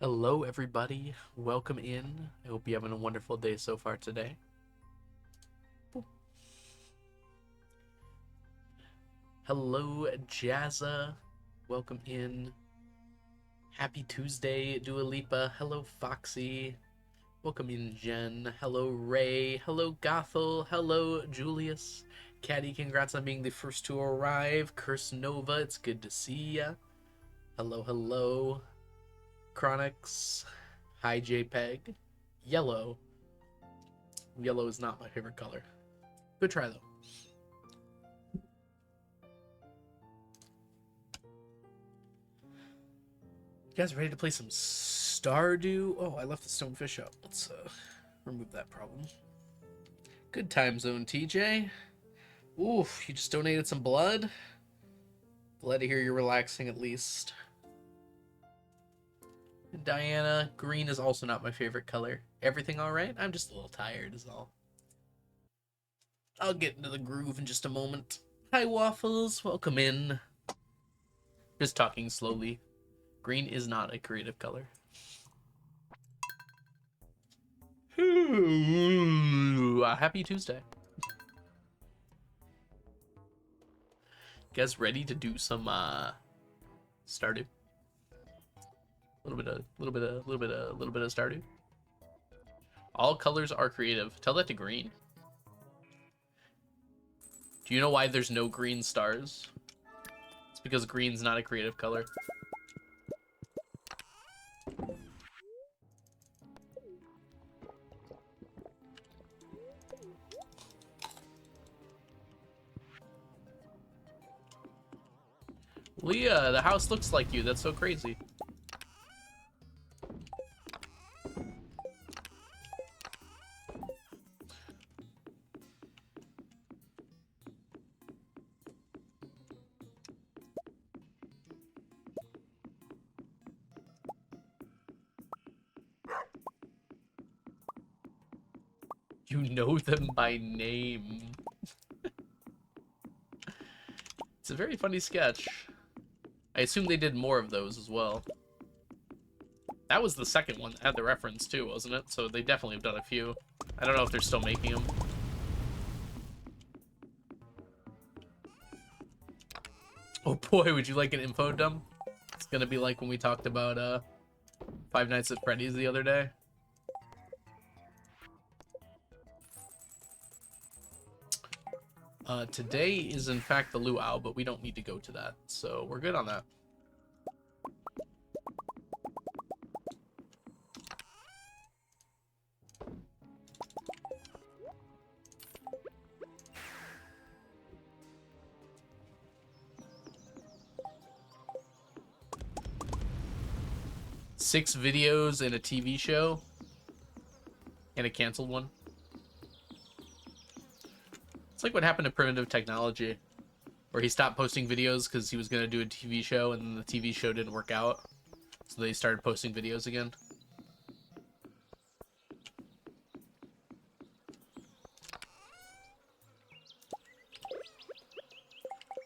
Hello, everybody. Welcome in. I hope you're having a wonderful day so far today. Boop. Hello, Jazza. Welcome in. Happy Tuesday, Dua Lipa. Hello, Foxy. Welcome in, Jen. Hello, Ray. Hello, Gothel. Hello, Julius. Caddy, congrats on being the first to arrive. Curse Nova, it's good to see ya. Hello, hello. Chronix. Hi, JPEG. Yellow. Yellow is not my favorite color. Good try, though. You guys ready to play some Stardew? Oh, I left the stonefish up. Let's remove that problem. Good time zone, TJ. Oof, you just donated some blood? Glad to hear you're relaxing at least. And Diana, green is also not my favorite color. Everything alright? I'm just a little tired is all. I'll get into the groove in just a moment. Hi, Waffles. Welcome in. Just talking slowly. Green is not a creative color. Happy Tuesday. You guys ready to do some Stardew? A little bit of Stardew. All colors are creative. Tell that to green. Do you know why there's no green stars? It's because green's not a creative color. Leah, the house looks like you. That's so crazy. You know them by name. It's a very funny sketch. I assume they did more of those as well. That was the second one that had the reference too, wasn't it? So they definitely have done a few. I don't know if they're still making them. Oh boy, would you like an info dump? It's gonna be like when we talked about Five Nights at Freddy's the other day. Today is in fact the luau, but we don't need to go to that, so we're good on that. Six videos in a TV show and a canceled one. It's like what happened to Primitive Technology, where he stopped posting videos because he was going to do a TV show, and then the TV show didn't work out, so they started posting videos again.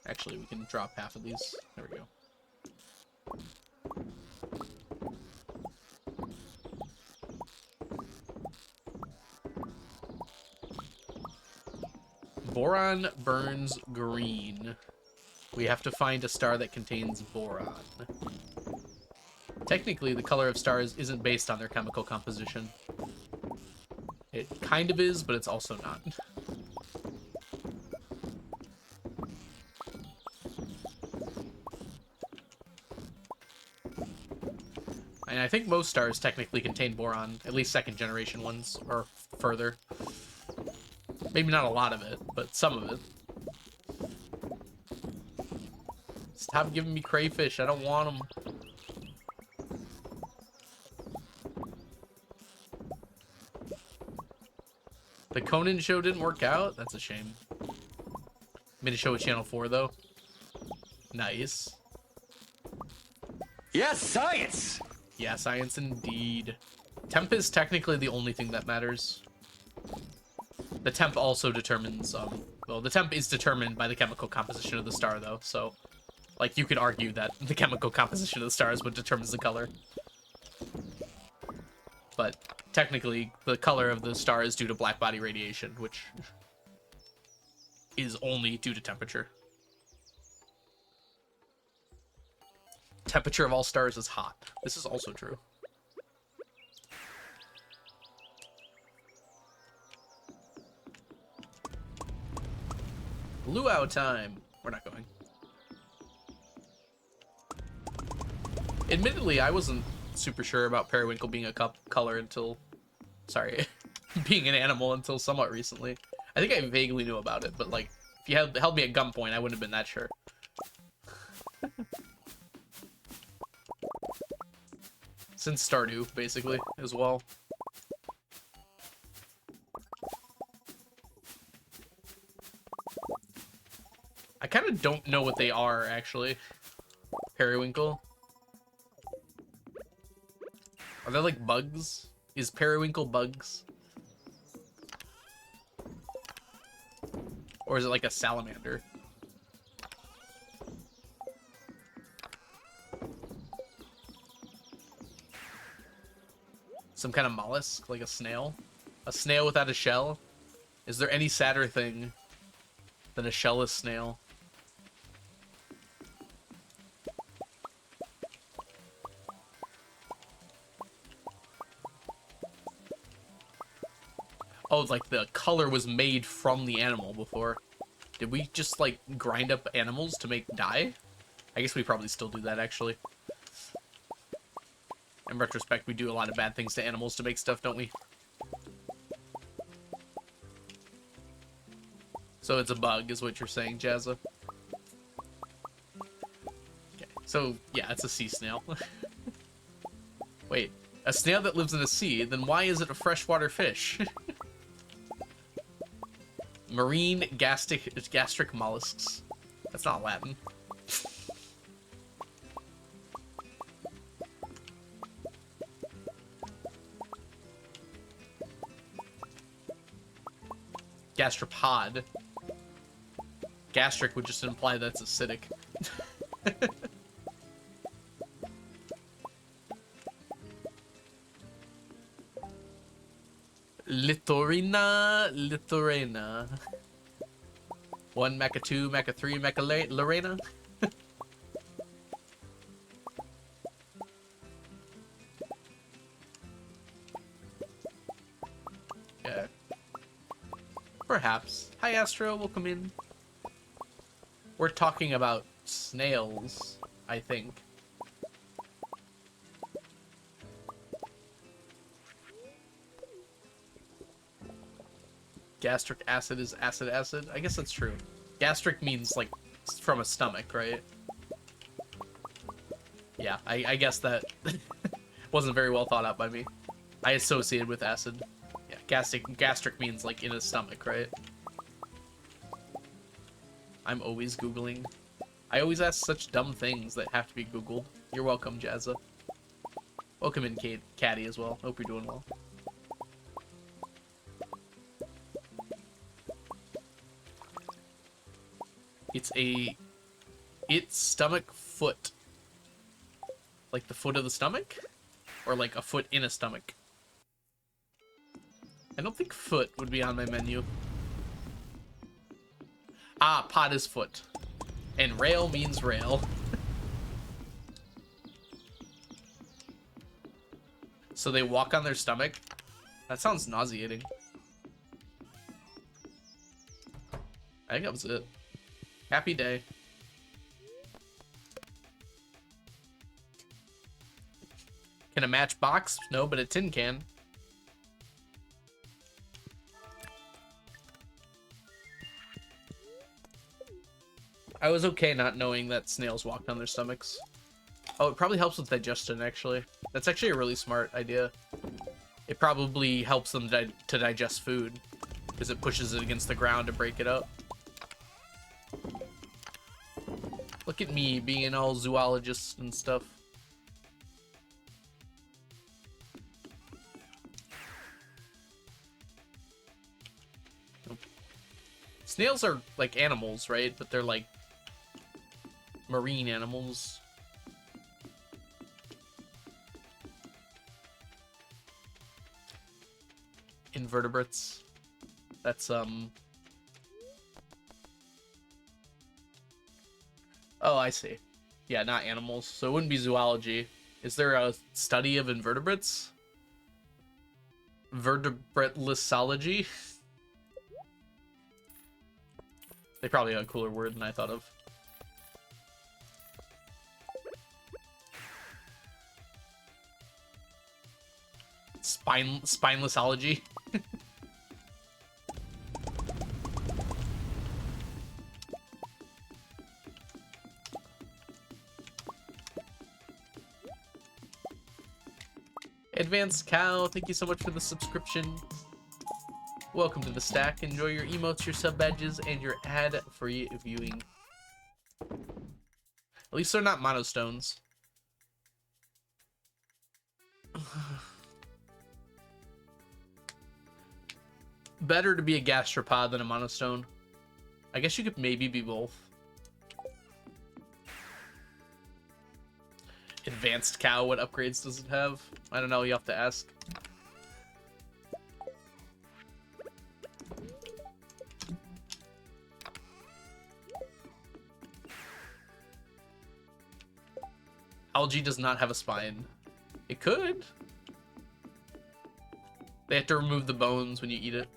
Actually, we can drop half of these. There we go. Boron burns green. We have to find a star that contains boron. Technically, the color of stars isn't based on their chemical composition. It kind of is, but it's also not. And I think most stars technically contain boron, at least second generation ones, or further. Maybe not a lot of it, but some of it. Stop giving me crayfish. I don't want them. The Conan show didn't work out? That's a shame. Made a show with Channel 4, though. Nice. Yes, science! Yeah, science indeed. Temp is technically the only thing that matters. The temp also determines, well, the temp is determined by the chemical composition of the star, though, so, like, you could argue that the chemical composition of the star is what determines the color. but technically the color of the star is due to black body radiation, which is only due to temperature. Temperature of all stars is hot. This is also true. Luau time. We're not going. Admittedly, I wasn't super sure about periwinkle being a color until... Sorry. being an animal until somewhat recently. I think I vaguely knew about it, but, like, if you had held me at gunpoint, I wouldn't have been that sure. Since Stardew, basically, as well. I kind of don't know what they are, actually. Periwinkle. Are they like bugs? Is periwinkle bugs? Or is it like a salamander? Some kind of mollusk, like a snail? A snail without a shell? Is there any sadder thing than a shellless snail? Oh, like the color was made from the animal before. Did we just, like, grind up animals to make dye? I guess we probably still do that, actually. In retrospect, we do a lot of bad things to animals to make stuff, don't we? So it's a bug, is what you're saying, Jazza? Okay, so, yeah, it's a sea snail. Wait, a snail that lives in the sea, then why is it a freshwater fish? Marine gastric mollusks. That's not Latin. Gastropod. Gastric would just imply that's acidic. Littorina. 1, Mecha 2, Mecha 3, Mecha Lorena. Yeah. Perhaps. Hi, Astro. Welcome in. We're talking about snails, I think. Gastric acid is acid. I guess that's true. Gastric means, like, from a stomach, right? Yeah, I guess that wasn't very well thought out by me. I associated with acid. Yeah, gastric means, like, in a stomach, right? I'm always Googling. I always ask such dumb things that have to be Googled. You're welcome, Jazza. Welcome in, Caddy, as well. Hope you're doing well. It's stomach foot. Like the foot of the stomach? Or like a foot in a stomach? I don't think foot would be on my menu. Ah, pod is foot. And rail means rail. So they walk on their stomach? That sounds nauseating. I think that was it. Happy day. Can a match box? No, but a tin can. I was okay not knowing that snails walked on their stomachs. Oh, it probably helps with digestion, actually. That's actually a really smart idea. It probably helps them to digest food, because it pushes it against the ground to break it up. Look at me being all zoologist and stuff. Snails are like animals, right? But they're like marine animals. invertebrates. That's oh, I see. Yeah, not animals. So it wouldn't be zoology. Is there a study of invertebrates? Vertebratelessology? They probably have a cooler word than I thought of. Spinelessology. Advanced Cow, thank you so much for the subscription. Welcome to the stack. Enjoy your emotes, your sub badges, and your ad-free viewing. At least they're not monostones. Better to be a gastropod than a monostone. I guess you could maybe be both. Advanced Cow, what upgrades does it have? I don't know, you have to ask. Algae does not have a spine. It could. They have to remove the bones when you eat it.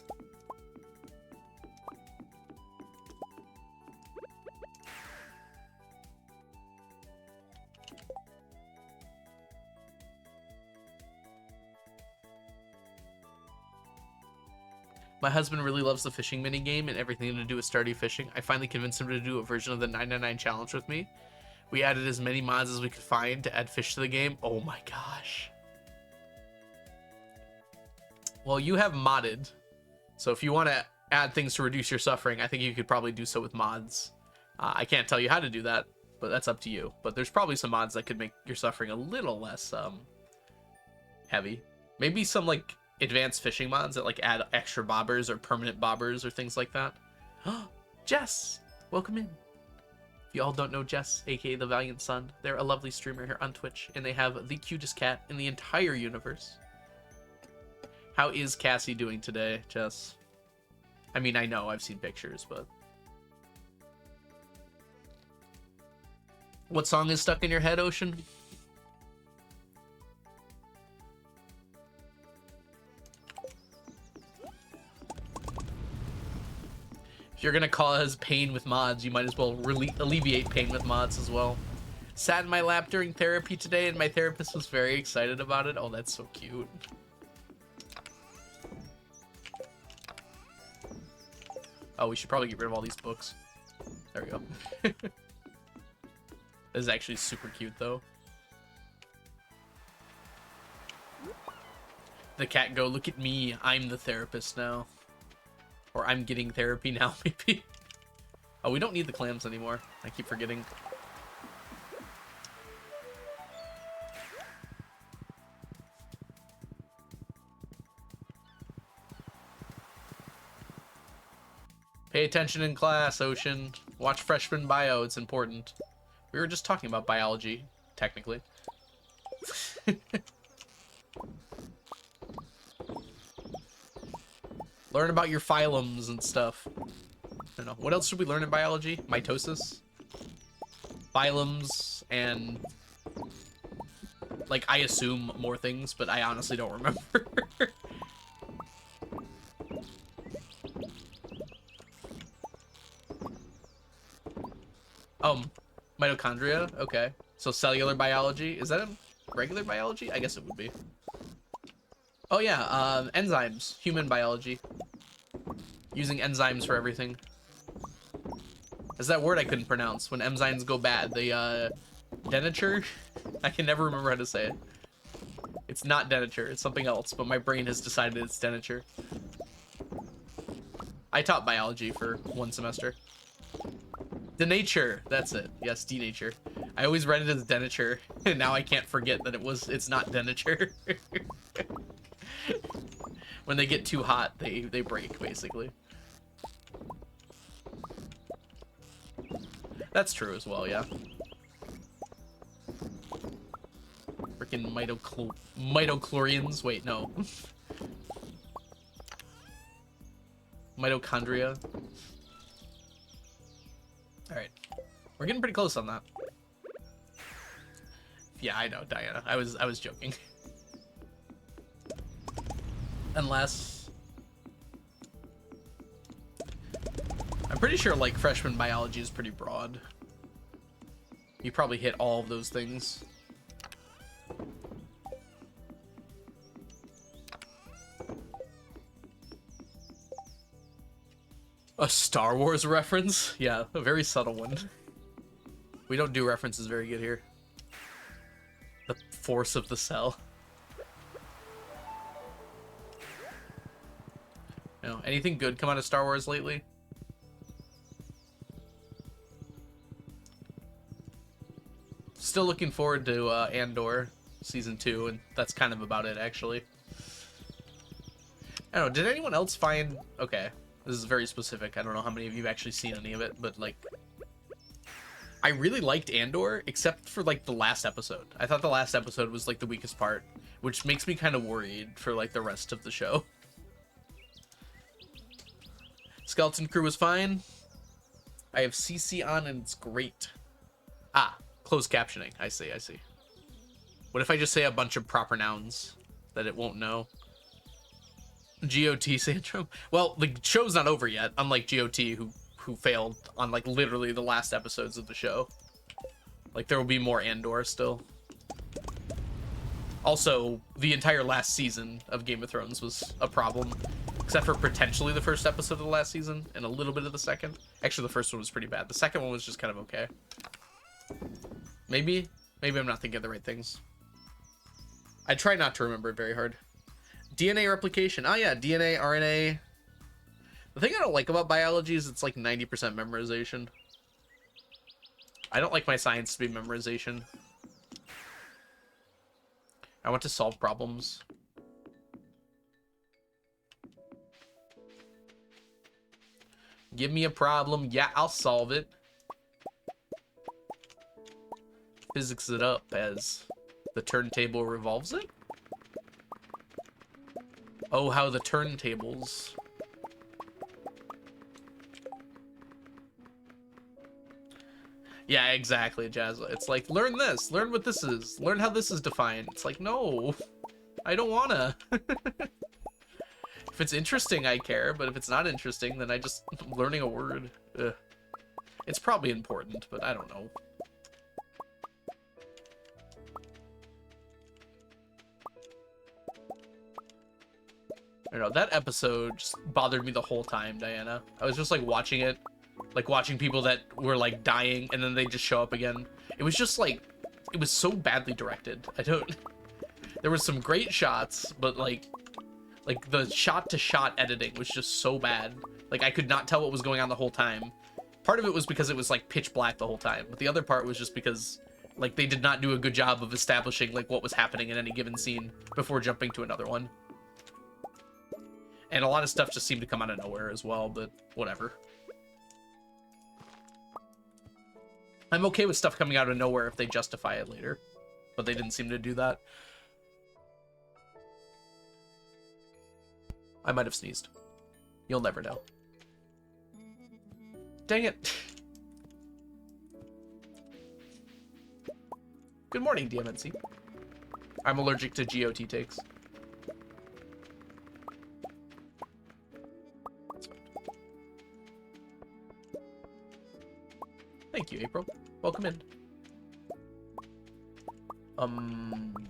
My husband really loves the fishing minigame and everything to do with Stardew fishing. I finally convinced him to do a version of the 999 challenge with me. We added as many mods as we could find to add fish to the game. Oh my gosh. Well, you have modded. So if you want to add things to reduce your suffering, I think you could probably do so with mods. I can't tell you how to do that, but that's up to you. But there's probably some mods that could make your suffering a little less heavy. Maybe some like advanced fishing mods that like add extra bobbers or permanent bobbers or things like that. Jess, welcome in. If you all don't know Jess, aka the Valiant Sun, they're a lovely streamer here on Twitch, and they have the cutest cat in the entire universe. How is Cassie doing today, Jess? I mean, I know, I've seen pictures, but... What song is stuck in your head, Ocean? If you're gonna cause pain with mods, you might as well alleviate pain with mods as well. Sat in my lap during therapy today, and my therapist was very excited about it. Oh, that's so cute. Oh, we should probably get rid of all these books. There we go. This is actually super cute, though. The cat go, look at me, I'm the therapist now. Or I'm getting therapy now, maybe. Oh, we don't need the clams anymore. I keep forgetting. Pay attention in class, Ocean. Watch freshman bio, it's important. We were just talking about biology, technically. Learn about your phylums and stuff. I don't know. What else should we learn in biology? Mitosis? Phylums and... like, I assume more things, but I honestly don't remember. Mitochondria? Okay. So cellular biology? Is that in regular biology? I guess it would be. Oh yeah, enzymes. Human biology. Using enzymes for everything. Is that word I couldn't pronounce? When enzymes go bad. The, denature? I can never remember how to say it. It's not denature, it's something else, but my brain has decided it's denature. I taught biology for one semester. Denature, that's it. Yes, denature. I always read it as denature, and now I can't forget that it's not denature. When they get too hot, they break, basically. That's true as well, yeah. Freaking mitochlorians. Wait, no. Mitochondria. Alright. We're getting pretty close on that. Yeah, I know, Diana. I was joking. Unless... I'm pretty sure, like, freshman biology is pretty broad. You probably hit all of those things. A Star Wars reference? Yeah, a very subtle one. We don't do references very good here. The force of the cell. No, anything good come out of Star Wars lately? Still looking forward to Andor season 2, and that's kind of about it, actually. I don't know, did anyone else find... Okay, this is very specific. I don't know how many of you have actually seen any of it, but, like... I really liked Andor, except for, like, the last episode. I thought the last episode was, like, the weakest part, which makes me kind of worried for, like, the rest of the show. Skeleton Crew was fine. I have CC on, and it's great. Ah, closed captioning. I see, I see. What if I just say a bunch of proper nouns that it won't know? GOT syndrome? Well, the show's not over yet, unlike GOT, who failed on, like, literally the last episodes of the show. Like, there will be more Andor still. Also, the entire last season of Game of Thrones was a problem, except for potentially the first episode of the last season and a little bit of the second. Actually, the first one was pretty bad. The second one was just kind of okay. Maybe I'm not thinking of the right things. I try not to remember it very hard. DNA replication. Oh yeah, DNA, RNA. The thing I don't like about biology is it's like 90% memorization. I don't like my science to be memorization. I want to solve problems. Give me a problem. Yeah, I'll solve it. Physics it up as the turntable revolves it. Oh, how the turntables. Yeah, exactly, Jazza. It's like, learn this. Learn what this is. Learn how this is defined. It's like, no. I don't wanna. If it's interesting, I care. But if it's not interesting, then I'm learning a word. Ugh. It's probably important, but I don't know. I don't know, that episode just bothered me the whole time, Diana. I was just, like, watching it. Like, watching people that were, like, dying, and then they just show up again. It was just, like... It was so badly directed. I don't... There were some great shots, but, like, the shot-to-shot editing was just so bad. Like, I could not tell what was going on the whole time. Part of it was because it was, like, pitch black the whole time. But the other part was just because, like, they did not do a good job of establishing, like, what was happening in any given scene before jumping to another one. And a lot of stuff just seemed to come out of nowhere as well, but whatever. I'm okay with stuff coming out of nowhere if they justify it later. But they didn't seem to do that. I might have sneezed. You'll never know. Dang it. Good morning, DMNC. I'm allergic to GOT takes. Thank you, April. Welcome in.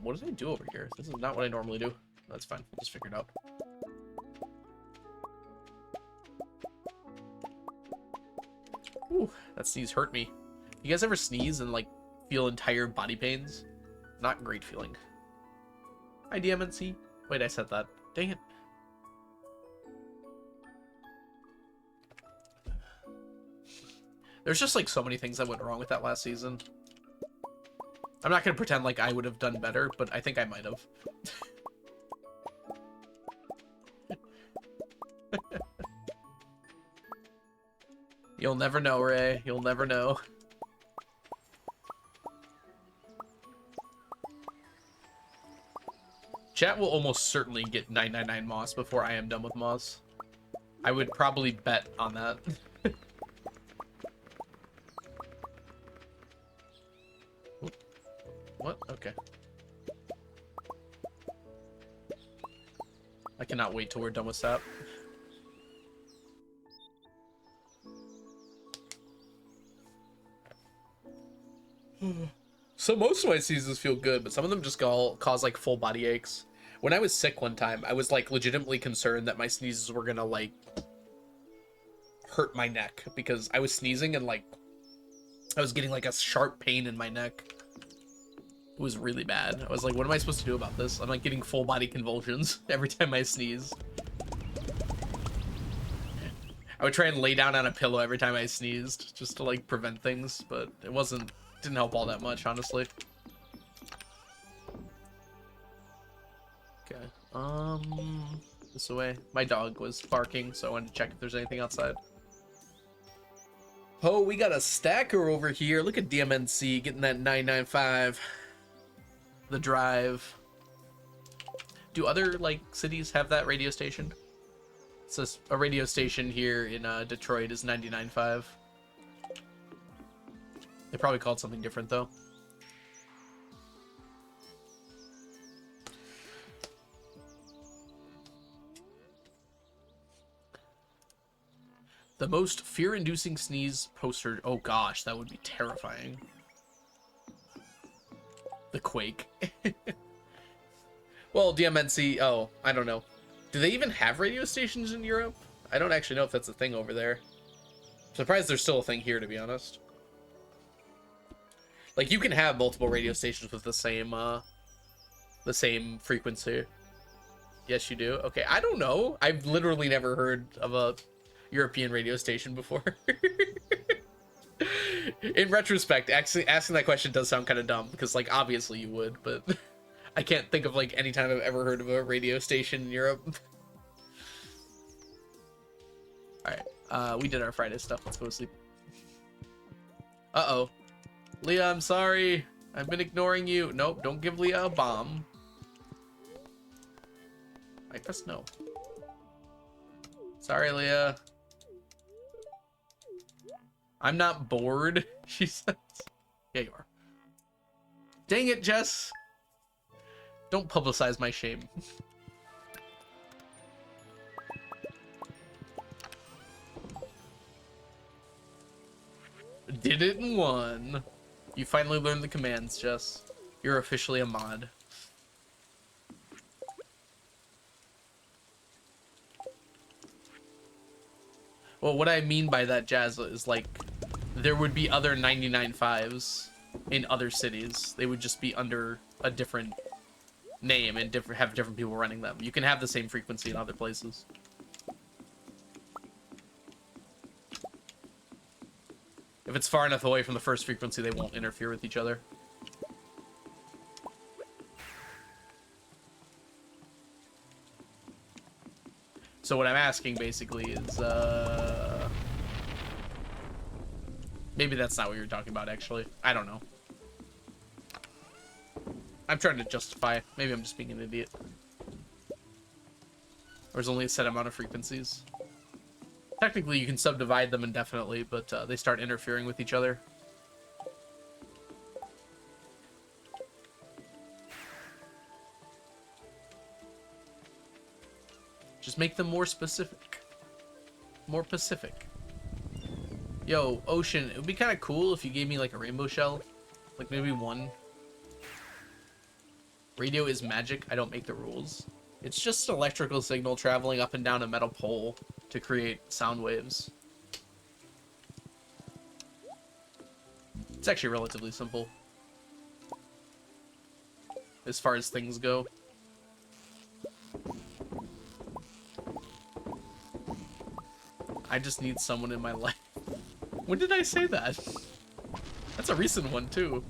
What did I do over here? This is not what I normally do. That's fine. We'll just figure it out. Ooh, that sneeze hurt me. You guys ever sneeze and, like, feel entire body pains? Not great feeling. Hi, DMNC. Wait, I said that. Dang it. There's just, like, so many things that went wrong with that last season. I'm not gonna pretend like I would have done better, but I think I might have. You'll never know, Ray. You'll never know. Chat will almost certainly get 999 Moss before I am done with Moss. I would probably bet on that. What? Okay. I cannot wait till we're done with sap. So most of my seasons feel good, but some of them just cause like full body aches. When I was sick one time, I was like legitimately concerned that my sneezes were gonna like hurt my neck because I was sneezing and like I was getting like a sharp pain in my neck. It was really bad. I was like, what am I supposed to do about this? I'm like getting full body convulsions every time I sneeze. I would try and lay down on a pillow every time I sneezed just to like prevent things, but it didn't help all that much, honestly. Okay. This way. My dog was barking, so I wanted to check if there's anything outside. Oh, we got a stacker over here. Look at DMNC getting that 995. The drive. Do other like cities have that radio station? It says a radio station here in Detroit is 99.5. They probably called something different though. The most fear-inducing sneeze poster. Oh gosh, that would be terrifying. The quake. Well, DMNC. Oh, I don't know. Do they even have radio stations in Europe? I don't actually know if that's a thing over there. I'm surprised there's still a thing here, to be honest. Like, you can have multiple radio stations with the same frequency. Yes, you do. Okay, I don't know. I've literally never heard of a European radio station before. In retrospect, asking that question does sound kind of dumb because, like, obviously you would, but I can't think of like any time I've ever heard of a radio station in Europe. All right, we did our Friday stuff. Let's go to sleep. Uh-oh. Leah, I'm sorry. I've been ignoring you. Nope, don't give Leah a bomb. I press no. Sorry, Leah. I'm not bored, she says. Yeah, you are. Dang it, Jess. Don't publicize my shame. Did it in one. You finally learned the commands, Jess. You're officially a mod. Well, what I mean by that, Jazz, is like there would be other 99.5s in other cities. They would just be under a different name and have different people running them. You can have the same frequency in other places. If it's far enough away from the first frequency, they won't interfere with each other. So what I'm asking basically is, maybe that's not what you're talking about, actually. I don't know. I'm trying to justify. Maybe I'm just being an idiot. There's only a set amount of frequencies. Technically, you can subdivide them indefinitely, but they start interfering with each other. Just make them more specific. More Pacific. Yo, Ocean, it would be kind of cool if you gave me like a rainbow shell. Like maybe one. Radio is magic. I don't make the rules. It's just an electrical signal traveling up and down a metal pole to create sound waves. It's actually relatively simple as far as things go. I just need someone in my life. When did I say that? That's a recent one too.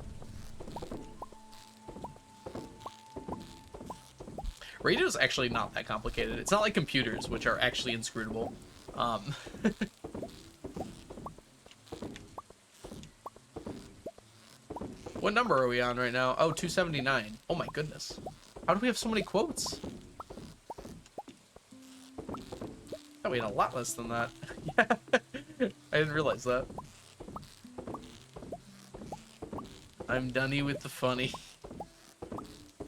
Radio's actually not that complicated. It's not like computers, which are actually inscrutable. What number are we on right now? Oh, 279. Oh my goodness. How do we have so many quotes? Oh, we had a lot less than that. Yeah. I didn't realize that. I'm dunny with the funny.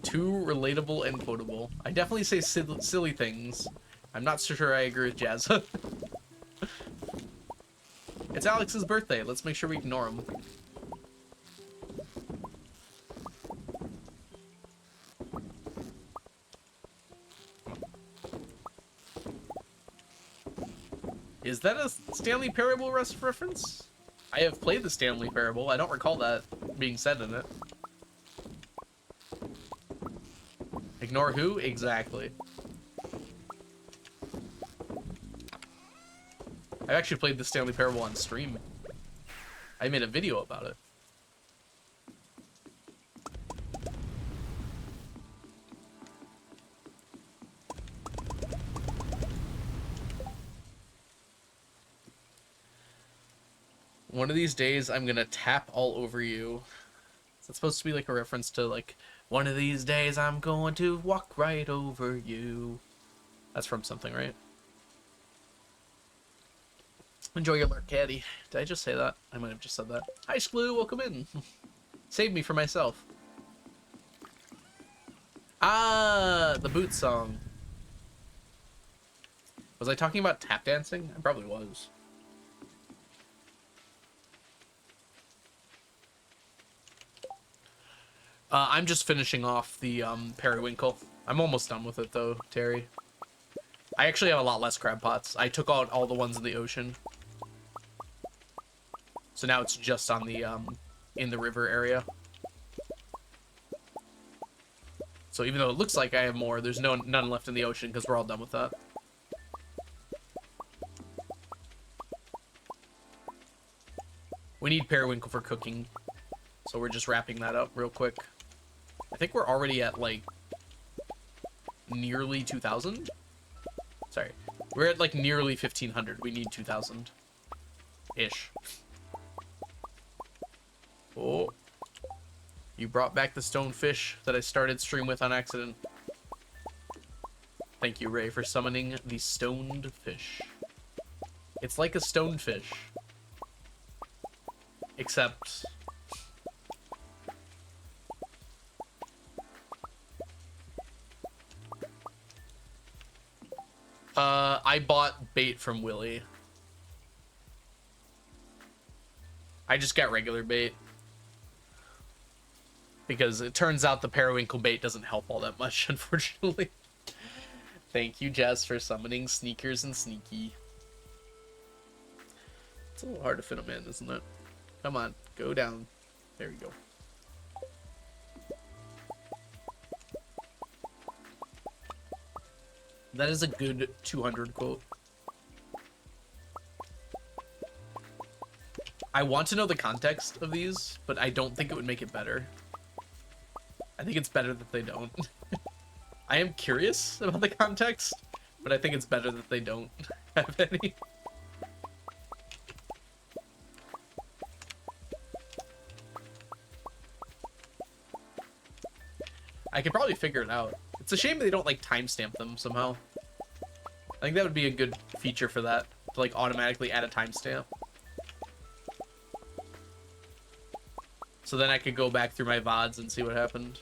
Too relatable and quotable. I definitely say silly things. I'm not so sure I agree with Jazza. It's Alex's birthday. Let's make sure we ignore him. Is that a Stanley Parable reference? I have played the Stanley Parable. I don't recall that being said in it. Ignore who? Exactly. I actually played the Stanley Parable on stream. I made a video about it. One of these days, I'm gonna tap all over you. Is that supposed to be like a reference to like, one of these days I'm going to walk right over you? That's from something, right? Enjoy your lurk, caddy. Did I just say that? I might have just said that. Hi, Sklu, welcome in. Save me for myself. Ah, the boot song. Was I talking about tap dancing? I probably was. I'm just finishing off the periwinkle. I'm almost done with it though, Terry. I actually have a lot less crab pots. I took out all the ones in the ocean. So now it's just on the in the river area. So even though it looks like I have more, there's none left in the ocean because we're all done with that. We need periwinkle for cooking. So we're just wrapping that up real quick. I think we're already at like nearly 2,000. Sorry. We're at like nearly 1,500. We need 2,000-ish. Oh. You brought back the stonefish that I started stream with on accident. Thank you, Ray, for summoning the stoned fish. It's like a stoned fish. Except... I bought bait from Willy. I just got regular bait. Because it turns out the periwinkle bait doesn't help all that much, unfortunately. Thank you, Jess, for summoning Sneakers and Sneaky. It's a little hard to fit them in, isn't it? Come on, go down. There you go. That is a good 200 quote. I want to know the context of these, but I don't think it would make it better. I think it's better that they don't. I am curious about the context, but I think it's better that they don't have any. I could probably figure it out. It's a shame they don't like timestamp them somehow. I think that would be a good feature for that, to like automatically add a timestamp. So then I could go back through my VODs and see what happened.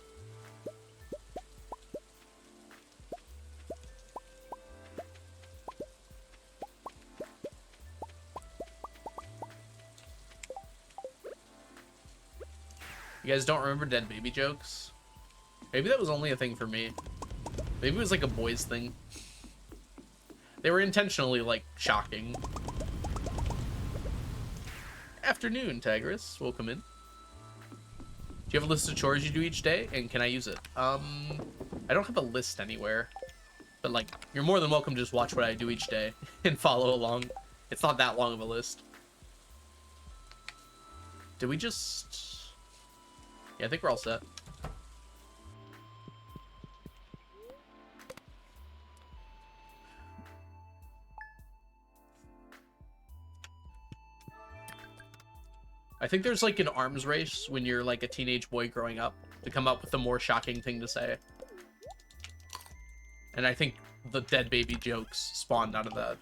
You guys don't remember dead baby jokes? Maybe that was only a thing for me. Maybe it was like a boys thing. They were intentionally like shocking. Afternoon, Tigris. Welcome in. Do you have a list of chores you do each day, and can I use it? I don't have a list anywhere, but like, you're more than welcome to just watch what I do each day and follow along. It's not that long of a list. Did we just... Yeah, I think we're all set. I think there's like an arms race when you're like a teenage boy growing up to come up with a more shocking thing to say. And I think the dead baby jokes spawned out of that.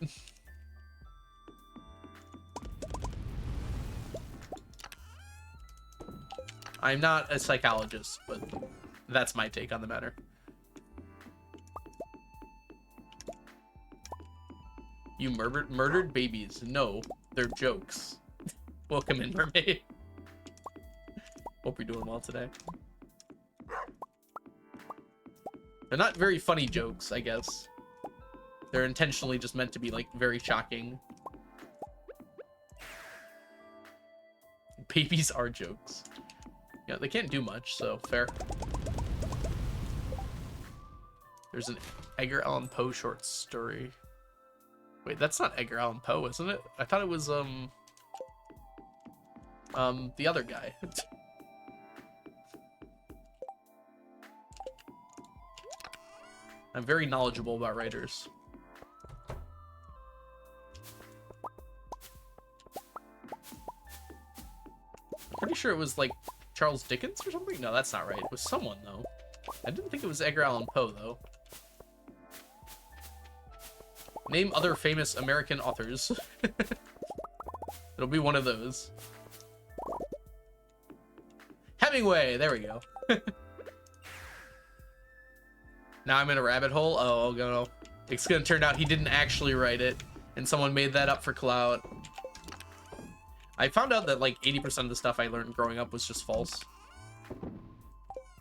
I'm not a psychologist, but that's my take on the matter. You murdered babies. No, they're jokes. Welcome in, mermaid. Hope you're doing well today. They're not very funny jokes, I guess. They're intentionally just meant to be, like, very shocking. Babies are jokes. Yeah, they can't do much, so fair. There's an Edgar Allan Poe short story. Wait, that's not Edgar Allan Poe, isn't it? I thought it was, the other guy. I'm very knowledgeable about writers. Pretty sure it was, like, Charles Dickens or something? No, that's not right. It was someone, though. I didn't think it was Edgar Allan Poe, though. Name other famous American authors. It'll be one of those. Hemingway! There we go. Now I'm in a rabbit hole? Oh, no. It's gonna turn out he didn't actually write it, and someone made that up for clout. I found out that, like, 80% of the stuff I learned growing up was just false.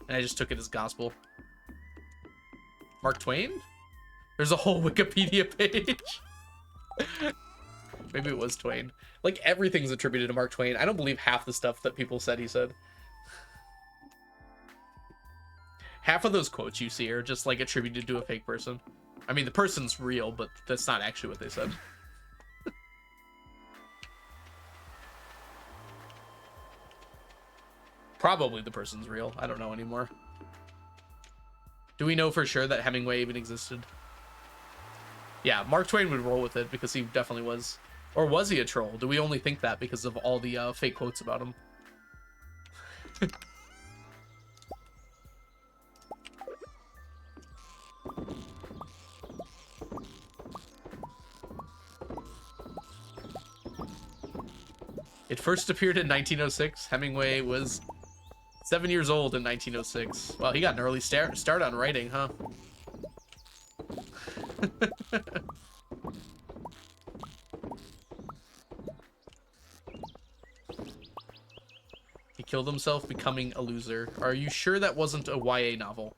And I just took it as gospel. Mark Twain? There's a whole Wikipedia page. Maybe it was Twain. Like, everything's attributed to Mark Twain. I don't believe half the stuff that people said he said. Half of those quotes you see are just, like, attributed to a fake person. I mean, the person's real, but that's not actually what they said. Probably the person's real. I don't know anymore. Do we know for sure that Hemingway even existed? Yeah, Mark Twain would roll with it because he definitely was. Or was he a troll? Do we only think that because of all the fake quotes about him? It first appeared in 1906. Hemingway was 7 years old in 1906. Well, he got an early start on writing, huh? He killed himself becoming a loser. Are you sure that wasn't a YA novel?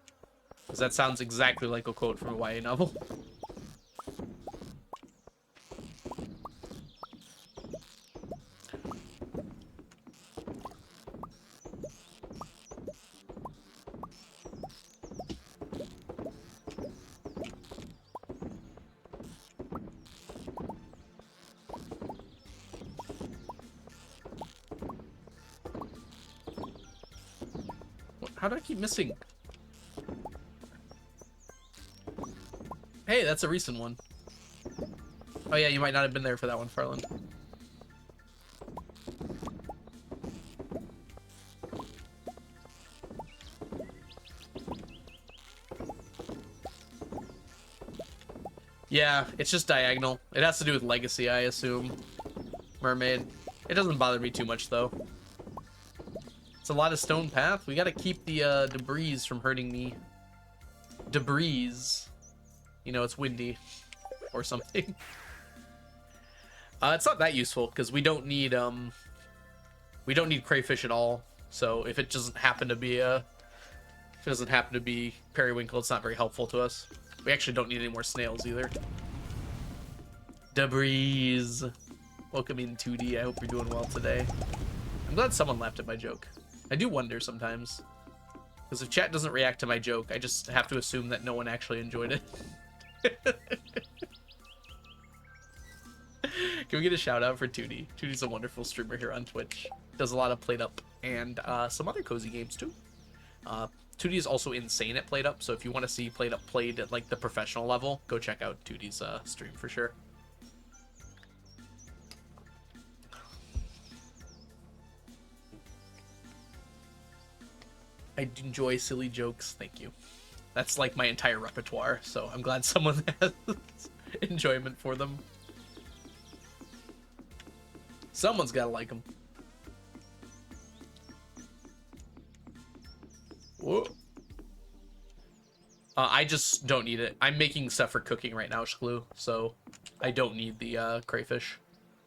Because that sounds exactly like a quote from a YA novel. How do I keep missing? Hey, that's a recent one. Oh yeah, you might not have been there for that one, Farland. Yeah, it's just diagonal. It has to do with legacy, I assume. Mermaid. It doesn't bother me too much, though. It's a lot of stone path. We gotta keep the debris from hurting me. Debris. You know, it's windy. Or something. It's not that useful, because we don't need crayfish at all. So if it doesn't happen to be periwinkle, it's not very helpful to us. We actually don't need any more snails either. Debris. Welcome in 2D. I hope you're doing well today. I'm glad someone laughed at my joke. I do wonder sometimes. Because if chat doesn't react to my joke, I just have to assume that no one actually enjoyed it. Can we get a shout out for 2D? 2D's a wonderful streamer here on Twitch. Does a lot of Played Up and some other cozy games too. 2D is also insane at Played Up, so if you want to see Played Up played at like the professional level, go check out 2D's stream for sure. I enjoy silly jokes, thank you. That's like my entire repertoire, so I'm glad someone has enjoyment for them. Someone's gotta like them. Whoa. I just don't need it. I'm making stuff for cooking right now, Shklu, so I don't need the crayfish.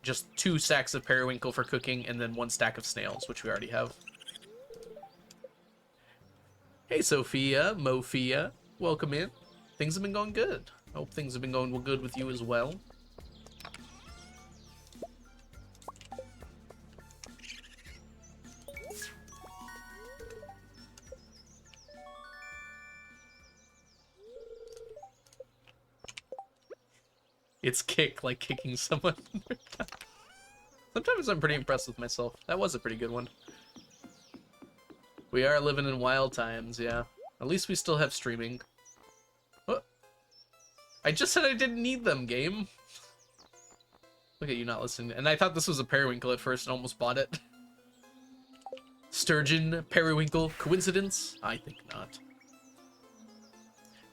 Just 2 stacks of periwinkle for cooking, and then 1 stack of snails, which we already have. Hey, Sophia, Mofia, welcome in. Things have been going good. I hope things have been going good with you as well. It's kick, like kicking someone. Sometimes I'm pretty impressed with myself. That was a pretty good one. We are living in wild times, yeah. At least we still have streaming. What? I just said I didn't need them, game. Look at you not listening. And I thought this was a periwinkle at first and almost bought it. Sturgeon, periwinkle, coincidence? I think not.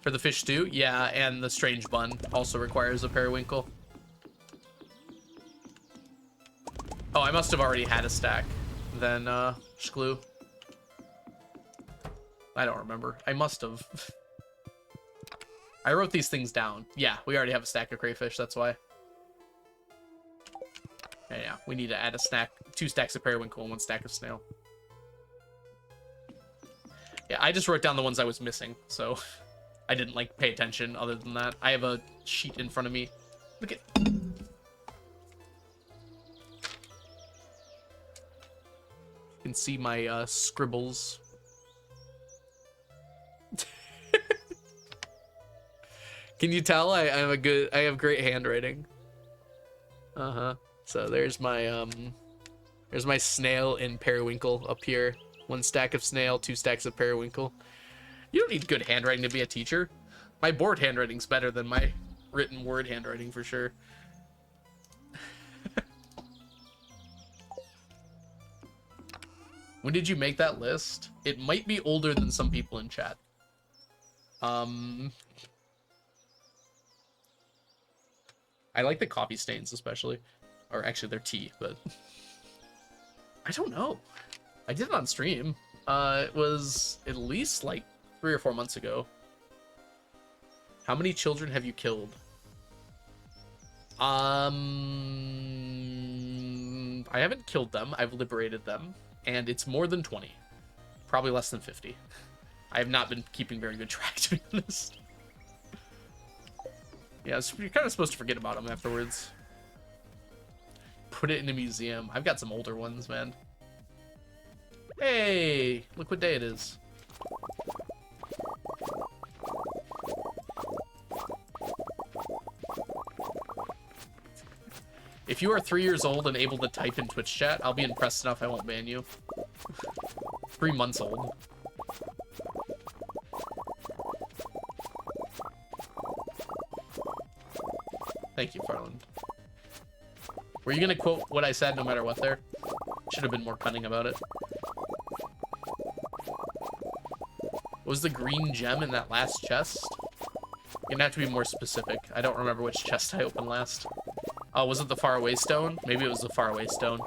For the fish stew? Yeah, and the strange bun also requires a periwinkle. Oh, I must have already had a stack. Then, Shklu. I don't remember. I must have. I wrote these things down. Yeah, we already have a stack of crayfish, that's why. Yeah, we need to add a stack, 2 stacks of periwinkle and 1 stack of snail. Yeah, I just wrote down the ones I was missing, so I didn't, like, pay attention other than that. I have a sheet in front of me. Look at... You can see my, scribbles. Can you tell I have great handwriting? So there's my snail and periwinkle up here. 1 stack of snail, 2 stacks of periwinkle. You don't need good handwriting to be a teacher. My board handwriting's better than my written word handwriting for sure. When did you make that list? It might be older than some people in chat. I like the coffee stains especially. Or actually they're tea, but I don't know. I did it on stream. It was at least like 3 or 4 months ago. How many children have you killed? I haven't killed them. I've liberated them. And it's more than 20. Probably less than 50. I have not been keeping very good track, to be honest. Yeah, so you're kind of supposed to forget about them afterwards. Put it in a museum. I've got some older ones, man. Hey, look what day it is. If you are 3 years old and able to type in Twitch chat, I'll be impressed enough I won't ban you. 3 months old. Thank you, Farland. Were you gonna quote what I said no matter what there? Should have been more cunning about it. What was the green gem in that last chest? You're gonna have to be more specific. I don't remember which chest I opened last. Oh, was it the faraway stone? Maybe it was the faraway stone.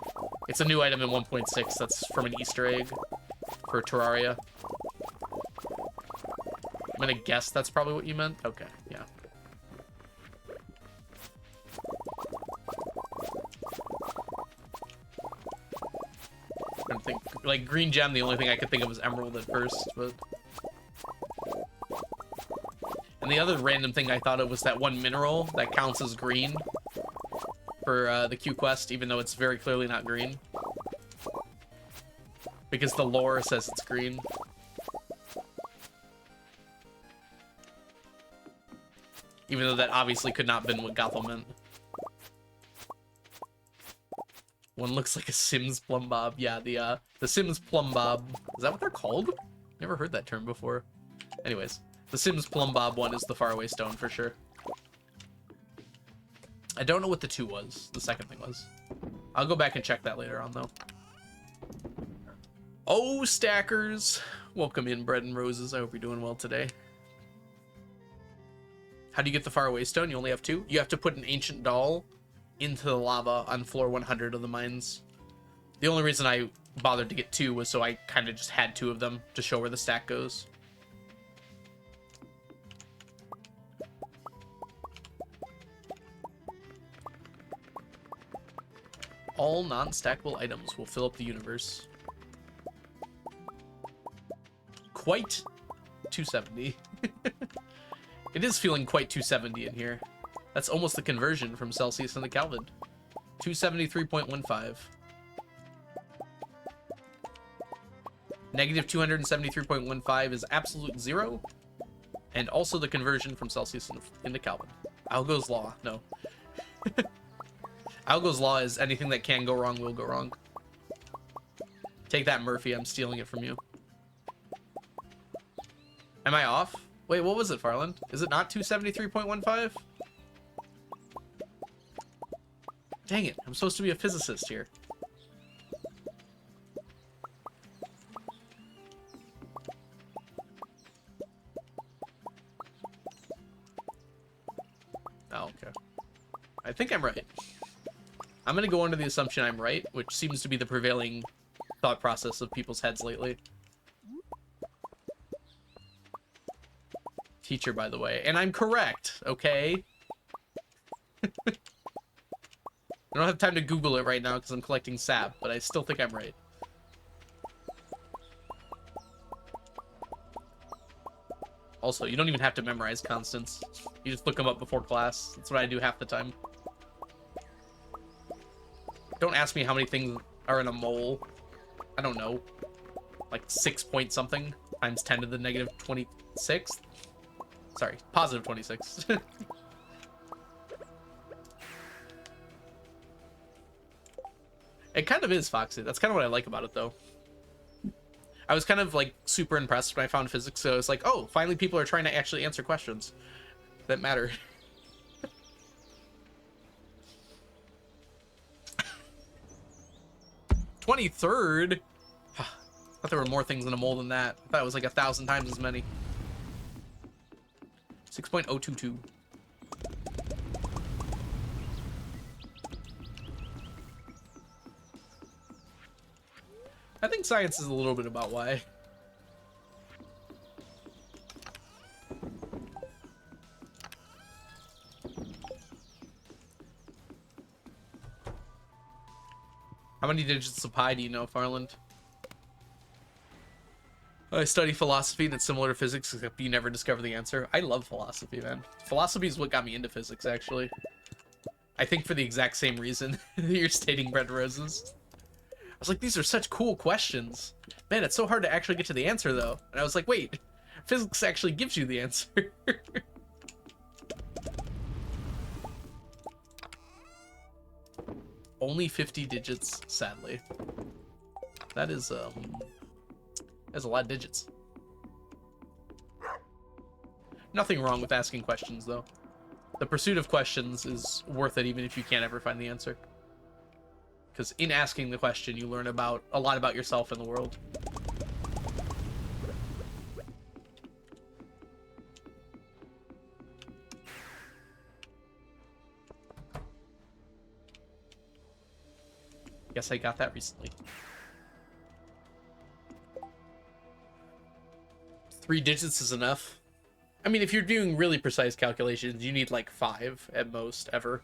It's a new item in 1.6 that's from an Easter egg for Terraria. I'm gonna guess that's probably what you meant. Okay, yeah. I think, like, green gem, the only thing I could think of was emerald at first, but... And the other random thing I thought of was that one mineral that counts as green for the Q quest, even though it's very clearly not green. Because the lore says it's green. Even though that obviously could not have been what Gothel meant. One looks like a Sims plumb bob. Yeah, the Sims plumb bob. Is that what they're called? Never heard that term before. Anyways, the Sims plumb bob one is the faraway stone for sure. I don't know what the 2 was. The second thing was. I'll go back and check that later on though. Oh, stackers! Welcome in, Bread and Roses. I hope you're doing well today. How do you get the faraway stone? You only have 2? You have to put an ancient doll into the lava on floor 100 of the mines. The only reason I bothered to get 2 was so I kind of just had 2 of them to show where the stack goes. All non-stackable items will fill up the universe. Quite 270. It is feeling quite 270 in here. That's almost the conversion from Celsius into Kelvin. 273.15. Negative 273.15 is absolute 0. And also the conversion from Celsius into Kelvin. Algo's law. No. Algo's law is anything that can go wrong will go wrong. Take that, Murphy. I'm stealing it from you. Am I off? Wait, what was it, Farland? Is it not 273.15? Dang it. I'm supposed to be a physicist here. Oh, okay. I think I'm right. I'm going to go under the assumption I'm right, which seems to be the prevailing thought process of people's heads lately. Teacher, by the way. And I'm correct, okay? I don't have time to Google it right now because I'm collecting sap, but I still think I'm right. Also, you don't even have to memorize constants. You just look them up before class. That's what I do half the time. Don't ask me how many things are in a mole. I don't know. Like 6 point something times 10 to the negative 26th. Sorry, positive 26. It kind of is, Foxy. That's kind of what I like about it, though. I was kind of, like, super impressed when I found physics, so it's like, oh, finally people are trying to actually answer questions that matter. 23rd? I thought there were more things in a mole than that. I thought it was like 1,000 times as many. 6.022. I think science is a little bit about why. How many digits of pi do you know, Farland? I study philosophy and it's similar to physics, except you never discover the answer. I love philosophy, man. Philosophy is what got me into physics, actually. I think for the exact same reason that you're stating, Red Roses. I was like, these are such cool questions. Man, it's so hard to actually get to the answer, though. And I was like, wait, physics actually gives you the answer. Only 50 digits, sadly. That is, that's a lot of digits. Nothing wrong with asking questions, though. The pursuit of questions is worth it, even if you can't ever find the answer. Because in asking the question, you learn about a lot about yourself and the world. Guess I got that recently. 3 digits is enough. I mean, if you're doing really precise calculations, you need like 5 at most, ever.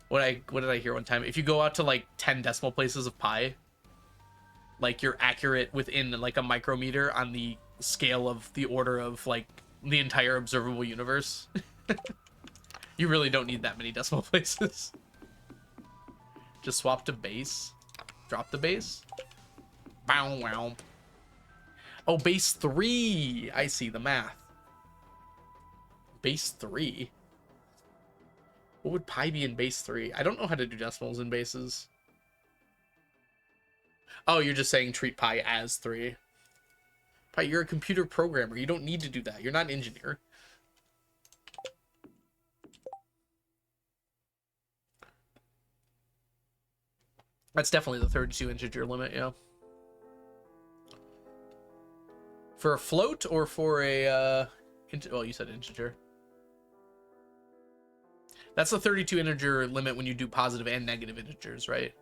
What did I hear one time? If you go out to like 10 decimal places of pi, like you're accurate within like a micrometer on the scale of the order of like the entire observable universe. You really don't need that many decimal places. Just swap to base. Drop the base. Bow wow. Oh, base 3. I see the math. Base 3. What would pi be in base 3? I don't know how to do decimals in bases. Oh, you're just saying treat pi as 3. Pi, you're a computer programmer. You don't need to do that. You're not an engineer. That's definitely the 32 integer limit, yeah. For a float or for a... well, you said integer. That's the 32 integer limit when you do positive and negative integers, right?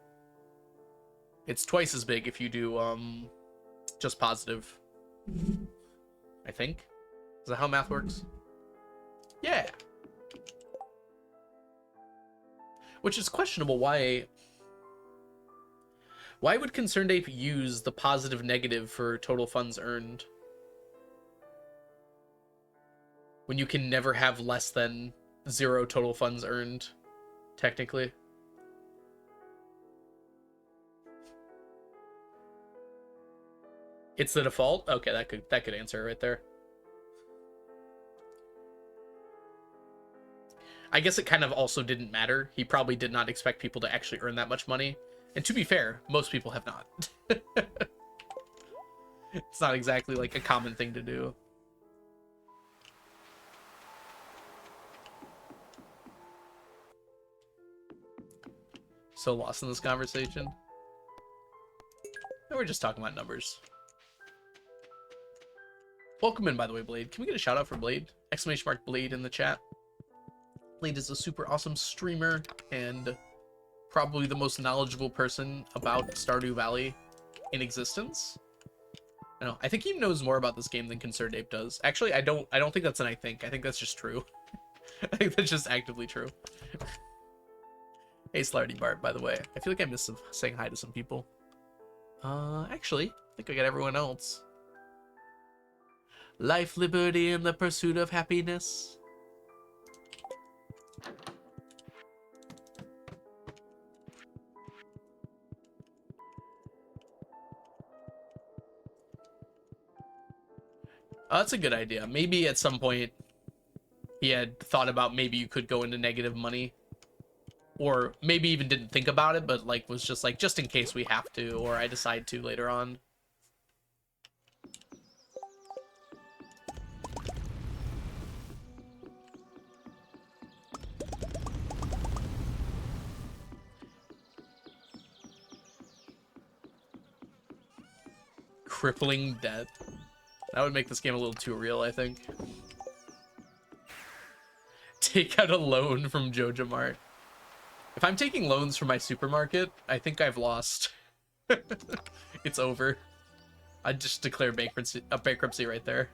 It's twice as big if you do just positive. I think. Is that how math works? Yeah. Which is questionable. Why would Concerned Ape use the positive negative for total funds earned when you can never have less than 0 total funds earned, technically? It's the default? Okay, that could answer it right there. I guess it kind of also didn't matter. He probably did not expect people to actually earn that much money. And to be fair, most people have not. It's not exactly like a common thing to do. So lost in this conversation. And we're just talking about numbers. Welcome in, by the way, Blade. Can we get a shout out for Blade? Exclamation mark Blade in the chat. Blade is a super awesome streamer and probably the most knowledgeable person about Stardew Valley in existence. I think he knows more about this game than Concerned Ape does. Actually, I don't think that's an I think that's just true. I think that's just actively true. Hey, Slarty Bart, by the way. I feel like I missed saying hi to some people. Actually, I think I got everyone else. Life, liberty, and the pursuit of happiness. Oh, that's a good idea. Maybe at some point he had thought about maybe you could go into negative money. Or maybe even didn't think about it, but like was just like, just in case we have to, or I decide to later on. Crippling debt. That would make this game a little too real, I think. Take out a loan from Joja Mart. If I'm taking loans from my supermarket, I think I've lost. It's over. I'd just declare bankruptcy right there.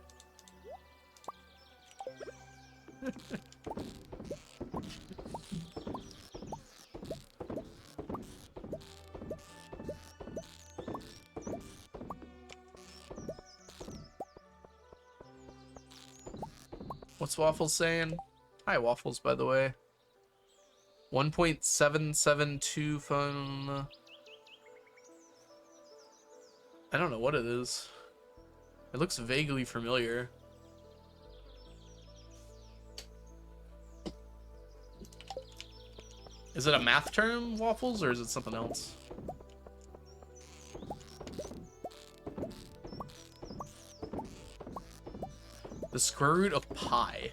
What's Waffles saying? Hi, Waffles, by the way. 1.772 fun. I don't know what it is. It looks vaguely familiar. Is it a math term, Waffles, or is it something else? The square root of pi.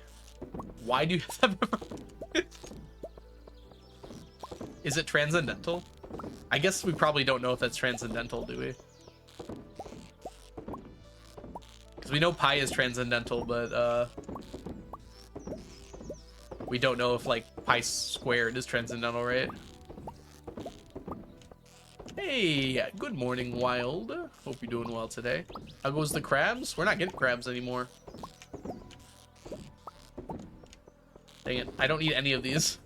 Why do you have that? Is it transcendental? I guess we probably don't know if that's transcendental, do we? Because we know pi is transcendental, but we don't know if like pi squared is transcendental, right? Hey, good morning, Wild. Hope you're doing well today. How goes the crabs? We're not getting crabs anymore. Dang it, I don't need any of these.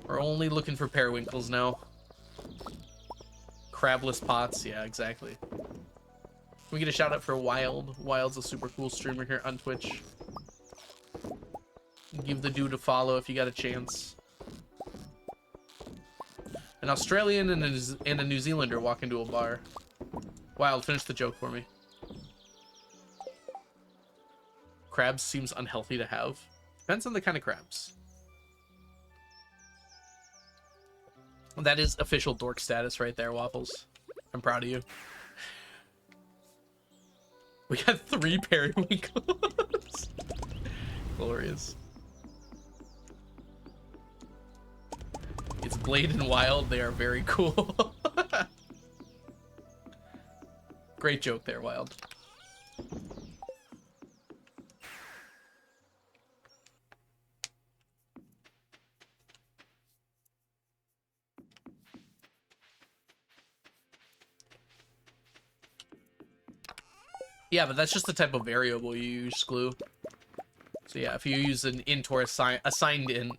We're only looking for periwinkles now. Crabless pots, yeah, exactly. Can we get a shout out for Wild? Wild's a super cool streamer here on Twitch. Give the dude a follow if you got a chance. An Australian and a New Zealander walk into a bar. Wild, finish the joke for me. Crabs seems unhealthy to have. Depends on the kind of crabs. That is official dork status right there, Waffles. I'm proud of you. We got 3 periwinkles. Glorious. It's Blade and Wild. They are very cool. Great joke there, Wild. Yeah, but that's just the type of variable you use, Glue. So yeah, if you use an int or assigned int,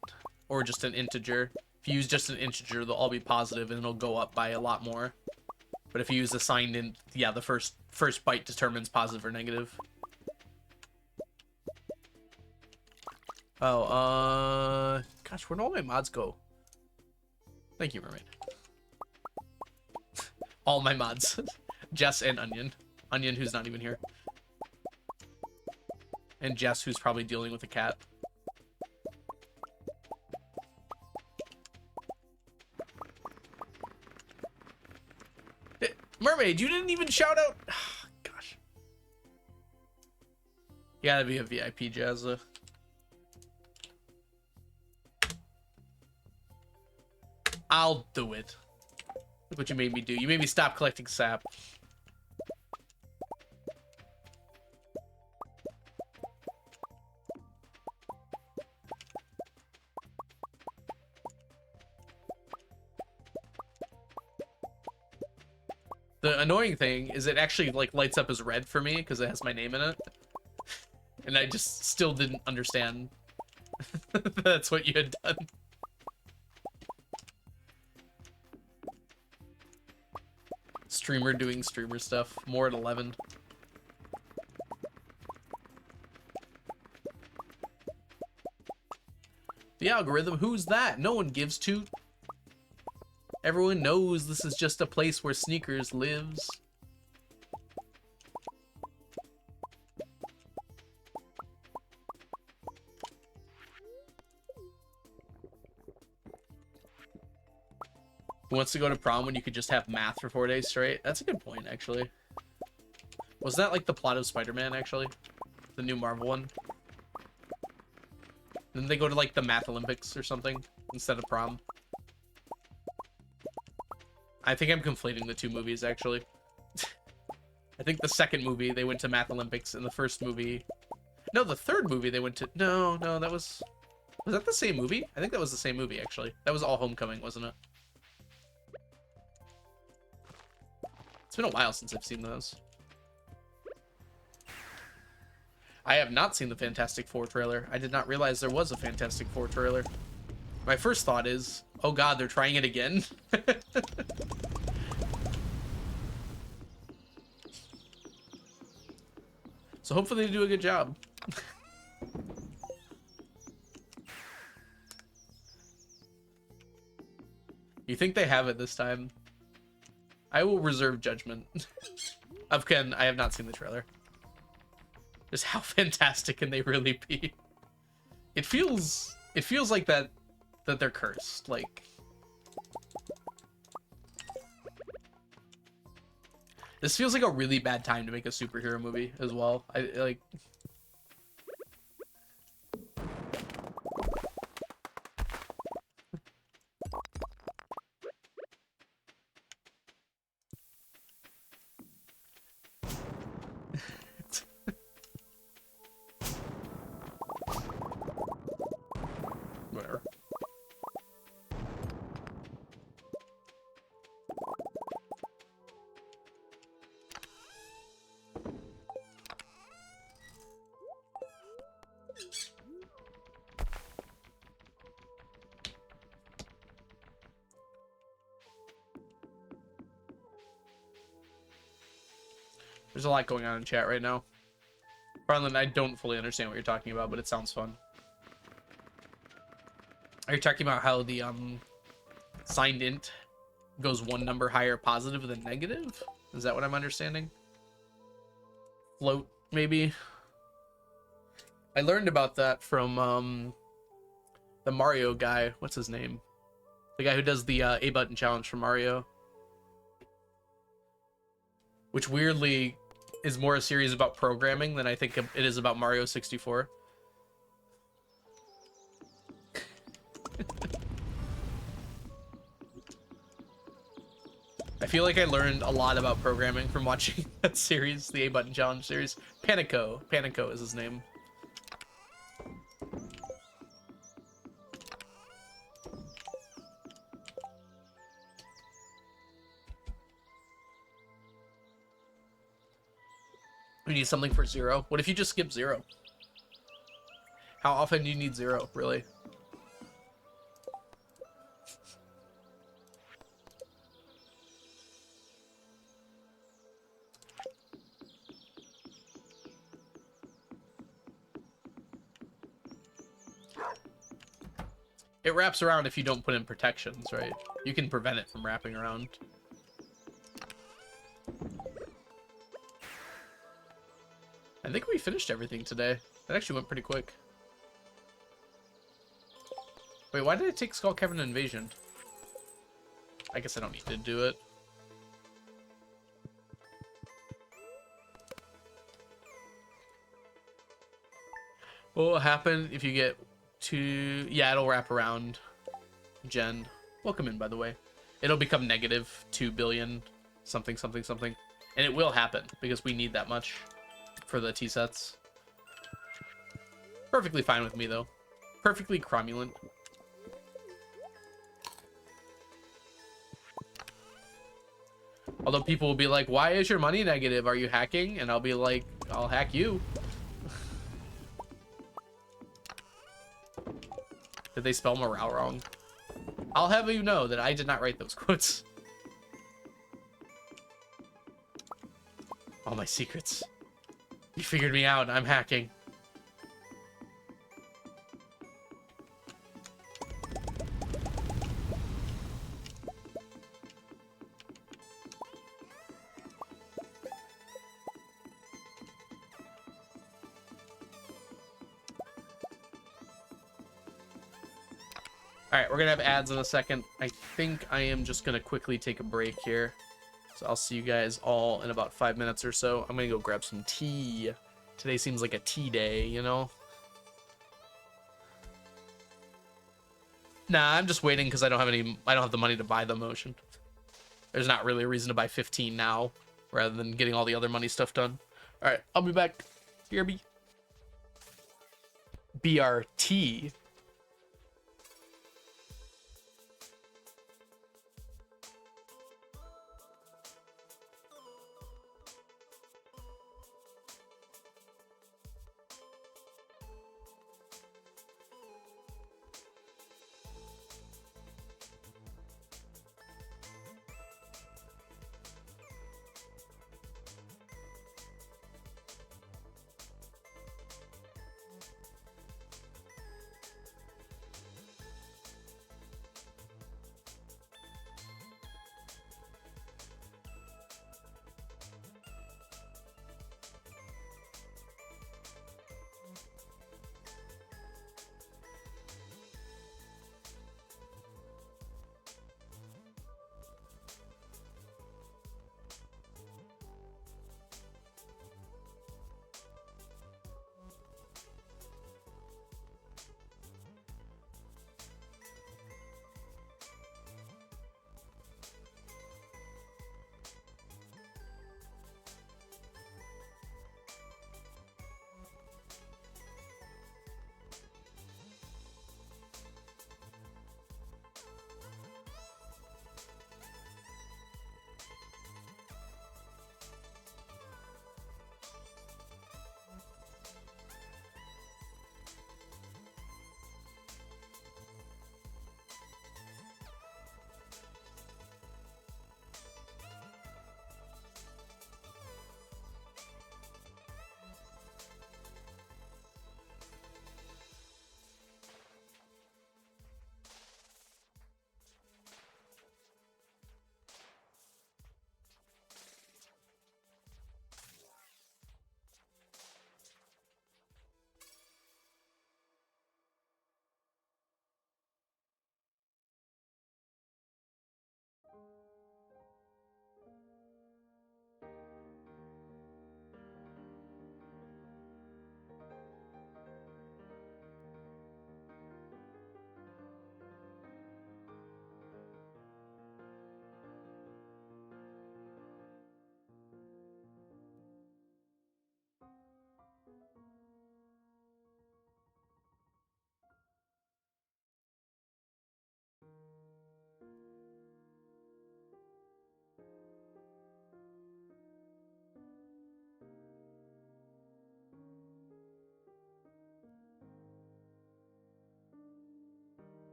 or just an integer, if you use just an integer, they'll all be positive and it'll go up by a lot more. But if you use assigned int, yeah, the first byte determines positive or negative. Oh, gosh, where'd all my mods go? Thank you, Mermaid. All my mods. Jess and Onion. Onion, who's not even here. And Jess, who's probably dealing with a cat. Mermaid, you didn't even shout out. Gosh. You gotta be a VIP, Jazza. I'll do it. Look what you made me do. You made me stop collecting sap. The annoying thing is it actually like lights up as red for me because it has my name in it. And I just still didn't understand that's what you had done. Streamer doing streamer stuff. More at 11. The algorithm, who's that? No one gives two. Everyone knows this is just a place where Sneakers lives. Who wants to go to prom when you could just have math for 4 days straight? That's a good point, actually. Was that like the plot of Spider-Man, actually? The new Marvel one? Then they go to like the Math Olympics or something instead of prom. I think I'm conflating the two movies, actually. I think the second movie, they went to Math Olympics, and the first movie... No, the third movie, they went to... No, that was... Was that the same movie? I think that was the same movie, actually. That was all Homecoming, wasn't it? It's been a while since I've seen those. I have not seen the Fantastic Four trailer. I did not realize there was a Fantastic Four trailer. My first thought is, oh god, they're trying it again? So hopefully they do a good job. You think they have it this time? I will reserve judgment. Of Ken, I have not seen the trailer. Just how fantastic can they really be? It feels like that they're cursed. Like, this feels like a really bad time to make a superhero movie as well. I like. Whatever. There's a lot going on in chat right now. Farland, I don't fully understand what you're talking about, but it sounds fun. Are you talking about how the signed int goes one number higher positive than negative? Is that what I'm understanding? Float, maybe? I learned about that from the Mario guy. What's his name? The guy who does the A button challenge for Mario. Which weirdly is more a series about programming than I think it is about Mario 64. I feel like I learned a lot about programming from watching that series, the A button challenge series. Panico is his name. We need something for 0. What if you just skip 0? How often do you need 0, really? It wraps around if you don't put in protections, right? You can prevent it from wrapping around. I think we finished everything today. That actually went pretty quick. Wait, why did it take Skull Cavern Invasion? I guess I don't need to do it. What will happen if you get to... Yeah, it'll wrap around. Jen. Welcome in, by the way. It'll become negative 2 billion something, something, something. And it will happen, because we need that much for the T-sets. Perfectly fine with me, though. Perfectly cromulent. Although people will be like, why is your money negative? Are you hacking? And I'll be like, I'll hack you. Did they spell morale wrong? I'll have you know that I did not write those quotes. All my secrets. You figured me out. I'm hacking. Alright, we're gonna have ads in a second. I think I am just gonna quickly take a break here. So I'll see you guys all in about 5 minutes or so. I'm gonna go grab some tea. Today seems like a tea day, you know? Nah, I'm just waiting because I don't have the money to buy the motion. There's not really a reason to buy 15 now, rather than getting all the other money stuff done. Alright, I'll be back. BRB. BRT.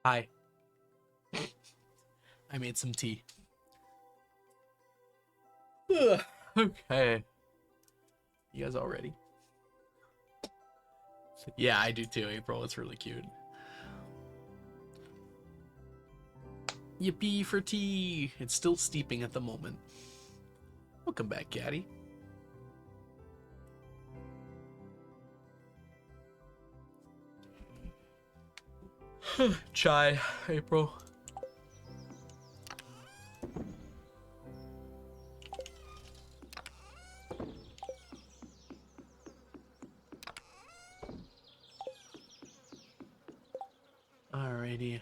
Hi. I made some tea. Ugh. Okay. You guys all ready? Yeah, I do too, April. It's really cute. Yippee for tea! It's still steeping at the moment. Welcome back, Caddy. Chai, April. Alrighty.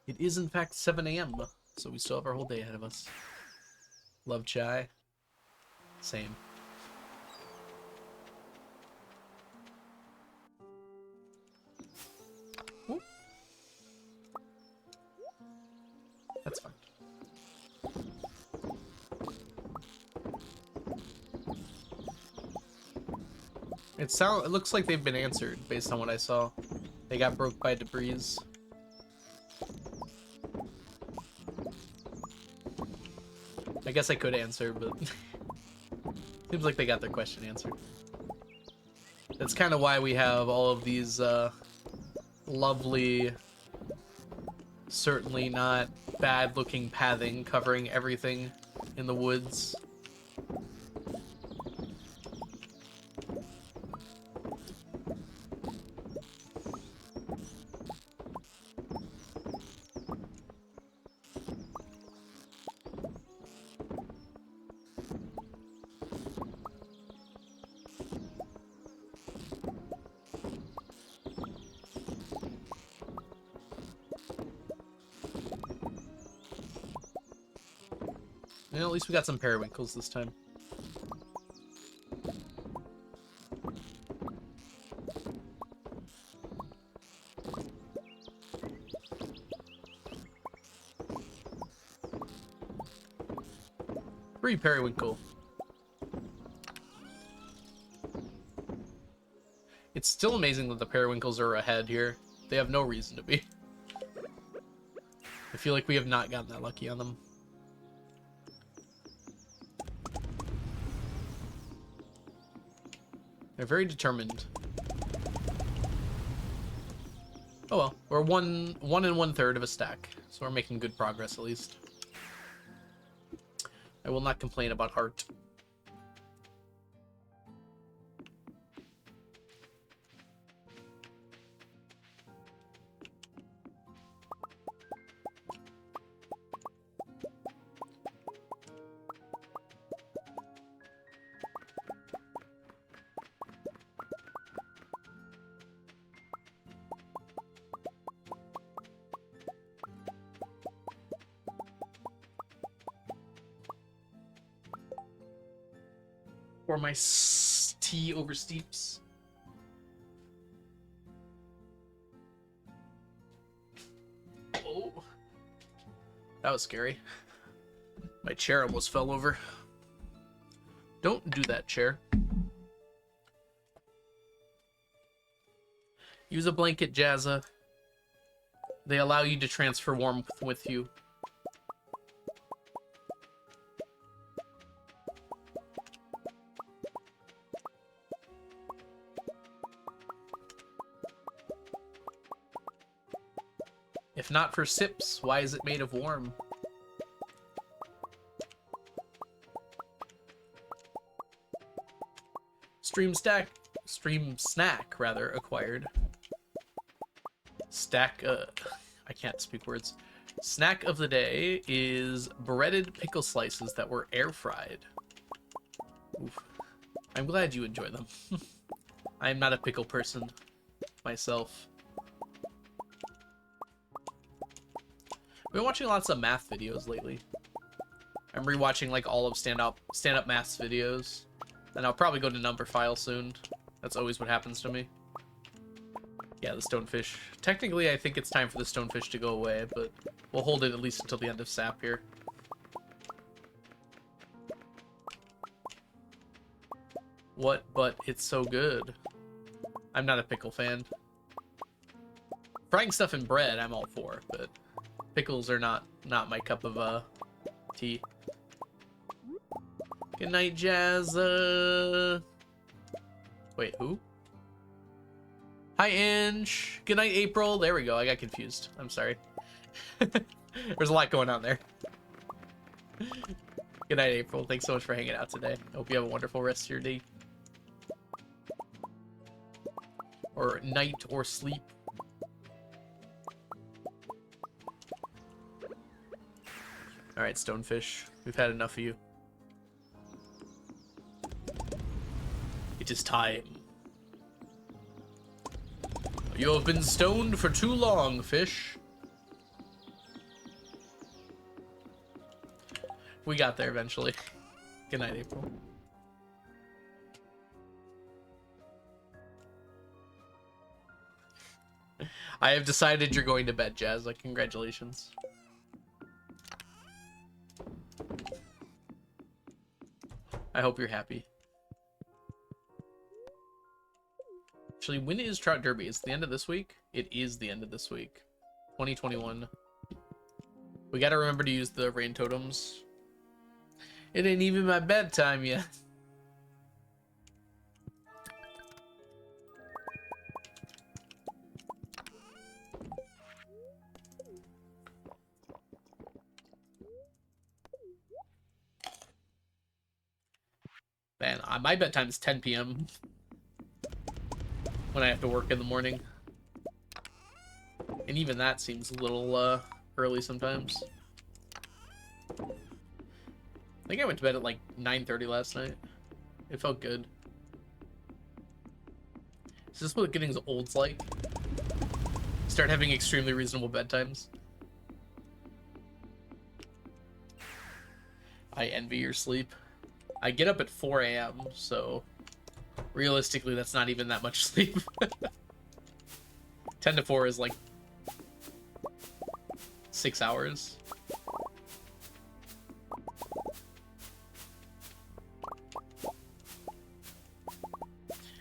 It is in fact 7 a.m., so we still have our whole day ahead of us. Love chai. Same. Ooh. That's fine. It looks like they've been answered based on what I saw. They got broke by debris. I guess I could answer, but seems like they got their question answered. That's kind of why we have all of these lovely, certainly not bad-looking pathing covering everything in the woods. Well, at least we got some periwinkles this time. Free periwinkle. It's still amazing that the periwinkles are ahead here. They have no reason to be. I feel like we have not gotten that lucky on them. They're very determined. Oh well, we're one and 1/3 of a stack, so we're making good progress at least. I will not complain about heart. Or my tea over steeps. Oh, that was scary. My chair almost fell over. Don't do that, chair. Use a blanket, Jazza. They allow you to transfer warmth with you. If not for sips, why is it made of warm? Stream snack, rather, acquired. I can't speak words. Snack of the day is breaded pickle slices that were air fried. Oof. I'm glad you enjoy them. I'm not a pickle person myself. I've been watching lots of math videos lately. I'm rewatching like all of stand-up maths videos. And I'll probably go to number file soon. That's always what happens to me. Yeah, the stonefish. Technically, I think it's time for the stonefish to go away, but we'll hold it at least until the end of sap here. What? But it's so good. I'm not a pickle fan. Frying stuff in bread, I'm all for, but pickles are not my cup of tea. Good night, Jazz. Wait, who? Hi, Inch. Good night, April. There we go. I got confused. I'm sorry. There's a lot going on there. Good night, April. Thanks so much for hanging out today. I hope you have a wonderful rest of your day. Or night or sleep. Alright, Stonefish. We've had enough of you. It is time. You have been stoned for too long, fish. We got there eventually. Good night, April. I have decided you're going to bed, Jazz. Like, congratulations. I hope you're happy. Actually, when is Trout Derby? It's the end of this week? It is the end of this week. 2021. We gotta remember to use the rain totems. It ain't even my bedtime yet. Man, my bedtime is 10 p.m. when I have to work in the morning. And even that seems a little early sometimes. I think I went to bed at like 9:30 last night. It felt good. Is this what getting old's like? Start having extremely reasonable bedtimes. I envy your sleep. I get up at 4 a.m., so realistically that's not even that much sleep. 10 to 4 is like 6 hours.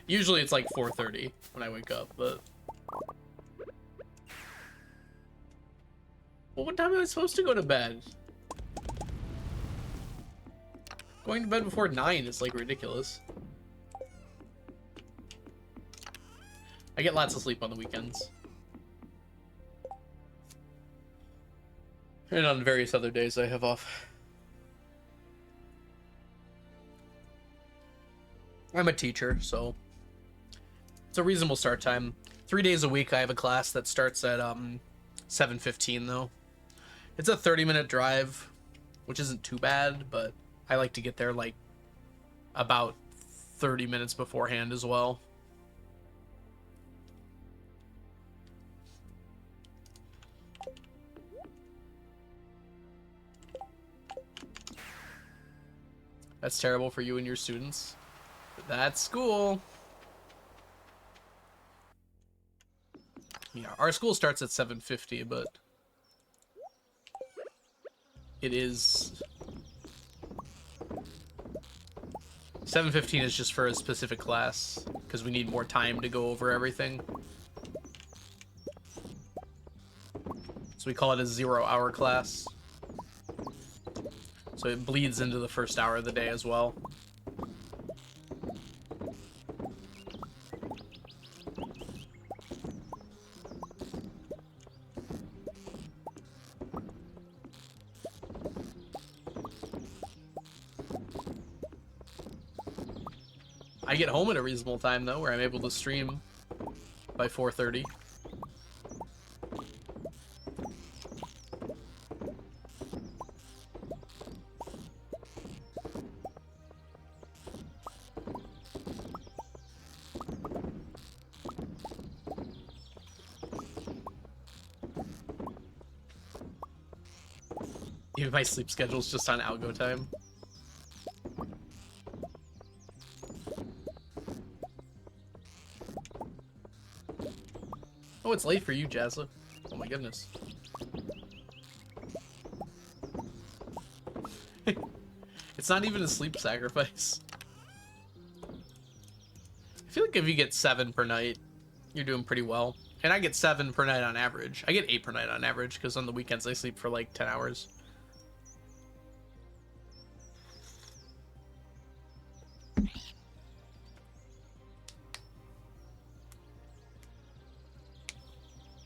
Usually it's like 4:30 when I wake up, but... Well, what time am I supposed to go to bed? Going to bed before 9 is like ridiculous. I get lots of sleep on the weekends. And on various other days I have off. I'm a teacher, so it's a reasonable start time. 3 days a week I have a class that starts at 7:15 though. It's a 30-minute drive, which isn't too bad, but I like to get there like about 30 minutes beforehand as well. That's terrible for you and your students. But that's school. Yeah, our school starts at 7:50, but it is 7:15 is just for a specific class because we need more time to go over everything. So we call it a 0-hour class. So it bleeds into the first hour of the day as well. I get home at a reasonable time though, where I'm able to stream by 4:30. Even my sleep schedule's just on algo time. Oh, it's late for you, Jazza. Oh my goodness. It's not even a sleep sacrifice. I feel like if you get 7 per night, you're doing pretty well. And I get 7 per night on average. I get 8 per night on average because on the weekends I sleep for like 10 hours.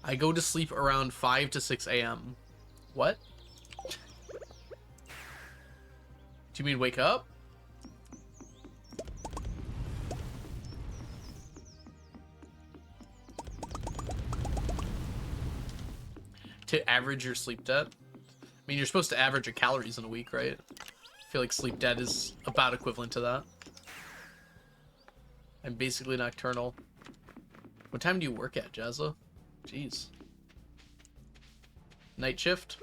I go to sleep around 5 to 6 a.m. What? Do you mean wake up? To average your sleep debt? I mean, you're supposed to average your calories in a week, right? I feel like sleep debt is about equivalent to that. I'm basically nocturnal. What time do you work at, Jazza? Jeez. Night shift?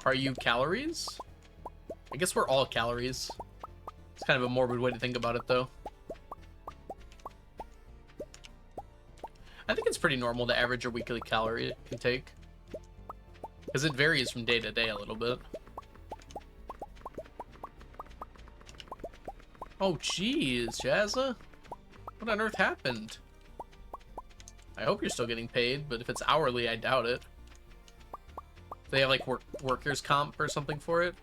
Are you calories? I guess we're all calories. It's kind of a morbid way to think about it, though. I think it's pretty normal to average your weekly calorie intake. Because it varies from day to day a little bit. Oh, jeez, Jazza. What on earth happened? I hope you're still getting paid, but if it's hourly, I doubt it. They have, like, workers' comp or something for it?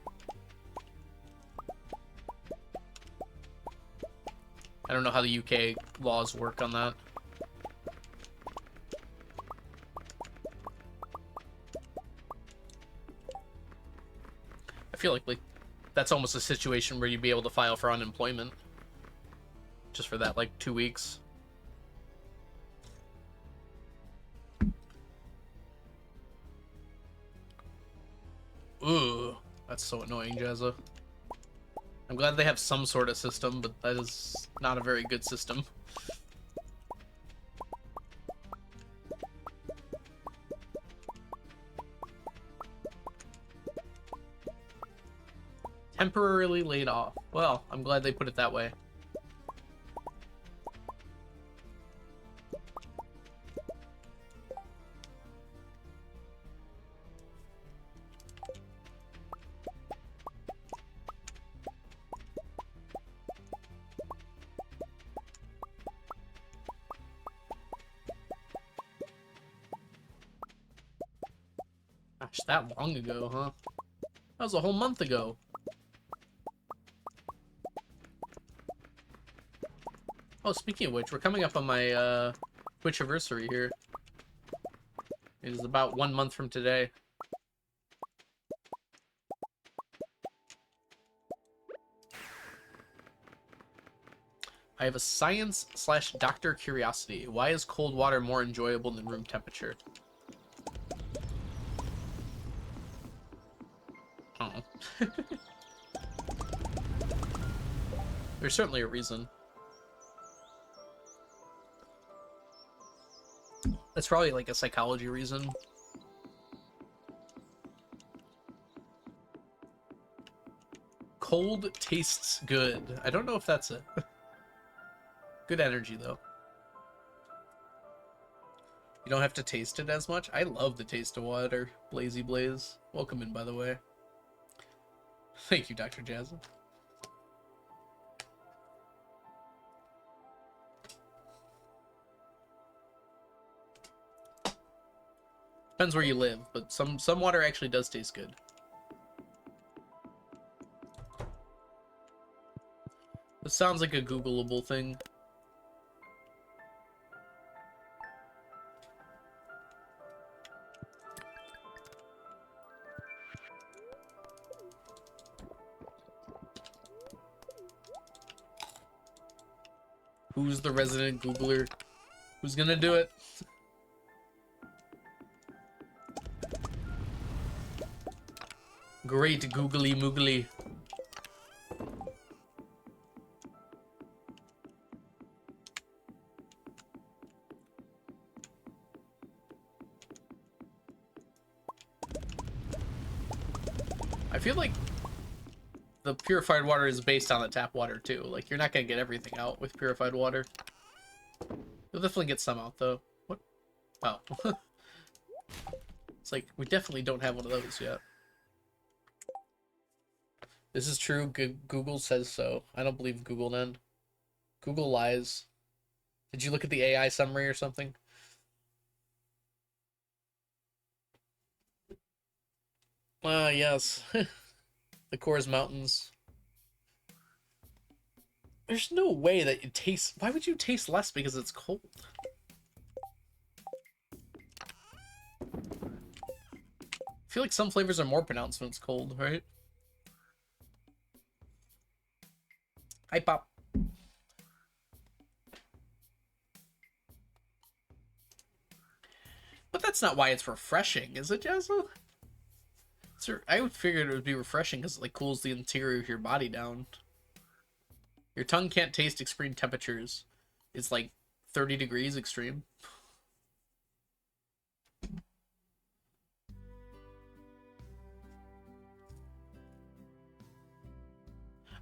I don't know how the UK laws work on that. I feel like that's almost a situation where you'd be able to file for unemployment. Just for that, like, 2 weeks. Ooh, that's so annoying, Jazza. I'm glad they have some sort of system, but that is not a very good system. Temporarily laid off. Well, I'm glad they put it that way. Gosh, that long ago, huh? That was a whole month ago. Oh, speaking of which, we're coming up on my Twitch anniversary here. It is about 1 month from today. I have a science/doctor curiosity. Why is cold water more enjoyable than room temperature? Oh. There's certainly a reason. That's probably like a psychology reason. Cold tastes good. I don't know if that's it. Good energy, though. You don't have to taste it as much. I love the taste of water. Blazy Blaze. Welcome in, by the way. Thank you, Dr. Jasmine. Depends where you live, but some water actually does taste good. This sounds like a Googleable thing. Who's the resident Googler? Who's gonna do it? Great googly moogly. I feel like the purified water is based on the tap water too. Like, you're not gonna get everything out with purified water. You'll definitely get some out though. What? Oh. It's like, we definitely don't have one of those yet. This is true. Google says so. I don't believe Google then. Google lies. Did you look at the AI summary or something? Yes. The Coors Mountains. There's no way that it tastes... Why would you taste less because it's cold? I feel like some flavors are more pronounced when it's cold, right? Hi, Pop. But that's not why it's refreshing, is it, Jazza? I would figure it would be refreshing because it like cools the interior of your body down. Your tongue can't taste extreme temperatures. It's like 30 degrees extreme.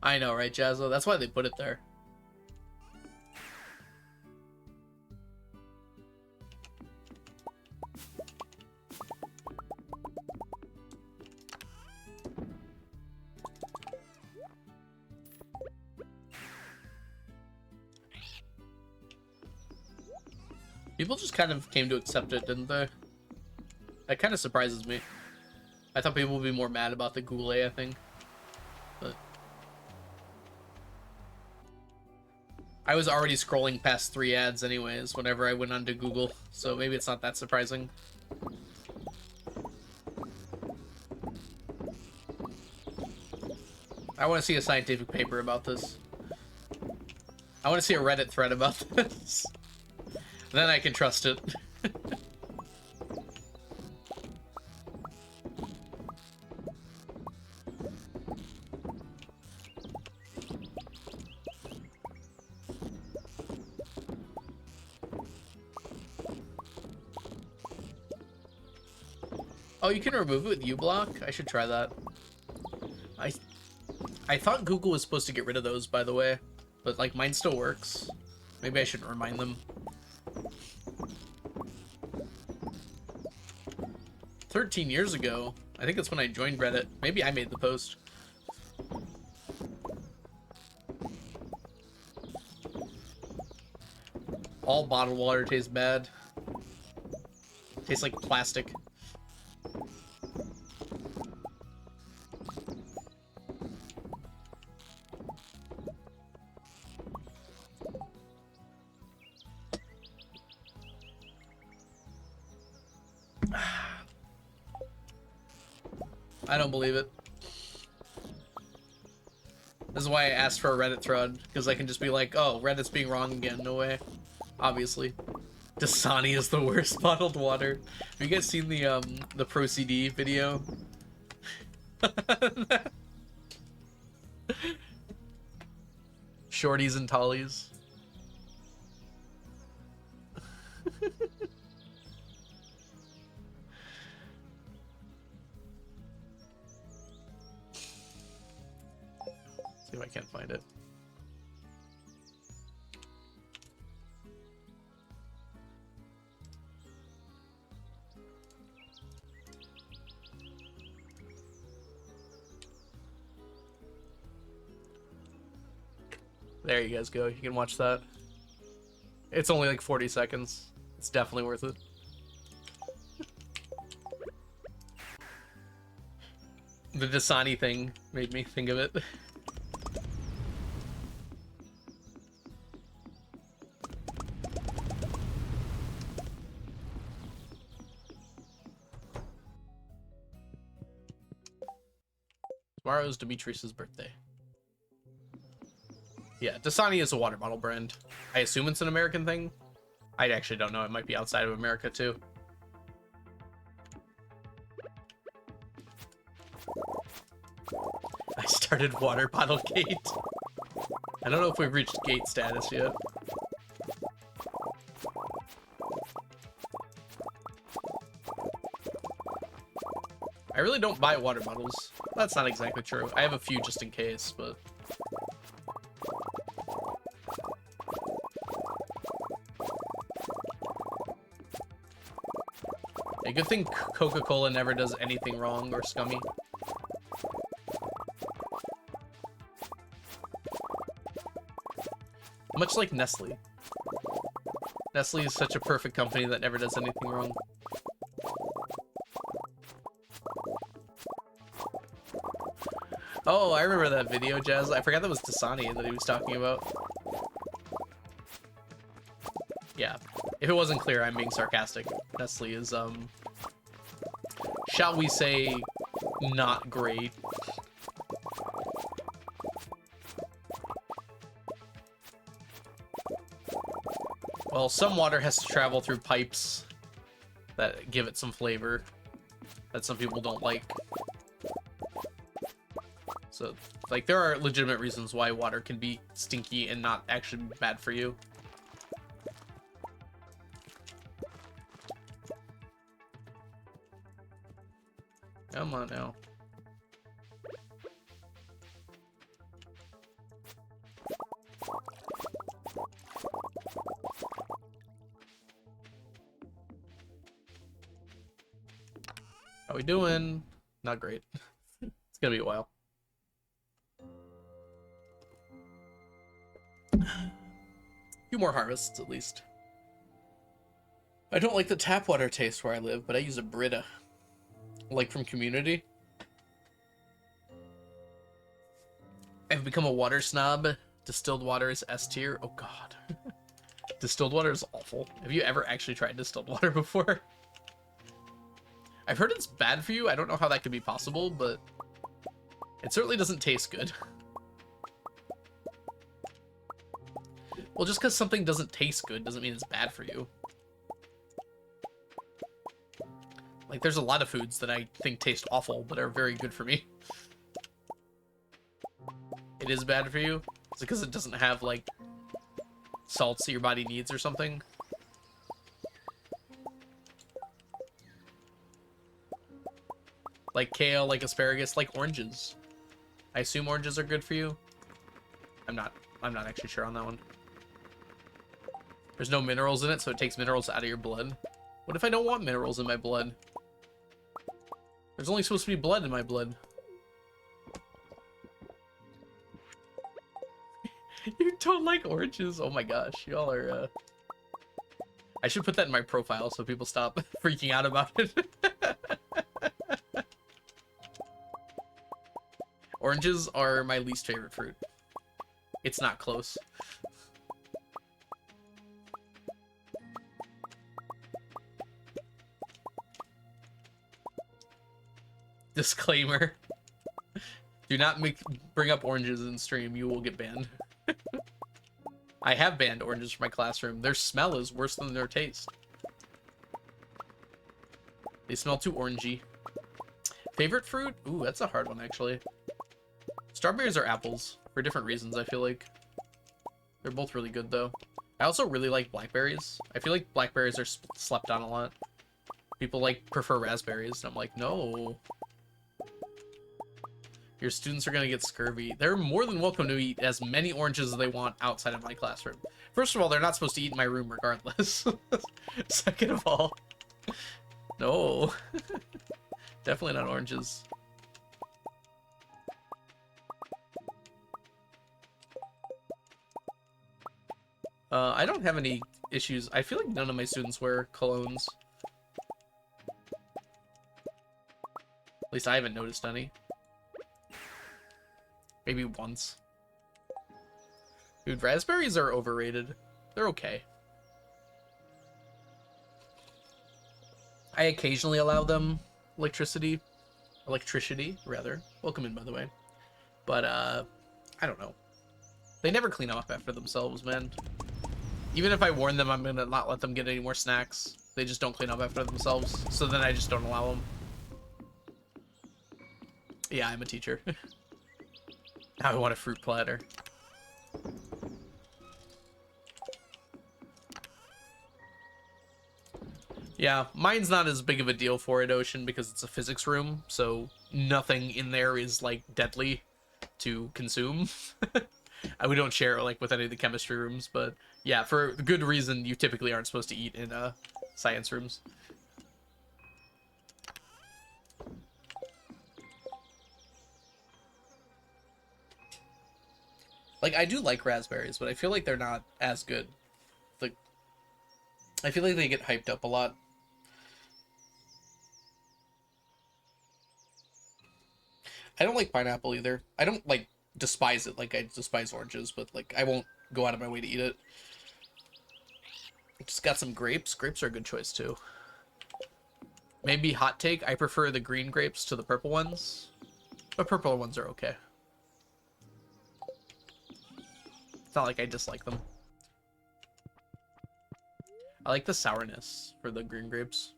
I know, right, Jazza? That's why they put it there. People just kind of came to accept it, didn't they? That kind of surprises me. I thought people would be more mad about the goulet thing. But I was already scrolling past 3 ads anyways whenever I went onto Google, so maybe it's not that surprising. I want to see a scientific paper about this. I want to see a Reddit thread about this. Then I can trust it. Oh, you can remove it with uBlock? I should try that. I thought Google was supposed to get rid of those, by the way. But, like, mine still works. Maybe I shouldn't remind them. 13 years ago. I think that's when I joined Reddit. Maybe I made the post. All bottled water tastes bad. Tastes like plastic. I don't believe it. This is why I asked for a Reddit thread, because I can just be like, oh, Reddit's being wrong again. No way. Obviously. Dasani is the worst bottled water. Have you guys seen the Pro CD video? Shorties and tallies. See if I can't find it. There you guys go. You can watch that. It's only like 40 seconds. It's definitely worth it. The Dasani thing made me think of it. Tomorrow's Demetrius's birthday. Yeah, Dasani is a water bottle brand. I assume it's an American thing. I actually don't know. It might be outside of America, too. I started water bottle gate. I don't know if we've reached gate status yet. I really don't buy water bottles. That's not exactly true. I have a few just in case, but... A good thing Coca-Cola never does anything wrong or scummy. Much like Nestle. Nestle is such a perfect company that never does anything wrong. Oh, I remember that video, Jazz. I forgot that was Dasani that he was talking about. Yeah. If it wasn't clear, I'm being sarcastic. Nestle is, shall we say, not great. Well, some water has to travel through pipes that give it some flavor that some people don't like. So, like, there are legitimate reasons why water can be stinky and not actually bad for you. Come on now. How we doing? Not great. It's gonna be a while. Few more harvests, at least. I don't like the tap water taste where I live, but I use a Brita. Like from Community. I've become a water snob. Distilled water is S tier. Oh god. Distilled water is awful. Have you ever actually tried distilled water before? I've heard it's bad for you. I don't know how that could be possible, but it certainly doesn't taste good. Well, just because something doesn't taste good doesn't mean it's bad for you. Like, there's a lot of foods that I think taste awful, but are very good for me. It is bad for you? Is it because it doesn't have, like, salts that your body needs or something? Like kale, like asparagus, like oranges. I assume oranges are good for you. I'm not actually sure on that one. There's no minerals in it, so it takes minerals out of your blood. What if I don't want minerals in my blood? There's only supposed to be blood in my blood. You don't like oranges? Oh my gosh, y'all are, I should put that in my profile so people stop freaking out about it. Oranges are my least favorite fruit. It's not close. Disclaimer. Do not bring up oranges in stream. You will get banned. I have banned oranges from my classroom. Their smell is worse than their taste. They smell too orangey. Favorite fruit? Ooh, that's a hard one, actually. Strawberries or apples, for different reasons, I feel like. They're both really good, though. I also really like blackberries. I feel like blackberries are slept on a lot. People, like, prefer raspberries, and I'm like, no. Your students are gonna get scurvy. They're more than welcome to eat as many oranges as they want outside of my classroom. First of all, they're not supposed to eat in my room regardless. Second of all, no. Definitely not oranges. I don't have any issues. I feel like none of my students wear colognes. At least I haven't noticed any. Maybe once. Dude, raspberries are overrated. They're okay. I occasionally allow them electricity, rather. Welcome in, by the way. But, I don't know. They never clean up after themselves, man. Even if I warn them, I'm gonna not let them get any more snacks. They just don't clean up after themselves. So then I just don't allow them. Yeah, I'm a teacher. Now I want a fruit platter. Yeah, mine's not as big of a deal for it, Ocean, because it's a physics room, so nothing in there is, like, deadly to consume. We don't share it, like, with any of the chemistry rooms, but yeah, for good reason, you typically aren't supposed to eat in science rooms. Like, I do like raspberries, but I feel like they're not as good. Like, I feel like they get hyped up a lot. I don't like pineapple either. I don't, like, despise it like I despise oranges, but, like, I won't go out of my way to eat it. Just got some grapes. Grapes are a good choice, too. Maybe hot take, I prefer the green grapes to the purple ones. The purple ones are okay. It's not like I dislike them. I like the sourness for the green grapes.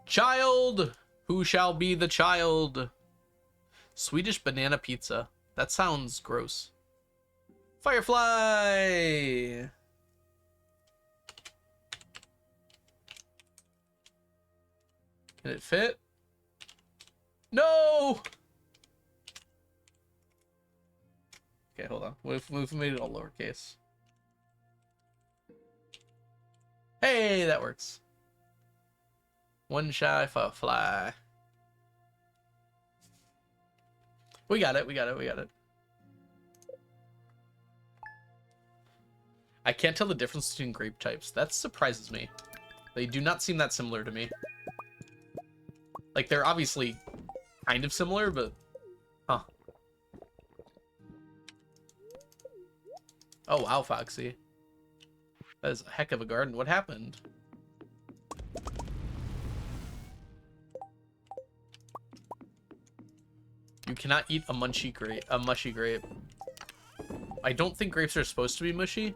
Child! Who shall be the child? Swedish banana pizza. That sounds gross. Firefly! Can it fit? No! Okay, hold on. We've made it all lowercase. Hey, that works. One shy fly. We got it, we got it, we got it. I can't tell the difference between grape types. That surprises me. They do not seem that similar to me. Like, they're obviously kind of similar, but... Huh. Oh, wow, Foxy. That is a heck of a garden. What happened? You cannot eat a mushy grape. I don't think grapes are supposed to be mushy.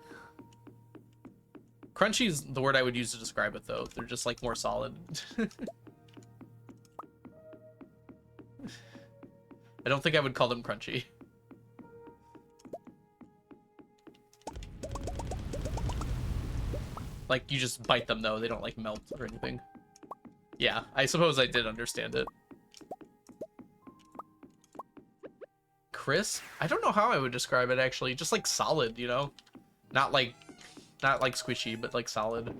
Crunchy is the word I would use to describe it, though. They're just, like, more solid. I don't think I would call them crunchy. Like, you just bite them, though. They don't, like, melt or anything. Yeah, I suppose I did understand it. Crisp? I don't know how I would describe it, actually. Just, like, solid, you know? Not like squishy, but, like, solid.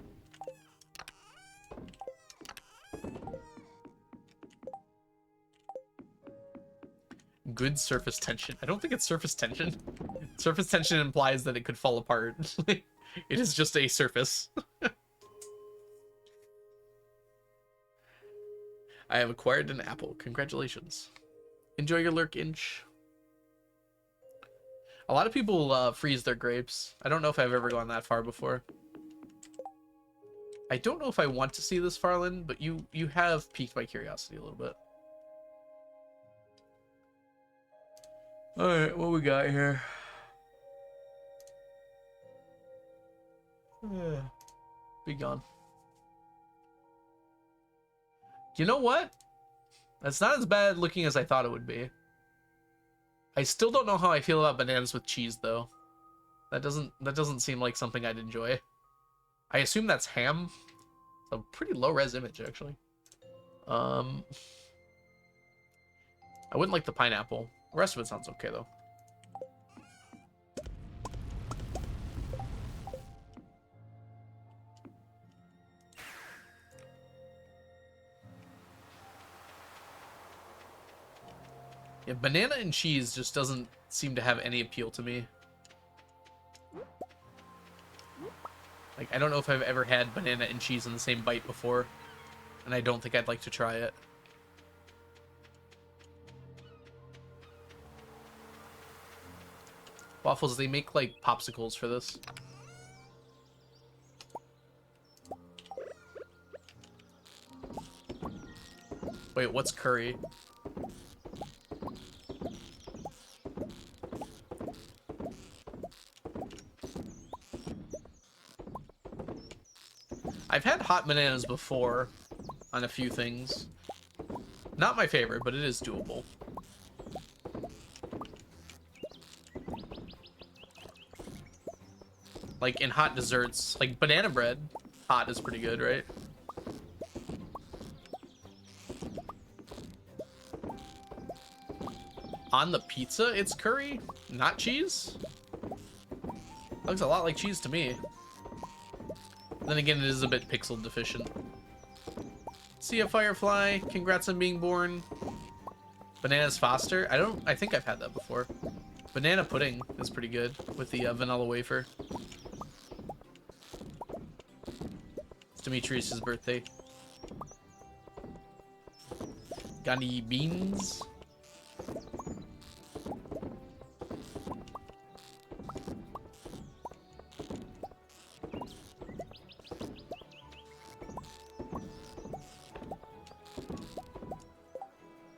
Good surface tension. I don't think it's surface tension. Surface tension implies that it could fall apart. It is just a surface. I have acquired an apple. Congratulations. Enjoy your lurk, Inch. A lot of people freeze their grapes. I don't know if I've ever gone that far before. I don't know if I want to see this, Farland, but you have piqued my curiosity a little bit. Alright, what we got here? Be gone. You know what? That's not as bad looking as I thought it would be. I still don't know how I feel about bananas with cheese, though. That doesn't seem like something I'd enjoy. I assume that's ham. It's a pretty low res image, actually. I wouldn't like the pineapple. The rest of it sounds okay, though. Yeah, banana and cheese just doesn't seem to have any appeal to me. Like, I don't know if I've ever had banana and cheese in the same bite before, and I don't think I'd like to try it. Waffles, they make, like, popsicles for this. Wait, what's curry? I've had hot bananas before on a few things. Not my favorite, but it is doable. Like in hot desserts, like banana bread, hot is pretty good, right? On the pizza, it's curry, not cheese? Looks a lot like cheese to me. Then again, it is a bit pixel deficient. See ya, Firefly. Congrats on being born. Bananas Foster? I think I've had that before. Banana pudding is pretty good with the vanilla wafer. It's Demetrius' birthday. Got any beans?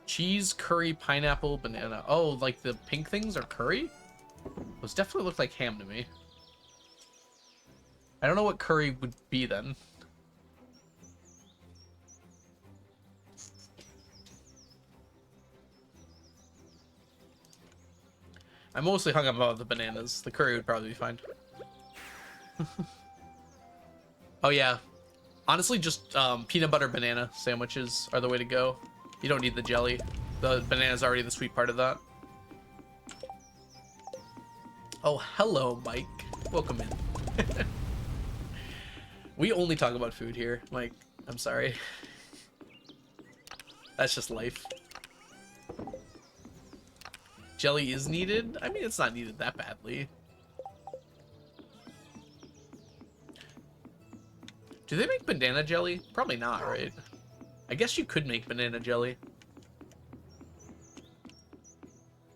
Cheese, curry, pineapple, banana. Oh, like the pink things are curry? Those definitely look like ham to me. I don't know what curry would be then. I'm mostly hung up about the bananas. The curry would probably be fine. Oh yeah. Honestly, just peanut butter banana sandwiches are the way to go. You don't need the jelly. The banana's already the sweet part of that. Oh, hello, Mike. Welcome in. We only talk about food here, Mike. I'm sorry. That's just life. Jelly is needed? I mean, it's not needed that badly. Do they make banana jelly? Probably not, right? I guess you could make banana jelly.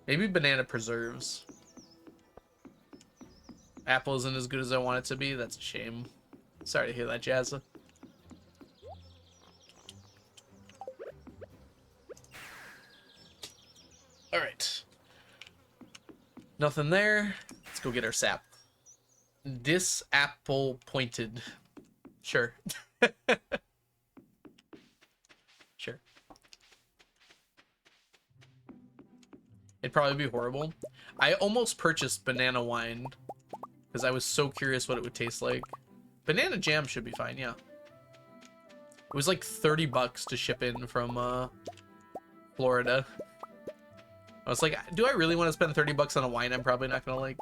Maybe banana preserves. Apple isn't as good as I want it to be. That's a shame. Sorry to hear that, Jazza. Alright. Nothing there. Let's go get our sap. This apple pointed. Sure. Sure. It'd probably be horrible. I almost purchased banana wine because I was so curious what it would taste like. Banana jam should be fine, yeah. It was like 30 bucks to ship in from Florida. I was like, do I really want to spend 30 bucks on a wine I'm probably not gonna like?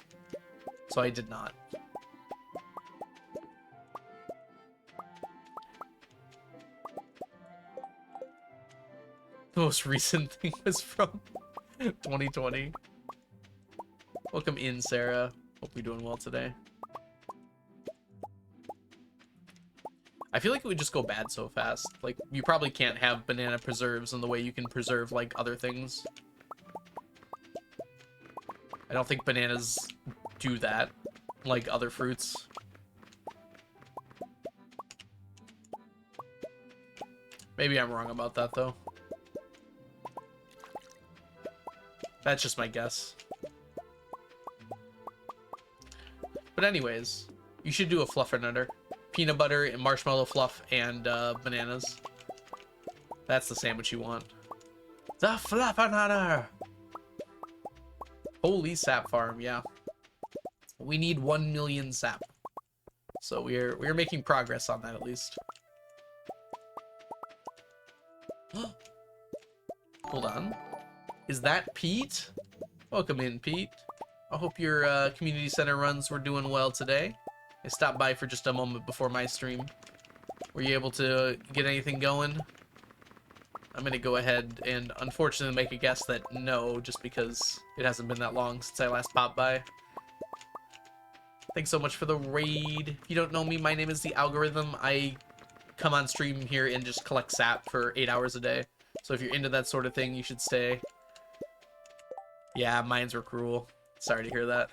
So I did not. The most recent thing was from 2020. Welcome in, Sarah. Hope you're doing well today. I feel like it would just go bad so fast. Like, you probably can't have banana preserves in the way you can preserve, like, other things. I don't think bananas do that, like other fruits. Maybe I'm wrong about that, though. That's just my guess. But anyways, you should do a fluffernutter. Peanut butter and marshmallow fluff and bananas. That's the sandwich you want. The fluffernutter! Holy sap farm, yeah. We need 1 million sap. So we're making progress on that at least. Hold on. Is that Pete? Welcome in, Pete. I hope your community center runs were doing well today. I stopped by for just a moment before my stream. Were you able to get anything going? I'm gonna go ahead and unfortunately make a guess that no, just because it hasn't been that long since I last popped by. Thanks so much for the raid. If you don't know me, my name is The Algorithm. I come on stream here and just collect sap for 8 hours a day. So if you're into that sort of thing, you should stay. Yeah, mines were cruel. Sorry to hear that.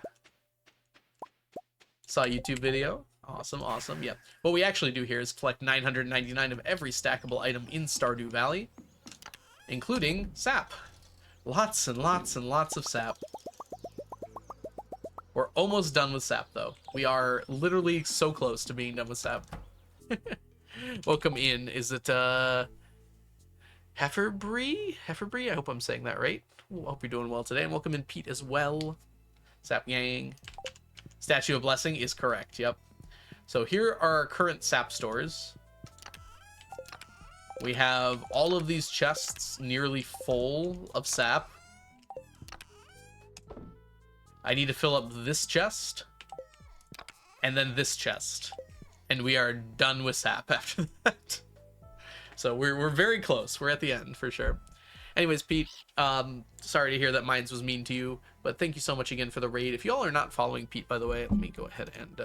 Saw a YouTube video. Awesome, awesome. Yep. What we actually do here is collect 999 of every stackable item in Stardew Valley, including sap. Lots and lots and lots of sap. We're almost done with sap, though. We are literally so close to being done with sap. Welcome in. Is it, Heiferbree? Heiferbree? I hope I'm saying that right. Ooh, I hope you're doing well today. And welcome in, Pete, as well. Sap Yang. Statue of Blessing is correct, yep. So here are our current sap stores. We have all of these chests nearly full of sap. I need to fill up this chest. And then this chest. And we are done with sap after that. So we're very close. We're at the end, for sure. Anyways, Pete, sorry to hear that Mines was mean to you, but thank you so much again for the raid. If y'all are not following Pete, by the way, let me go ahead and,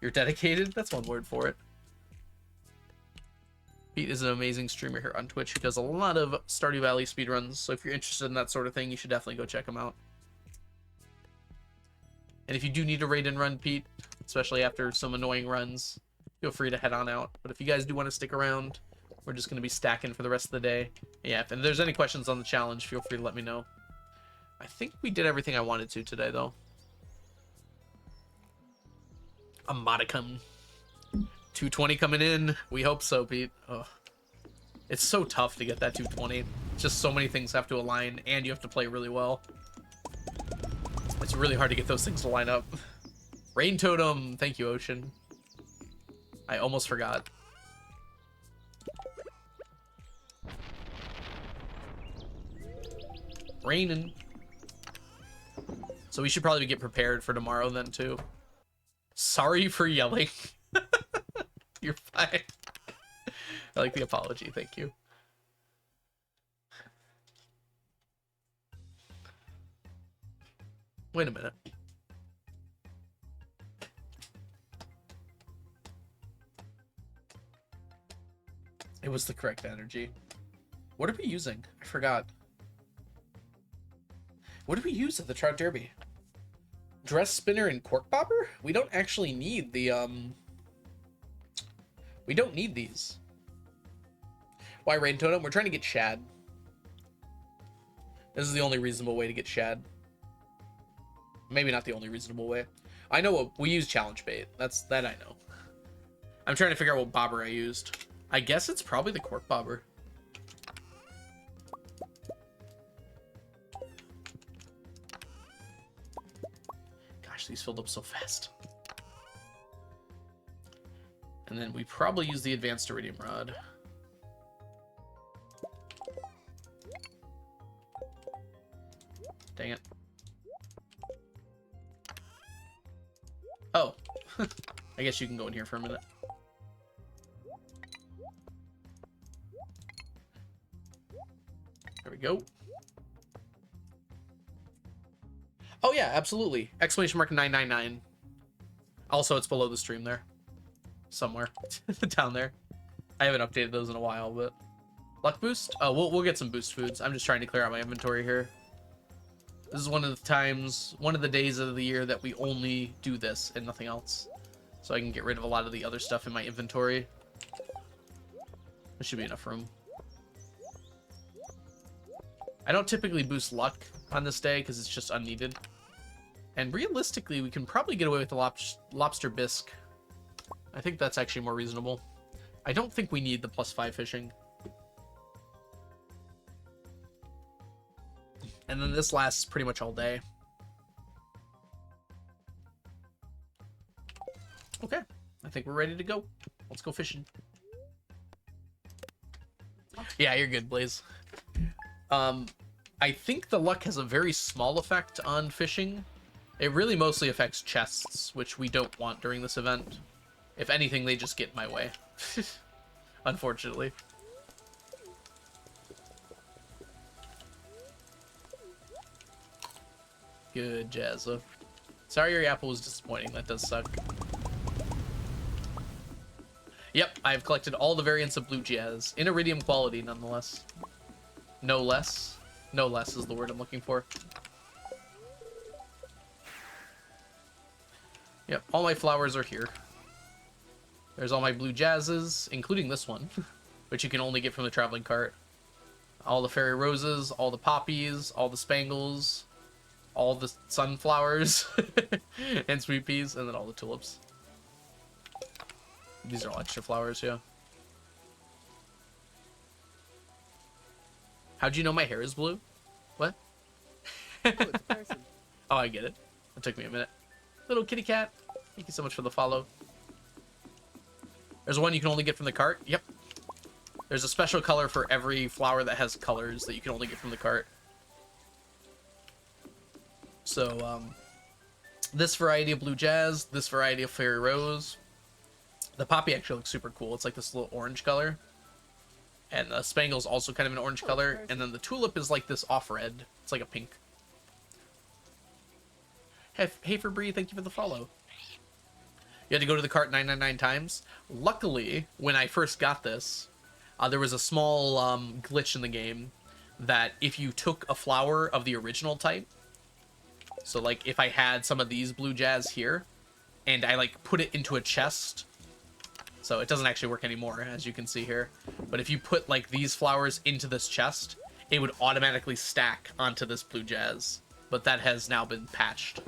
you're dedicated? That's one word for it. Pete is an amazing streamer here on Twitch. He does a lot of Stardew Valley speedruns, so if you're interested in that sort of thing, you should definitely go check him out. And if you do need a raid and run, Pete, especially after some annoying runs, feel free to head on out. But if you guys do want to stick around, we're just going to be stacking for the rest of the day. Yeah, if there's any questions on the challenge, feel free to let me know. I think we did everything I wanted to today, though. A modicum. 220 coming in. We hope so, Pete. Ugh. It's so tough to get that 220. Just so many things have to align, and you have to play really well. It's really hard to get those things to line up. Rain Totem. Thank you, Ocean. I almost forgot. Raining. So we should probably get prepared for tomorrow then, too. Sorry for yelling. You're fine. I like the apology. Thank you. Wait a minute. It was the correct energy. What are we using? I forgot. What do we use at the Trout Derby? Dress spinner and cork bobber? We don't actually need the, we don't need these. Why Rain Totem? We're trying to get shad. This is the only reasonable way to get shad. Maybe not the only reasonable way. I know what we use challenge bait. That I know. I'm trying to figure out what bobber I used. I guess it's probably the cork bobber. Gosh, these filled up so fast. And then we probably use the advanced iridium rod. Dang it. Oh. I guess you can go in here for a minute. There we go. Oh yeah, absolutely. Exclamation mark 999. Also, it's below the stream there. Somewhere. Down there. I haven't updated those in a while, but... Luck boost? Oh, we'll get some boost foods. I'm just trying to clear out my inventory here. This is one of the times, one of the days of the year that we only do this and nothing else. So I can get rid of a lot of the other stuff in my inventory. There should be enough room. I don't typically boost luck on this day because it's just unneeded. And realistically, we can probably get away with the lobster bisque. I think that's actually more reasonable. I don't think we need the +5 fishing. And then this lasts pretty much all day. Okay, I think we're ready to go. Let's go fishing. Yeah, you're good, Blaze. I think the luck has a very small effect on fishing. It really mostly affects chests, which we don't want during this event. If anything, they just get in my way. Unfortunately. Good, Jazza. Sorry your apple was disappointing. That does suck. Yep, I've collected all the variants of blue jazz. In iridium quality, nonetheless. No less. No less is the word I'm looking for. Yep, all my flowers are here. There's all my blue jazzes, including this one, which you can only get from the traveling cart. All the fairy roses, all the poppies, all the spangles, all the sunflowers, and sweet peas, and then all the tulips. These are all extra flowers, yeah. How'd you know my hair is blue? What? Oh, it's a person. Oh, I get it. It took me a minute. Little kitty cat. Thank you so much for the follow. There's one you can only get from the cart. Yep. There's a special color for every flower that has colors that you can only get from the cart. So, this variety of blue jazz, this variety of fairy rose. The poppy actually looks super cool. It's like this little orange color. And the spangle's also kind of an orange color. And then the tulip is like this off red. It's like a pink. Hey Ferbrie, thank you for the follow. You had to go to the cart 999 times. Luckily, when I first got this, there was a small glitch in the game that if you took a flower of the original type, so like if I had some of these blue jazz here, and I like put it into a chest, so it doesn't actually work anymore, as you can see here, but if you put like these flowers into this chest, it would automatically stack onto this blue jazz, but that has now been patched.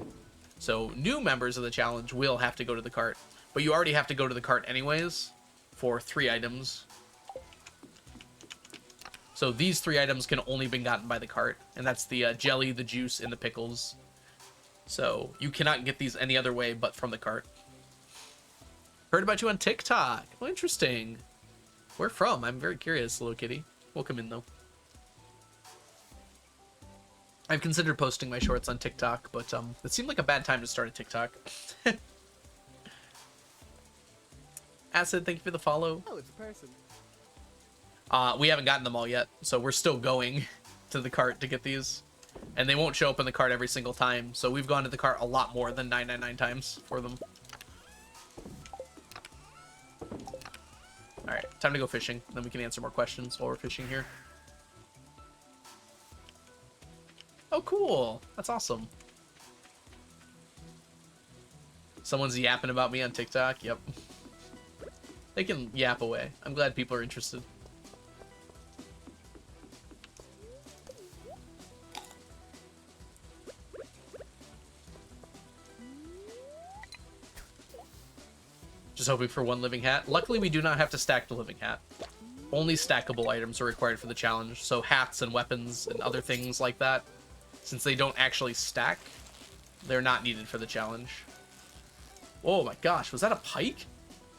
So new members of the challenge will have to go to the cart, but you already have to go to the cart anyways for 3 items. So these 3 items can only be gotten by the cart, and that's the jelly, the juice, and the pickles. So you cannot get these any other way but from the cart. Heard about you on TikTok. Well, interesting. Where from? I'm very curious, little kitty. Welcome in, though. I've considered posting my shorts on TikTok, but it seemed like a bad time to start a TikTok. Acid, thank you for the follow. Oh, it's a person. We haven't gotten them all yet, so we're still going to the cart to get these. And they won't show up in the cart every single time, so we've gone to the cart a lot more than 999 times for them. Alright, time to go fishing. Then we can answer more questions while we're fishing here. Oh, cool. That's awesome. Someone's yapping about me on TikTok. Yep. They can yap away. I'm glad people are interested. Just hoping for 1 living hat. Luckily, we do not have to stack the living hat. Only stackable items are required for the challenge. So hats and weapons and other things like that, since they don't actually stack, they're not needed for the challenge. Oh my gosh, was that a pike?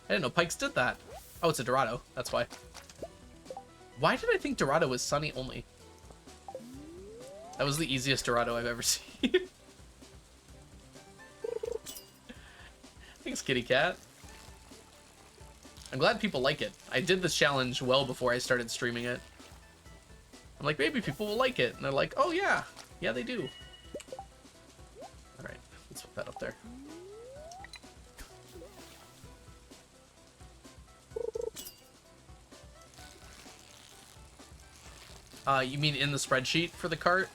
I didn't know pikes did that. Oh, it's a Dorado. That's why. Why did I think Dorado was sunny only? That was the easiest Dorado I've ever seen. Thanks, kitty cat. I'm glad people like it. I did this challenge well before I started streaming it. I'm like, maybe people will like it. And they're like, oh yeah. Yeah, they do. Alright, let's put that up there. You mean in the spreadsheet for the cart?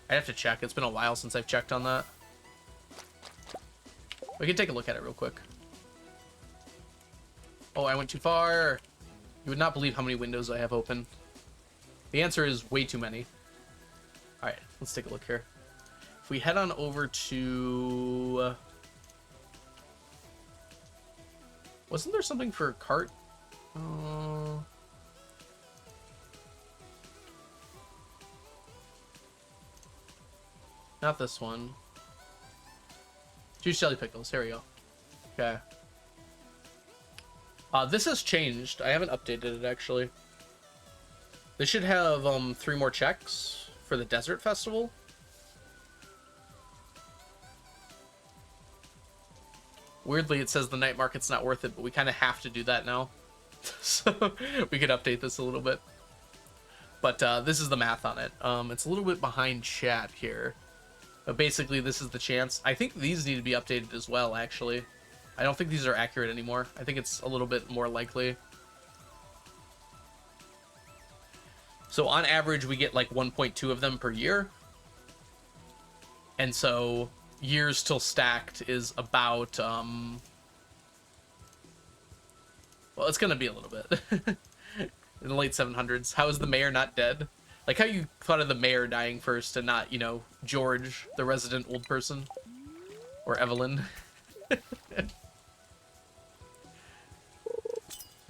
I have to check. It's been a while since I've checked on that. We can take a look at it real quick. Oh, I went too far. You would not believe how many windows I have open. The answer is way too many. Alright, let's take a look here. If we head on over to... wasn't there something for cart? Not this one. Juice jelly pickles. Here we go. Okay. This has changed. I haven't updated it, actually. They should have 3 more checks for the Desert Festival. Weirdly, it says the night market's not worth it, but we kind of have to do that now. So we could update this a little bit. But this is the math on it. It's a little bit behind chat here. But basically, this is the chance. I think these need to be updated as well, actually. I don't think these are accurate anymore. I think it's a little bit more likely. So on average, we get like 1.2 of them per year. And so years till stacked is about, well, it's going to be a little bit. In the late 700s. How is the mayor not dead? Like how you thought of the mayor dying first and not, you know, George, the resident old person. Or Evelyn.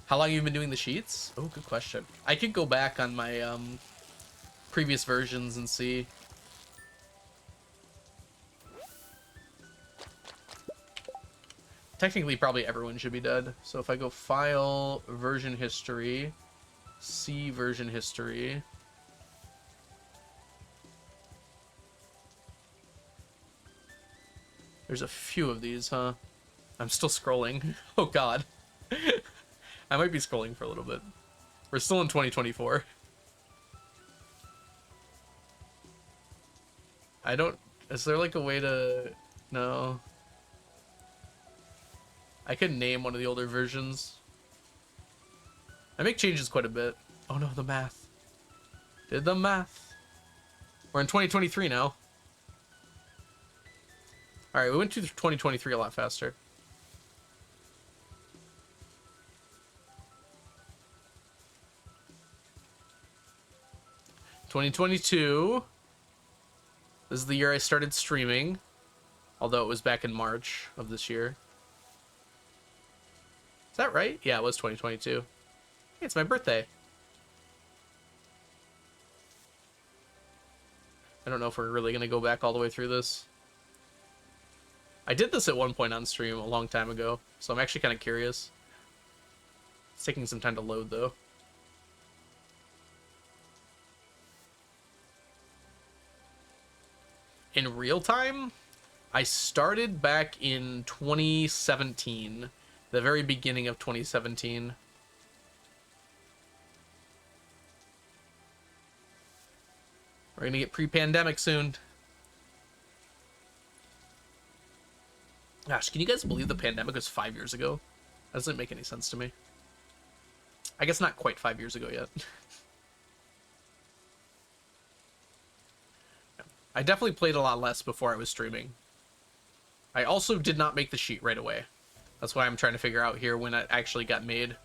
How long have you been doing the sheets? Oh, good question. I could go back on my previous versions and see. Technically, probably everyone should be dead. So if I go File, Version History, see Version History. There's a few of these, huh? I'm still scrolling. Oh, God. I might be scrolling for a little bit. We're still in 2024. I don't... Is there like a way to... No. I could name one of the older versions. I make changes quite a bit. Oh no, the math. Did the math. We're in 2023 now. Alright, we went to 2023 a lot faster. (2022). This is the year I started streaming. Although it was back in March of this year. Is that right? Yeah, it was 2022. Hey, it's my birthday. I don't know if we're really going to go back all the way through this. I did this at one point on stream a long time ago, so I'm actually kind of curious. It's taking some time to load, though. In real time, I started back in 2017, the very beginning of 2017. We're gonna get pre-pandemic soon. Gosh, can you guys believe the pandemic was 5 years ago? That doesn't make any sense to me. I guess not quite 5 years ago yet. I definitely played a lot less before I was streaming. I also did not make the sheet right away. That's why I'm trying to figure out here when it actually got made.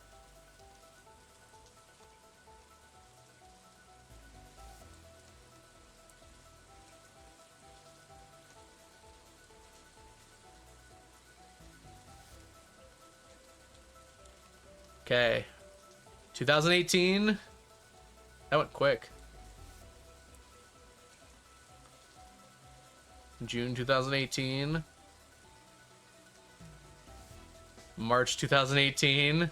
Okay. 2018. That went quick. June 2018. March 2018.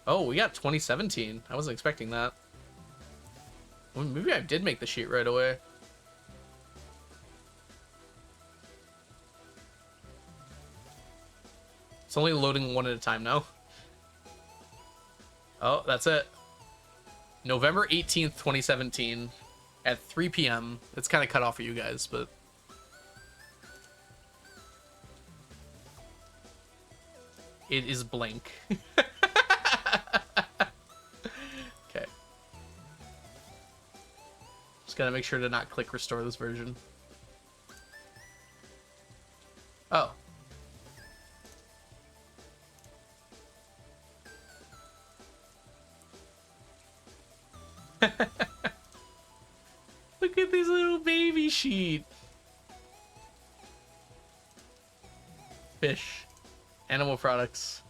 Oh, we got 2017. I wasn't expecting that. Well, maybe I did make the sheet right away. It's only loading one at a time now. Oh, that's it. November 18th, 2017 at 3 p.m. It's kind of cut off for you guys, but... It is blank. Okay. Just gotta make sure to not click restore this version. Oh. Look at this little baby sheet. Fish. Animal products.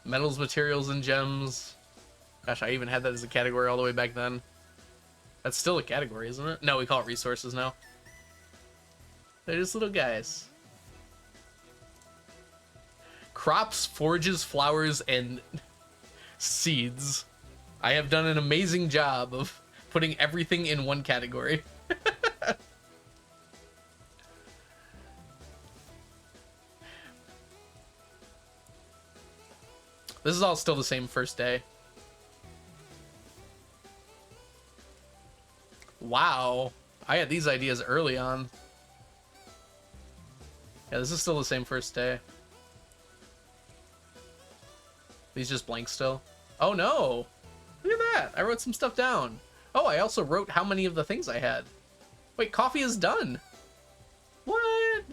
Metals, materials, and gems. Gosh, I even had that as a category all the way back then. That's still a category, isn't it? No, we call it resources now. They're just little guys. Crops, forages, flowers, and seeds. I have done an amazing job of putting everything in one category. This is all still the same first day. Wow. I had these ideas early on. Yeah, this is still the same first day. These just blank still. Oh no! Look at that! I wrote some stuff down. Oh, I also wrote how many of the things I had. Wait, coffee is done. What?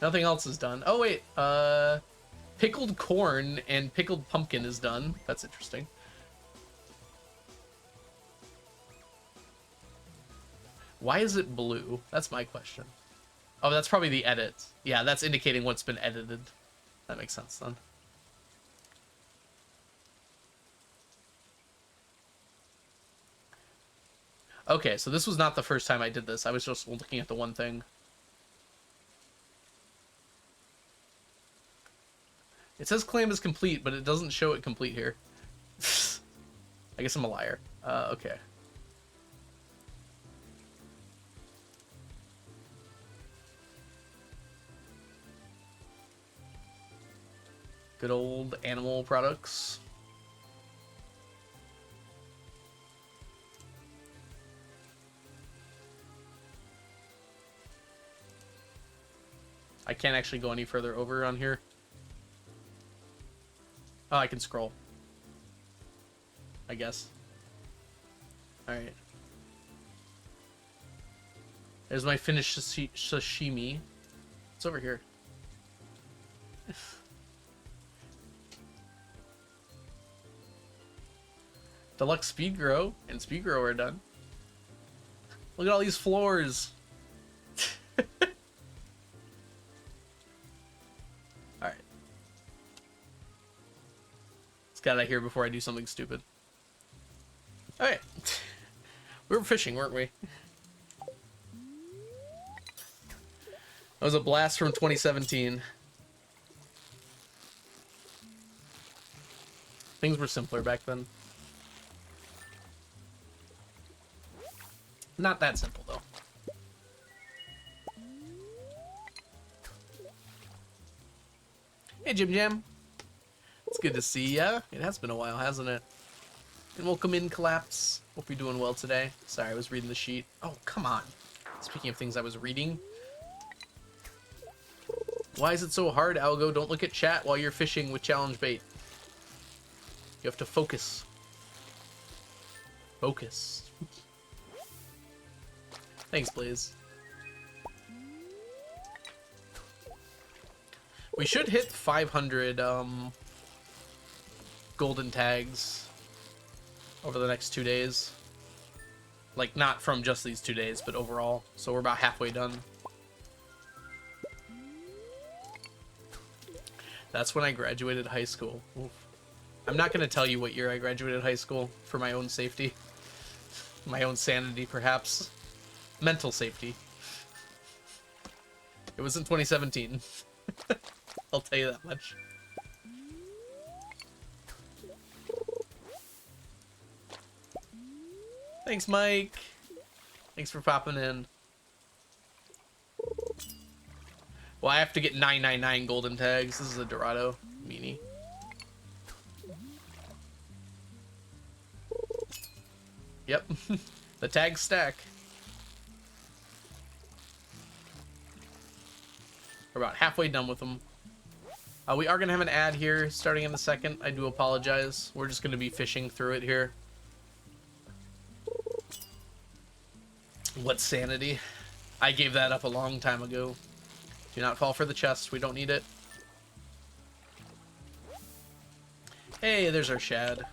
Nothing else is done. Oh wait, pickled corn and pickled pumpkin is done. That's interesting. Why is it blue? That's my question. Oh, that's probably the edit. Yeah, that's indicating what's been edited. That makes sense then. Okay, so this was not the first time I did this. I was just looking at the one thing. It says claim is complete, but it doesn't show it complete here. I guess I'm a liar. Okay. Good old animal products. I can't actually go any further over on here. Oh, I can scroll. I guess. Alright. There's my finished sashimi. It's over here. Deluxe speed grow and speed grow are done. Look at all these floors. Alright. Let's get out of here before I do something stupid. Alright. We were fishing, weren't we? That was a blast from 2017. Things were simpler back then. Not that simple, though. Hey, Jim Jam. It's good to see ya. It has been a while, hasn't it? And welcome in, Collapse. Hope you're doing well today. Sorry, I was reading the sheet. Oh, come on. Speaking of things I was reading. Why is it so hard, Algo? Don't look at chat while you're fishing with challenge bait. You have to focus. Focus. Thanks, Blaze. We should hit 500 golden tags over the next 2 days. Like, not from just these 2 days, but overall. So we're about halfway done. That's when I graduated high school. Oof. I'm not going to tell you what year I graduated high school for my own safety. My own sanity, perhaps. Mental safety. It was in 2017. I'll tell you that much. Thanks, Mike. Thanks for popping in. Well, I have to get 999 golden tags. This is a Dorado meanie. Yep. The tags stack. We're about halfway done with them. We are going to have an ad here starting in a second. I do apologize. We're just going to be fishing through it here. What sanity? I gave that up a long time ago. Do not fall for the chest. We don't need it. Hey, there's our shad.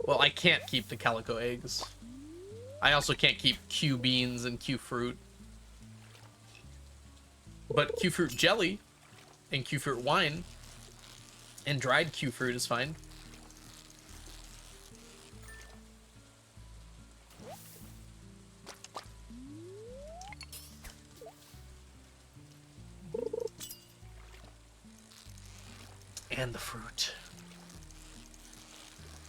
Well, I can't keep the calico eggs. I also can't keep Q beans and Q fruit. But Q fruit jelly and Q fruit wine and dried Q fruit is fine. And the fruit.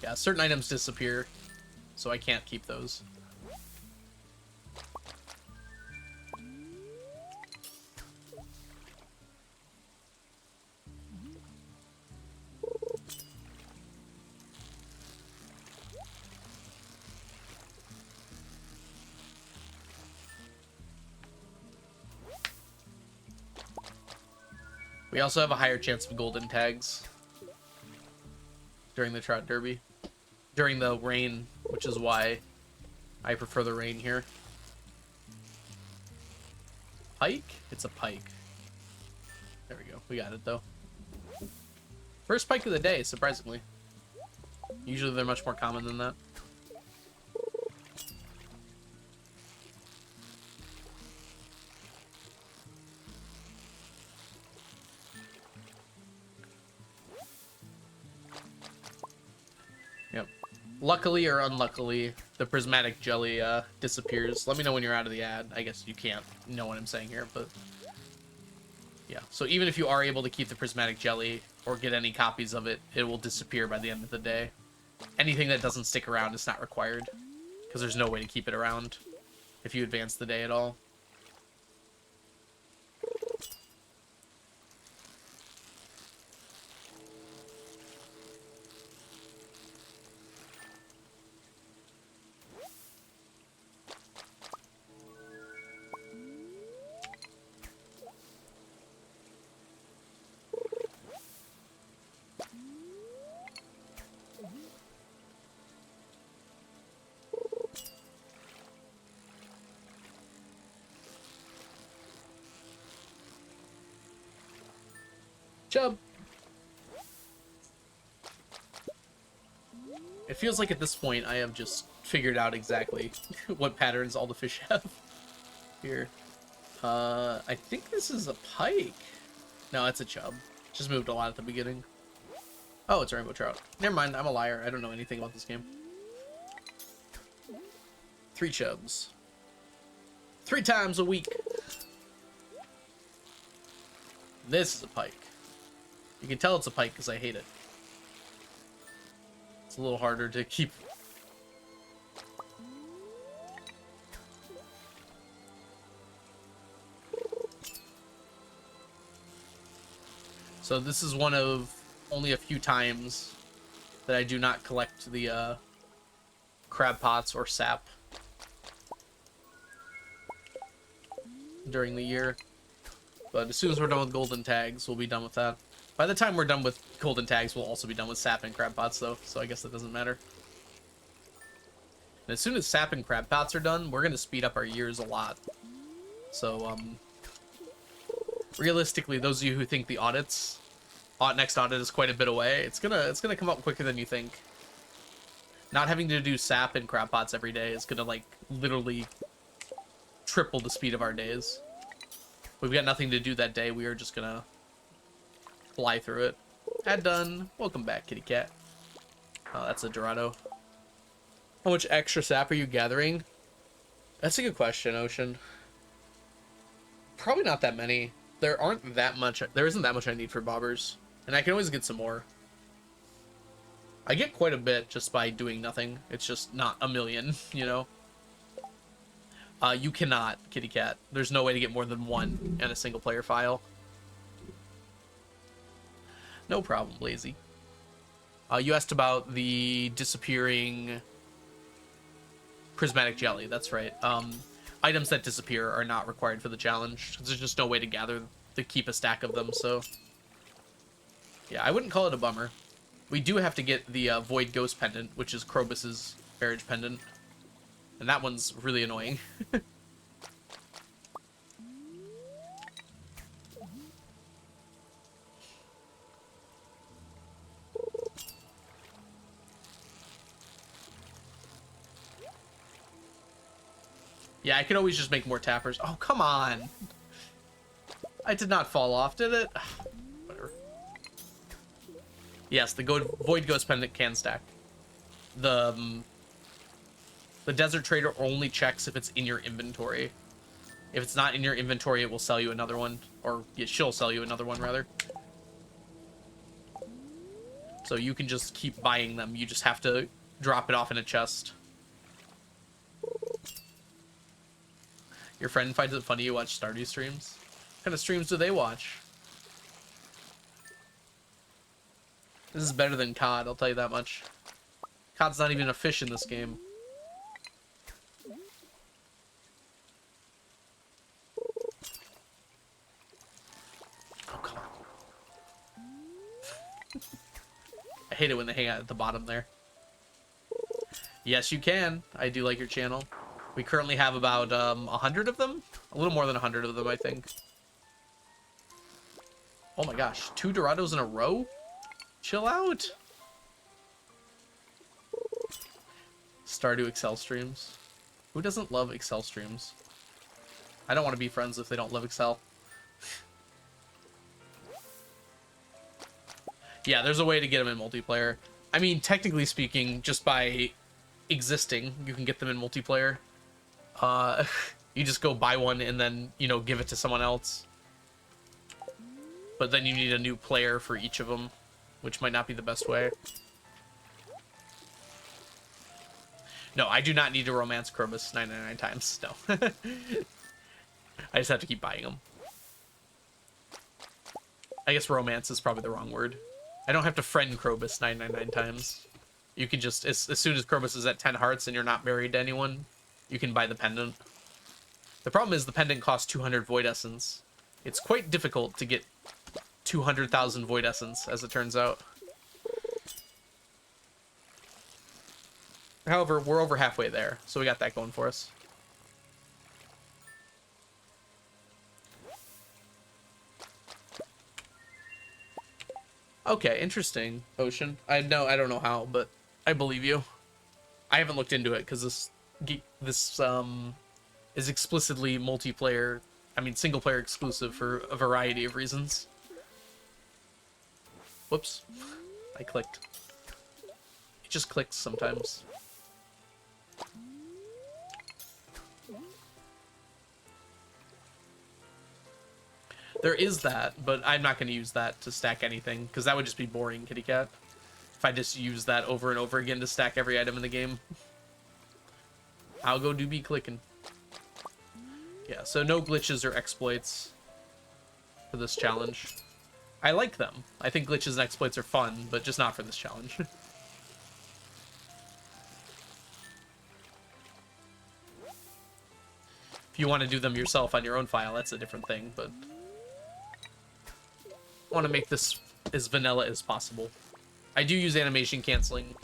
Yeah, certain items disappear, so I can't keep those. We also have a higher chance of golden tags during the Trout Derby. During the rain, which is why I prefer the rain here. Pike? It's a pike. There we go. We got it, though. First pike of the day, surprisingly. Usually they're much more common than that. Luckily or unluckily, the prismatic jelly disappears. Let me know when you're out of the ad. I guess you can't know what I'm saying here, but yeah. So even if you are able to keep the prismatic jelly or get any copies of it, it will disappear by the end of the day. Anything that doesn't stick around is not required. because there's no way to keep it around if you advance the day at all. Chub. It feels like at this point I have just figured out exactly what patterns all the fish have here. I think this is a pike. No, it's a chub. Just moved a lot at the beginning. Oh, it's a rainbow trout. Never mind, I'm a liar. I don't know anything about this game. 3 chubs. 3 times a week. This is a pike. You can tell it's a pike because I hate it. It's a little harder to keep. So this is one of only a few times that I do not collect the crab pots or sap during the year. But as soon as we're done with golden tags, we'll be done with that. By the time we're done with golden tags, we'll also be done with sap and crab pots, though, so I guess that doesn't matter. And as soon as sap and crab pots are done, we're going to speed up our years a lot. So, realistically, those of you who think the next audit is quite a bit away, it's gonna come up quicker than you think. Not having to do sap and crab pots every day is gonna, like, literally triple the speed of our days. We've got nothing to do that day, we are just gonna fly through it. Ad done. Welcome back, kitty cat. Oh, that's a Dorado. How much extra sap are you gathering? That's a good question, Ocean. Probably not that many. There isn't that much I need for bobbers. And I can always get some more. I get quite a bit just by doing nothing. It's just not a million, you know? You cannot, kitty cat. There's no way to get more than 1 in a single player file. No problem, Lazy. You asked about the disappearing prismatic jelly. That's right. Items that disappear are not required for the challenge. There's just no way to keep a stack of them, so... Yeah, I wouldn't call it a bummer. We do have to get the Void Ghost Pendant, which is Krobus's marriage pendant. And that one's really annoying. Yeah, I could always just make more tappers. Oh, come on! I did not fall off, did it? Whatever. Yes, the Void Ghost Pendant can stack. The Desert Trader only checks if it's in your inventory. If it's not in your inventory, it will sell you another one. Or yeah, she'll sell you another one, rather. So you can just keep buying them. You just have to drop it off in a chest. Your friend finds it funny you watch Stardew streams? What kind of streams do they watch? This is better than COD, I'll tell you that much. COD's not even a fish in this game. Oh, come on. I hate it when they hang out at the bottom there. Yes, you can. I do like your channel. We currently have about 100 of them? A little more than 100 of them, I think. Oh my gosh, 2 Dorados in a row? Chill out. Stardew Excel streams. Who doesn't love Excel streams? I don't want to be friends if they don't love Excel. Yeah, there's a way to get them in multiplayer. I mean, technically speaking, just by existing, you can get them in multiplayer. You just go buy one and then, you know, give it to someone else. But then you need a new player for each of them, which might not be the best way. No, I do not need to romance Krobus 99 times. No. I just have to keep buying them. I guess romance is probably the wrong word. I don't have to friend Krobus 999 times. You can just, as soon as Krobus is at 10 hearts and you're not married to anyone, you can buy the pendant. The problem is the pendant costs 200 Void Essence. It's quite difficult to get 200,000 Void Essence, as it turns out. However, we're over halfway there, so we got that going for us. Okay, interesting, Ocean. I don't know how, but I believe you. I haven't looked into it because this is explicitly multiplayer. I mean, single player exclusive for a variety of reasons. Whoops, I clicked. It just clicks sometimes. There is that, but I'm not going to use that to stack anything, because that would just be boring, kitty cat. If I just use that over and over again to stack every item in the game. I'll go do be clicking. Yeah, so no glitches or exploits for this challenge. I like them. I think glitches and exploits are fun, but just not for this challenge. If you want to do them yourself on your own file, that's a different thing, but I want to make this as vanilla as possible. I do use animation canceling,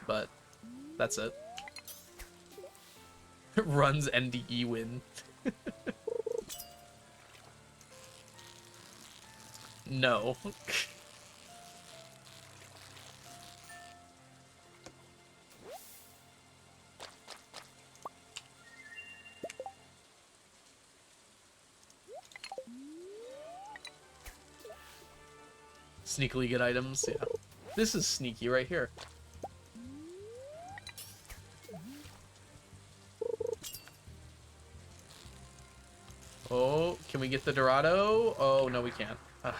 but that's it. Runs NDE win. No. Sneakily good items, yeah. This is sneaky right here. Oh, can we get the Dorado? Oh, no, we can't. Ugh.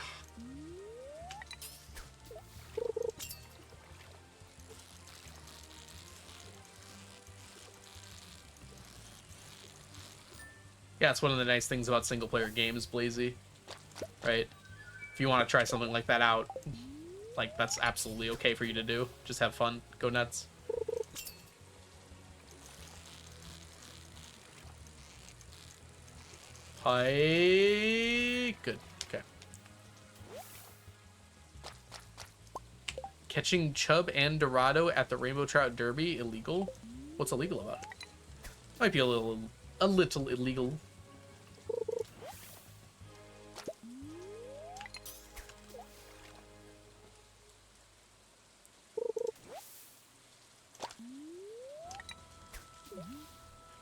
Yeah, it's one of the nice things about single-player games, Blazy. Right? If you want to try something like that out, like, that's absolutely okay for you to do. Just have fun. Go nuts. Hi. Good. Okay. Catching chub and Dorado at the Rainbow Trout Derby illegal? What's illegal about it? Might be a little illegal.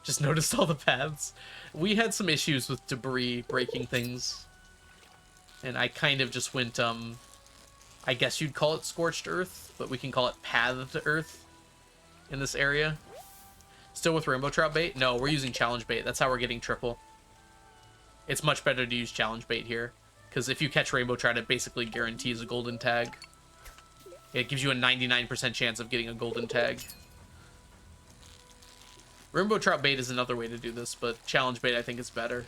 Just noticed all the paths. We had some issues with debris breaking things. And I kind of just went, I guess you'd call it scorched earth, but we can call it pathed earth in this area. Still with rainbow trout bait? No, we're using challenge bait. That's how we're getting triple. It's much better to use challenge bait here, because if you catch rainbow trout, it basically guarantees a golden tag. It gives you a 99% chance of getting a golden tag. Rainbow trout bait is another way to do this, but challenge bait I think is better.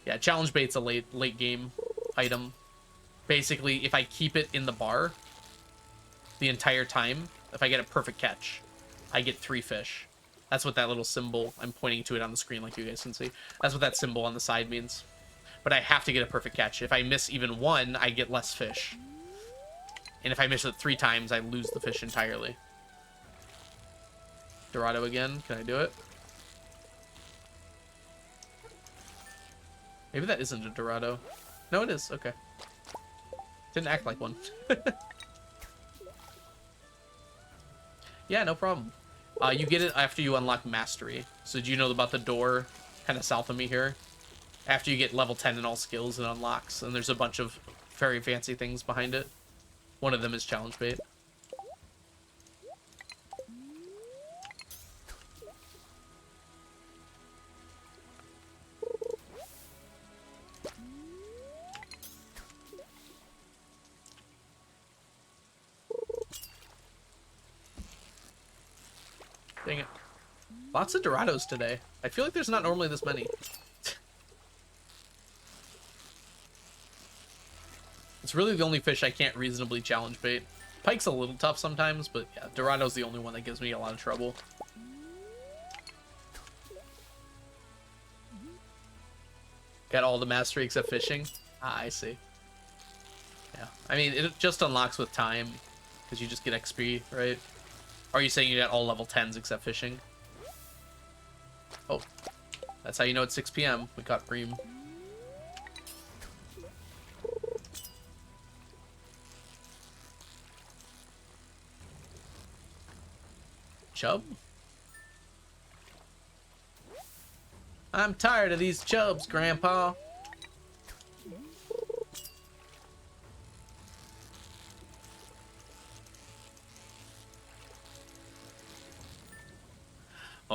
Yeah, challenge bait's a late game item. Basically, if I keep it in the bar the entire time, if I get a perfect catch, I get 3 fish. That's what that little symbol, I'm pointing to it on the screen like you guys can see. That's what that symbol on the side means. But I have to get a perfect catch. If I miss even one, I get less fish. And if I miss it 3 times, I lose the fish entirely. Dorado again. Can I do it? Maybe that isn't a Dorado. No, it is. Okay. Didn't act like one. Yeah, no problem. You get it after you unlock Mastery. So do you know about the door kind of south of me here? After you get level 10 in all skills, it unlocks. And there's a bunch of very fancy things behind it. One of them is challenge bait. Dang it. Lots of Dorados today. I feel like there's not normally this many. It's really the only fish I can't reasonably challenge bait. Pike's a little tough sometimes, but yeah, Dorado's the only one that gives me a lot of trouble. Got all the mastery except fishing? Ah, I see. Yeah, I mean, it just unlocks with time, because you just get XP, right? Or are you saying you got all level 10s except fishing? Oh, that's how you know it's 6 p.m. We caught Bream. Chub? I'm tired of these chubs, Grandpa.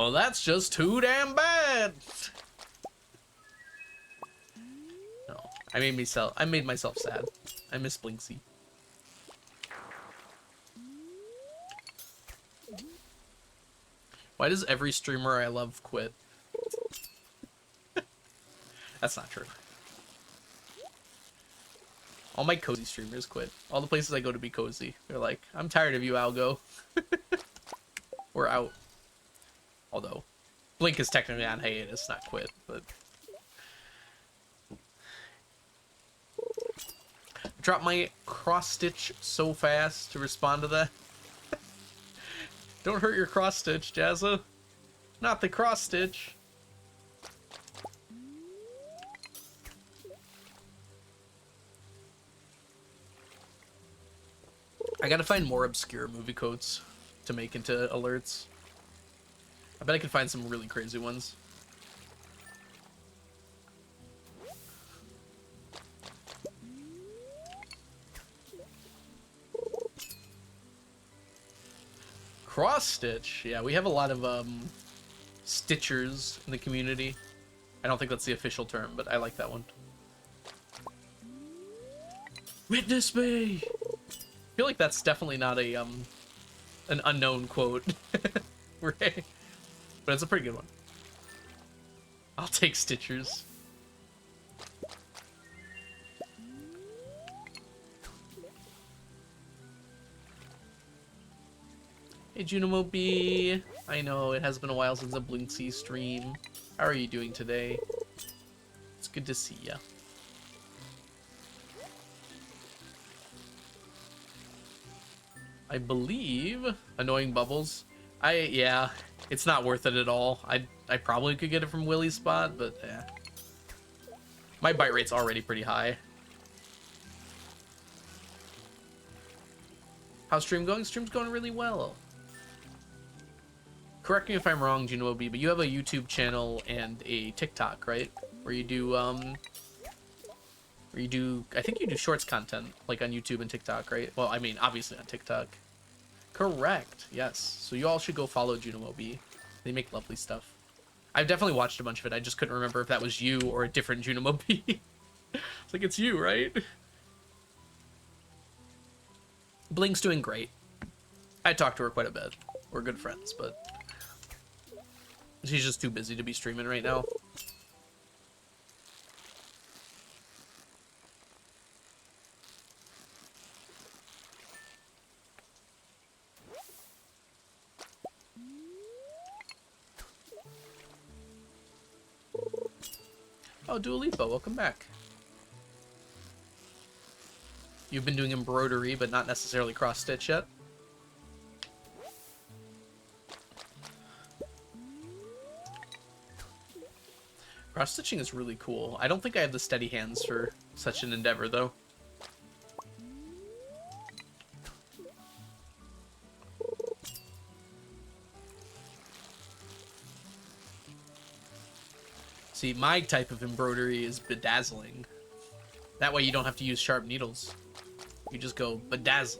Oh, that's just too damn bad. No, I made myself sad. I miss Blinksy. Why does every streamer I love quit? That's not true. All my cozy streamers quit. All the places I go to be cozy. They're like, I'm tired of you, Algo. We're out. Although, Blink is technically on hiatus, not quit, but... I dropped my cross-stitch so fast to respond to that. Don't hurt your cross-stitch, Jazza. Not the cross-stitch. I gotta find more obscure movie quotes to make into alerts. I bet I could find some really crazy ones. Cross stitch. Yeah, we have a lot of stitchers in the community. I don't think that's the official term, but I like that one. Witness me. I feel like that's definitely not a an unknown quote. Right? But it's a pretty good one. I'll take stitchers. Hey Junimo B, I know it has been a while since a Blinksy stream. How are you doing today? It's good to see ya. I believe annoying bubbles. Yeah, it's not worth it at all. I probably could get it from Willie's spot, but yeah. My bite rate's already pretty high. How's stream going? Stream's going really well. Correct me if I'm wrong, Juno B, but you have a YouTube channel and a TikTok, right? Where you do I think you do shorts content, like on YouTube and TikTok, right? Well, I mean, obviously on TikTok. Correct, yes. So you all should go follow Juno B. They make lovely stuff. I've definitely watched a bunch of it. I just couldn't remember if that was you or a different Juno B. It's like, it's you, right? Blink's doing great. I talk to her quite a bit. We're good friends, but she's just too busy to be streaming right now. Oh, Dua Lipa, welcome back. You've been doing embroidery, but not necessarily cross-stitch yet? Cross-stitching is really cool. I don't think I have the steady hands for such an endeavor, though. See, my type of embroidery is bedazzling. That way you don't have to use sharp needles. You just go bedazzle.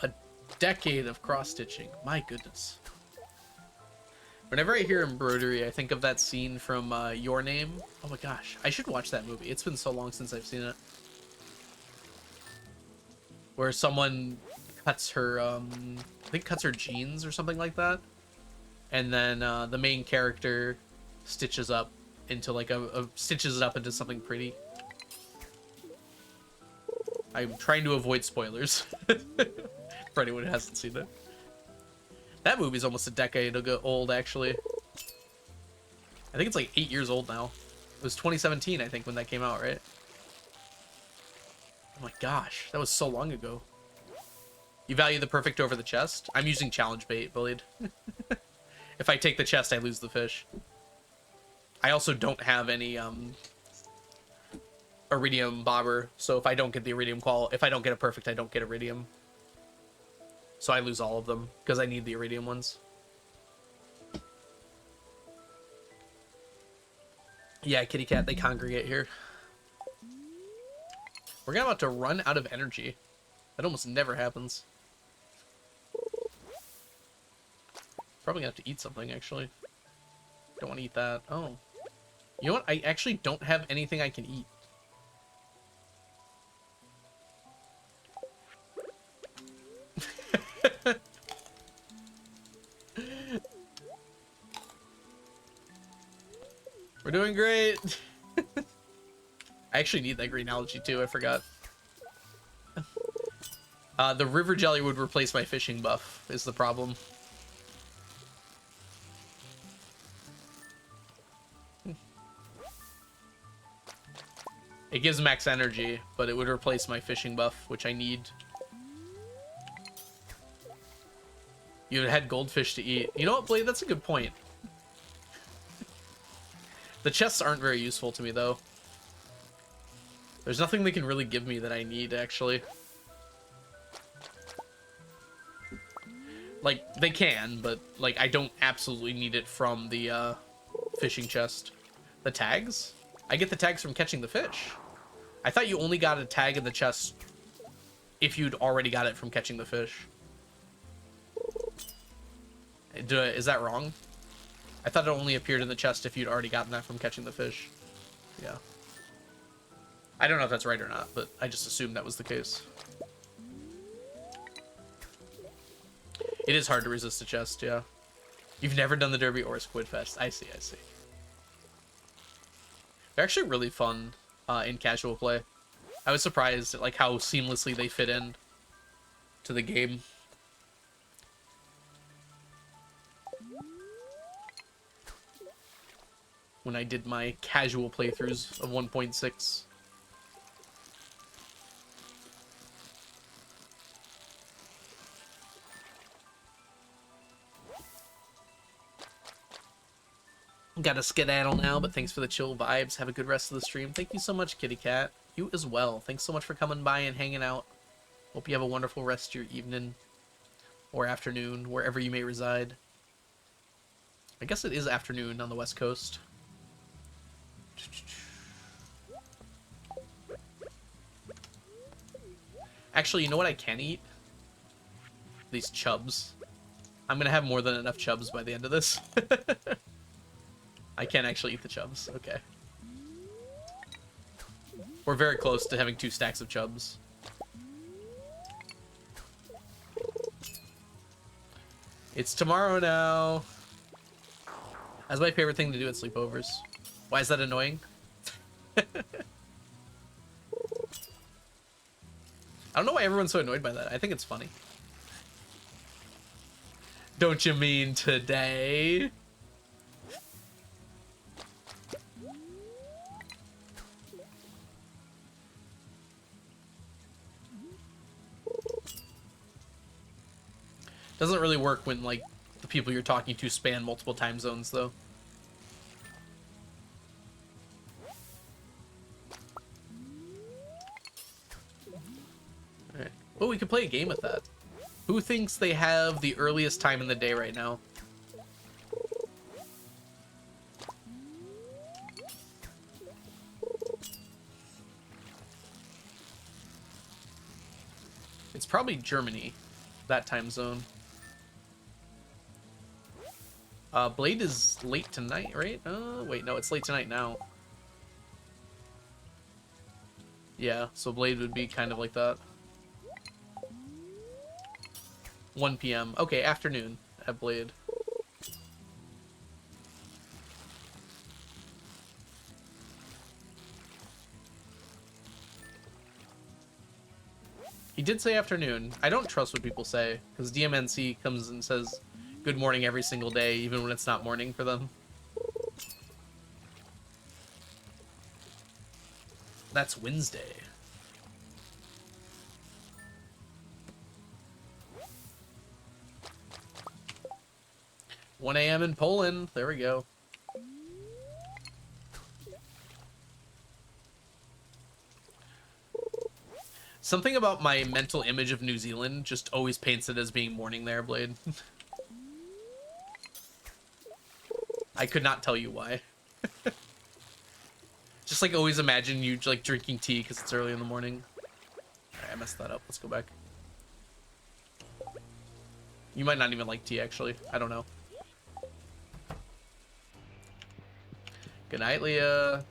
A decade of cross-stitching. My goodness. Whenever I hear embroidery, I think of that scene from Your Name. Oh my gosh, I should watch that movie. It's been so long since I've seen it. Where someone cuts her, I think cuts her jeans or something like that. And then the main character stitches up into like stitches it up into something pretty. I'm trying to avoid spoilers for anyone who hasn't seen it. That movie's almost a decade ago old, actually. I think it's like 8 years old now. It was 2017, I think, when that came out, right? Oh my gosh, that was so long ago. You value the perfect over the chest? I'm using challenge bait, bullied. If I take the chest, I lose the fish. I also don't have any iridium bobber, so if I don't get the iridium if I don't get a perfect, I don't get iridium. So I lose all of them because I need the iridium ones. Yeah, kitty cat, they congregate here. We're about to run out of energy. That almost never happens. Probably gonna have to eat something, actually. Don't want to eat that. Oh. You know what? I actually don't have anything I can eat. We're doing great. I actually need that green algae too, I forgot. The river jelly would replace my fishing buff, is the problem. It gives max energy, but it would replace my fishing buff, which I need. You had goldfish to eat. You know what, Blade? That's a good point. The chests aren't very useful to me, though. There's nothing they can really give me that I need, actually. Like, they can, but, like, I don't absolutely need it from the, fishing chest. The tags? I get the tags from catching the fish. I thought you only got a tag in the chest if you'd already got it from catching the fish. Is that wrong? I thought it only appeared in the chest if you'd already gotten that from catching the fish. Yeah. I don't know if that's right or not, but I just assumed that was the case. It is hard to resist a chest, yeah. You've never done the Derby or Squid Fest. I see, I see. They're actually really fun in casual play. I was surprised at like how seamlessly they fit in to the game. When I did my casual playthroughs of 1.6. Gotta skedaddle now, but thanks for the chill vibes. Have a good rest of the stream. Thank you so much, kitty cat. You as well. Thanks so much for coming by and hanging out. Hope you have a wonderful rest of your evening or afternoon, wherever you may reside. I guess it is afternoon on the West Coast. Actually, you know what I can eat? These chubs. I'm gonna have more than enough chubs by the end of this. I can actually eat the chubs. Okay. We're very close to having 2 stacks of chubs. It's tomorrow now. That's my favorite thing to do at sleepovers. Why is that annoying? I don't know why everyone's so annoyed by that. I think it's funny. Don't you mean today? Doesn't really work when, like, the people you're talking to span multiple time zones, though. Alright. Well, we could play a game with that. Who thinks they have the earliest time in the day right now? It's probably Germany, that time zone. Blade is late tonight, right? Wait, no, it's late tonight now. Yeah, so Blade would be kind of like that. 1 p.m. Okay, afternoon at Blade. He did say afternoon. I don't trust what people say, because DMNC comes and says good morning every single day, even when it's not morning for them. That's Wednesday. 1 a.m. in Poland. There we go. Something about my mental image of New Zealand just always paints it as being morning there, Blade. I could not tell you why. Just like always imagine you like drinking tea because it's early in the morning. Alright, I messed that up. Let's go back. You might not even like tea, actually. I don't know. Good night, Leah.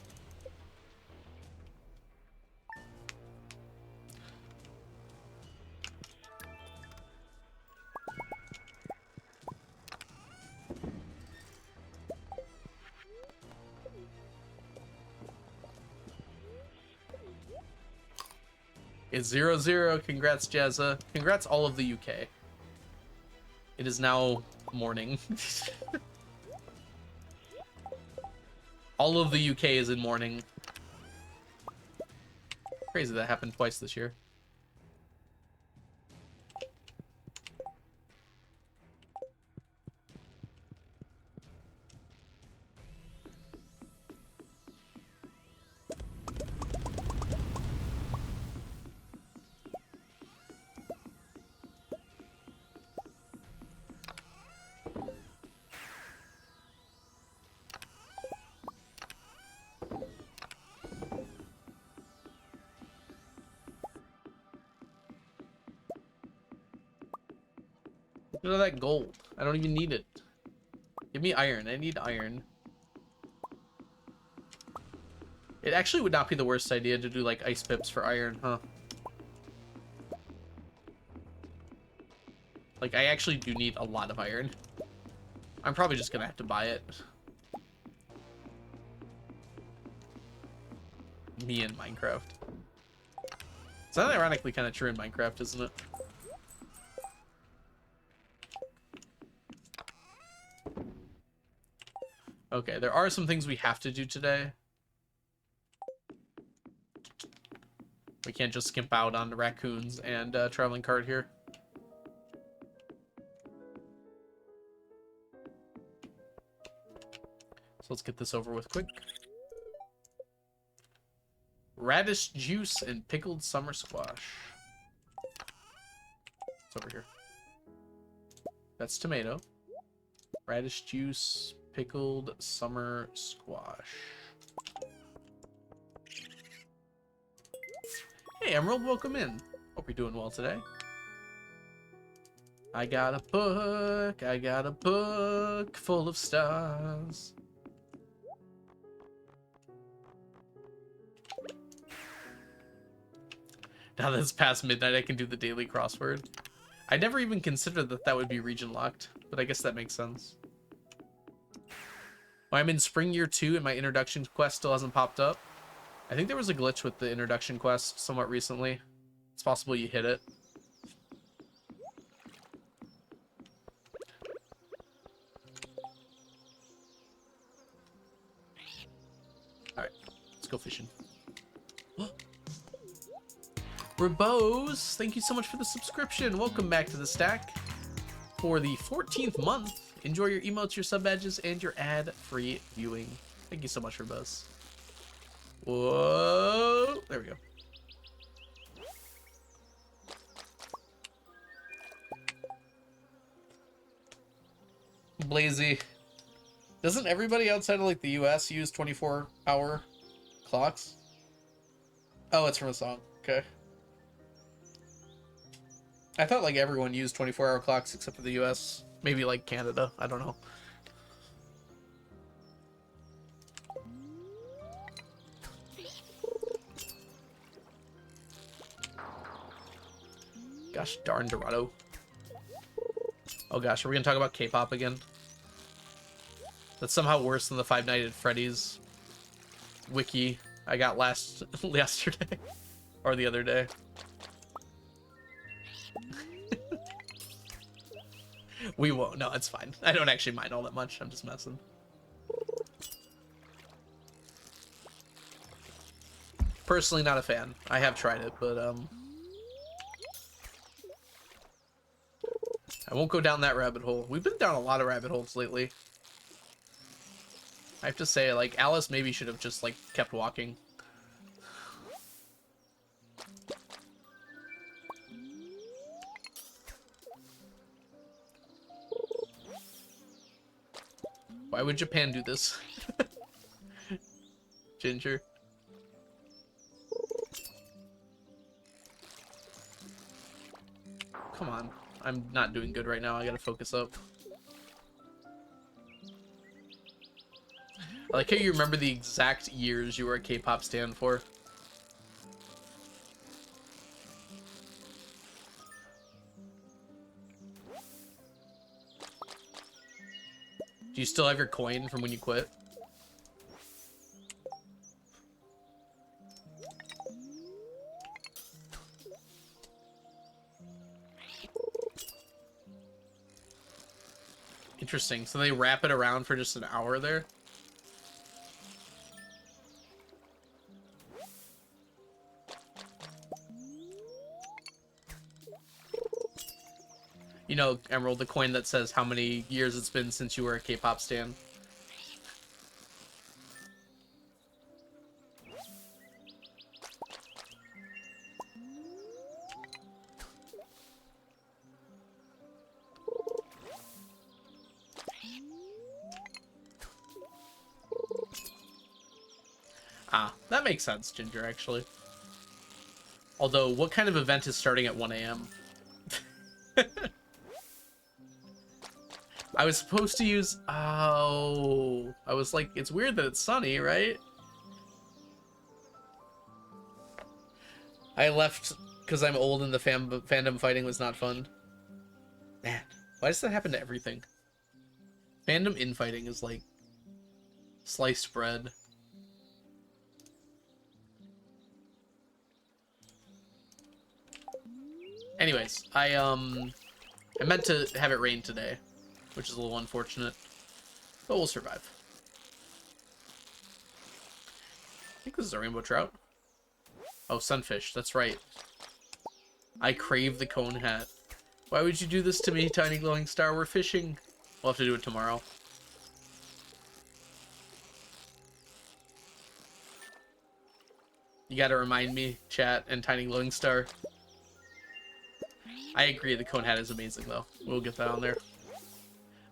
It's 0-0. Congrats, Jazza. Congrats, all of the UK. It is now morning. All of the UK is in mourning. Crazy that happened twice this year. Look at that gold. I don't even need it. Give me iron. I need iron. It actually would not be the worst idea to do like ice pips for iron, huh? Like, I actually do need a lot of iron. I'm probably just gonna have to buy it. Me in Minecraft. It's not ironically kind of true in Minecraft, isn't it? Okay, there are some things we have to do today. We can't just skimp out on the raccoons and traveling cart here. So let's get this over with quick. Radish juice and pickled summer squash. It's over here. That's tomato. Radish juice, pickled summer squash. Hey, Emerald, welcome in. Hope you're doing well today. I got a book full of stars. Now that it's past midnight, I can do the daily crossword. I never even considered that that would be region locked, but I guess that makes sense. Well, I'm in spring year 2 and my introduction quest still hasn't popped up. I think there was a glitch with the introduction quest somewhat recently. It's possible you hit it. Alright, let's go fishing. Rebose, thank you so much for the subscription. Welcome back to the stack for the 14th month. Enjoy your emotes, your sub badges, and your ad-free viewing. Thank you so much, Rebose. Whoa, there we go. Blazy. Doesn't everybody outside of like the US use 24-hour clocks? Oh, it's from a song. Okay. I thought like everyone used 24-hour clocks except for the US. Maybe like Canada. I don't know. Gosh darn Dorado. Oh gosh, are we gonna talk about K-pop again? That's somehow worse than the Five Nights at Freddy's wiki I got yesterday or the other day. We won't. No, it's fine. I don't actually mind all that much. I'm just messing. Personally, not a fan. I have tried it, but I won't go down that rabbit hole. We've been down a lot of rabbit holes lately. I have to say, like, Alice maybe should have just, like, kept walking. Why would Japan do this? Ginger. Come on. I'm not doing good right now. I gotta focus up. I like how you remember the exact years you were a K-pop stan for. Do you still have your coin from when you quit? Interesting. So they wrap it around for just an hour there? You know, Emerald, the coin that says how many years it's been since you were a K-pop stan. Ah, that makes sense, Ginger, actually. Although, what kind of event is starting at 1 a.m.? I was supposed to use... Oh... I was like, it's weird that it's sunny, right? I left because I'm old and the fandom fighting was not fun. Man, why does that happen to everything? Fandom infighting is like... sliced bread. Anyways, I meant to have it rain today, which is a little unfortunate, but we'll survive. I think this is a rainbow trout. Oh, sunfish, that's right. I crave the cone hat. Why would you do this to me, tiny glowing star? We're fishing. We'll have to do it tomorrow. You gotta remind me, chat and tiny glowing star. I agree, the cone hat is amazing, though. We'll get that on there.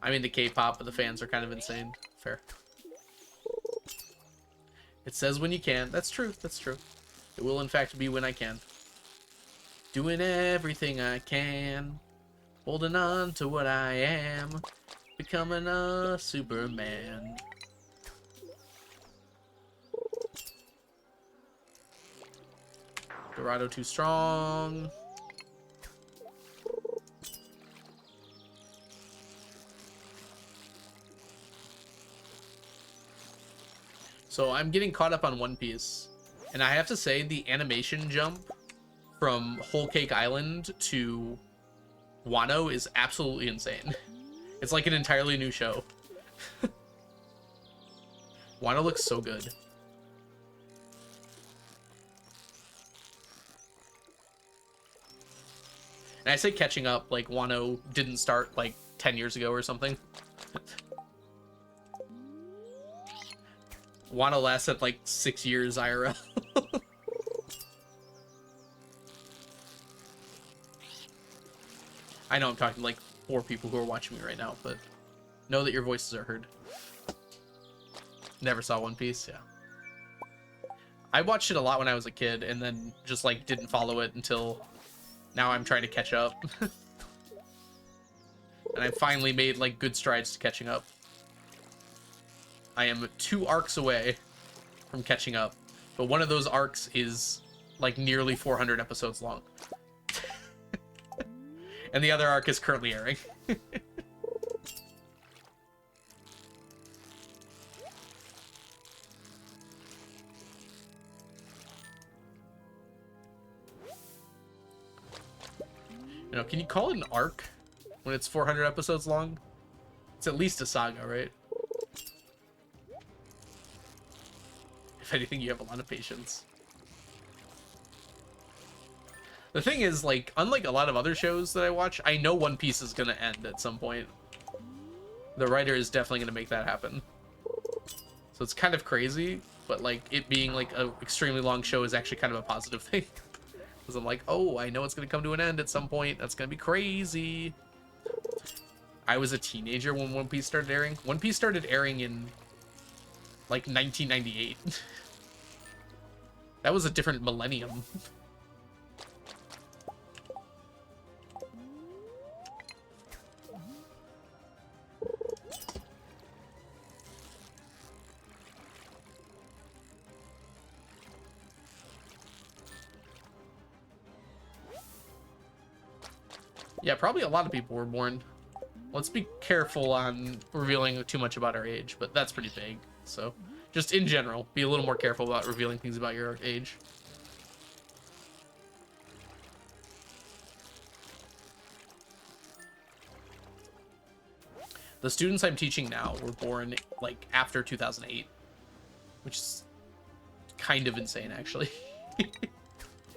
I'm into K-pop, but the fans are kind of insane. Fair. It says when you can. That's true. That's true. It will, in fact, be when I can. Doing everything I can. Holding on to what I am. Becoming a Superman. Dorado too strong. So I'm getting caught up on One Piece, and I have to say the animation jump from Whole Cake Island to Wano is absolutely insane. It's like an entirely new show. Wano looks so good. And I say catching up, like Wano didn't start like 10 years ago or something. Wano lasted like 6 years IRL. I know I'm talking to like 4 people who are watching me right now, but know that your voices are heard. Never saw One Piece, yeah. I watched it a lot when I was a kid and then just like didn't follow it until now I'm trying to catch up. And I finally made like good strides to catching up. I am 2 arcs away from catching up, but one of those arcs is like nearly 400 episodes long. And the other arc is currently airing. You know, can you call it an arc when it's 400 episodes long? It's at least a saga, right? If anything, you have a lot of patience. The thing is, like, unlike a lot of other shows that I watch, I know One Piece is gonna end at some point. The writer is definitely gonna make that happen. So it's kind of crazy, but, like, it being, like, an extremely long show is actually kind of a positive thing. Because I'm like, oh, I know it's gonna come to an end at some point. That's gonna be crazy. I was a teenager when One Piece started airing. One Piece started airing in, like, 1998. That was a different millennium. Yeah, probably a lot of people were born. Let's be careful on revealing too much about our age, but that's pretty vague. So, just in general, be a little more careful about revealing things about your age. The students I'm teaching now were born, like, after 2008, which is kind of insane, actually.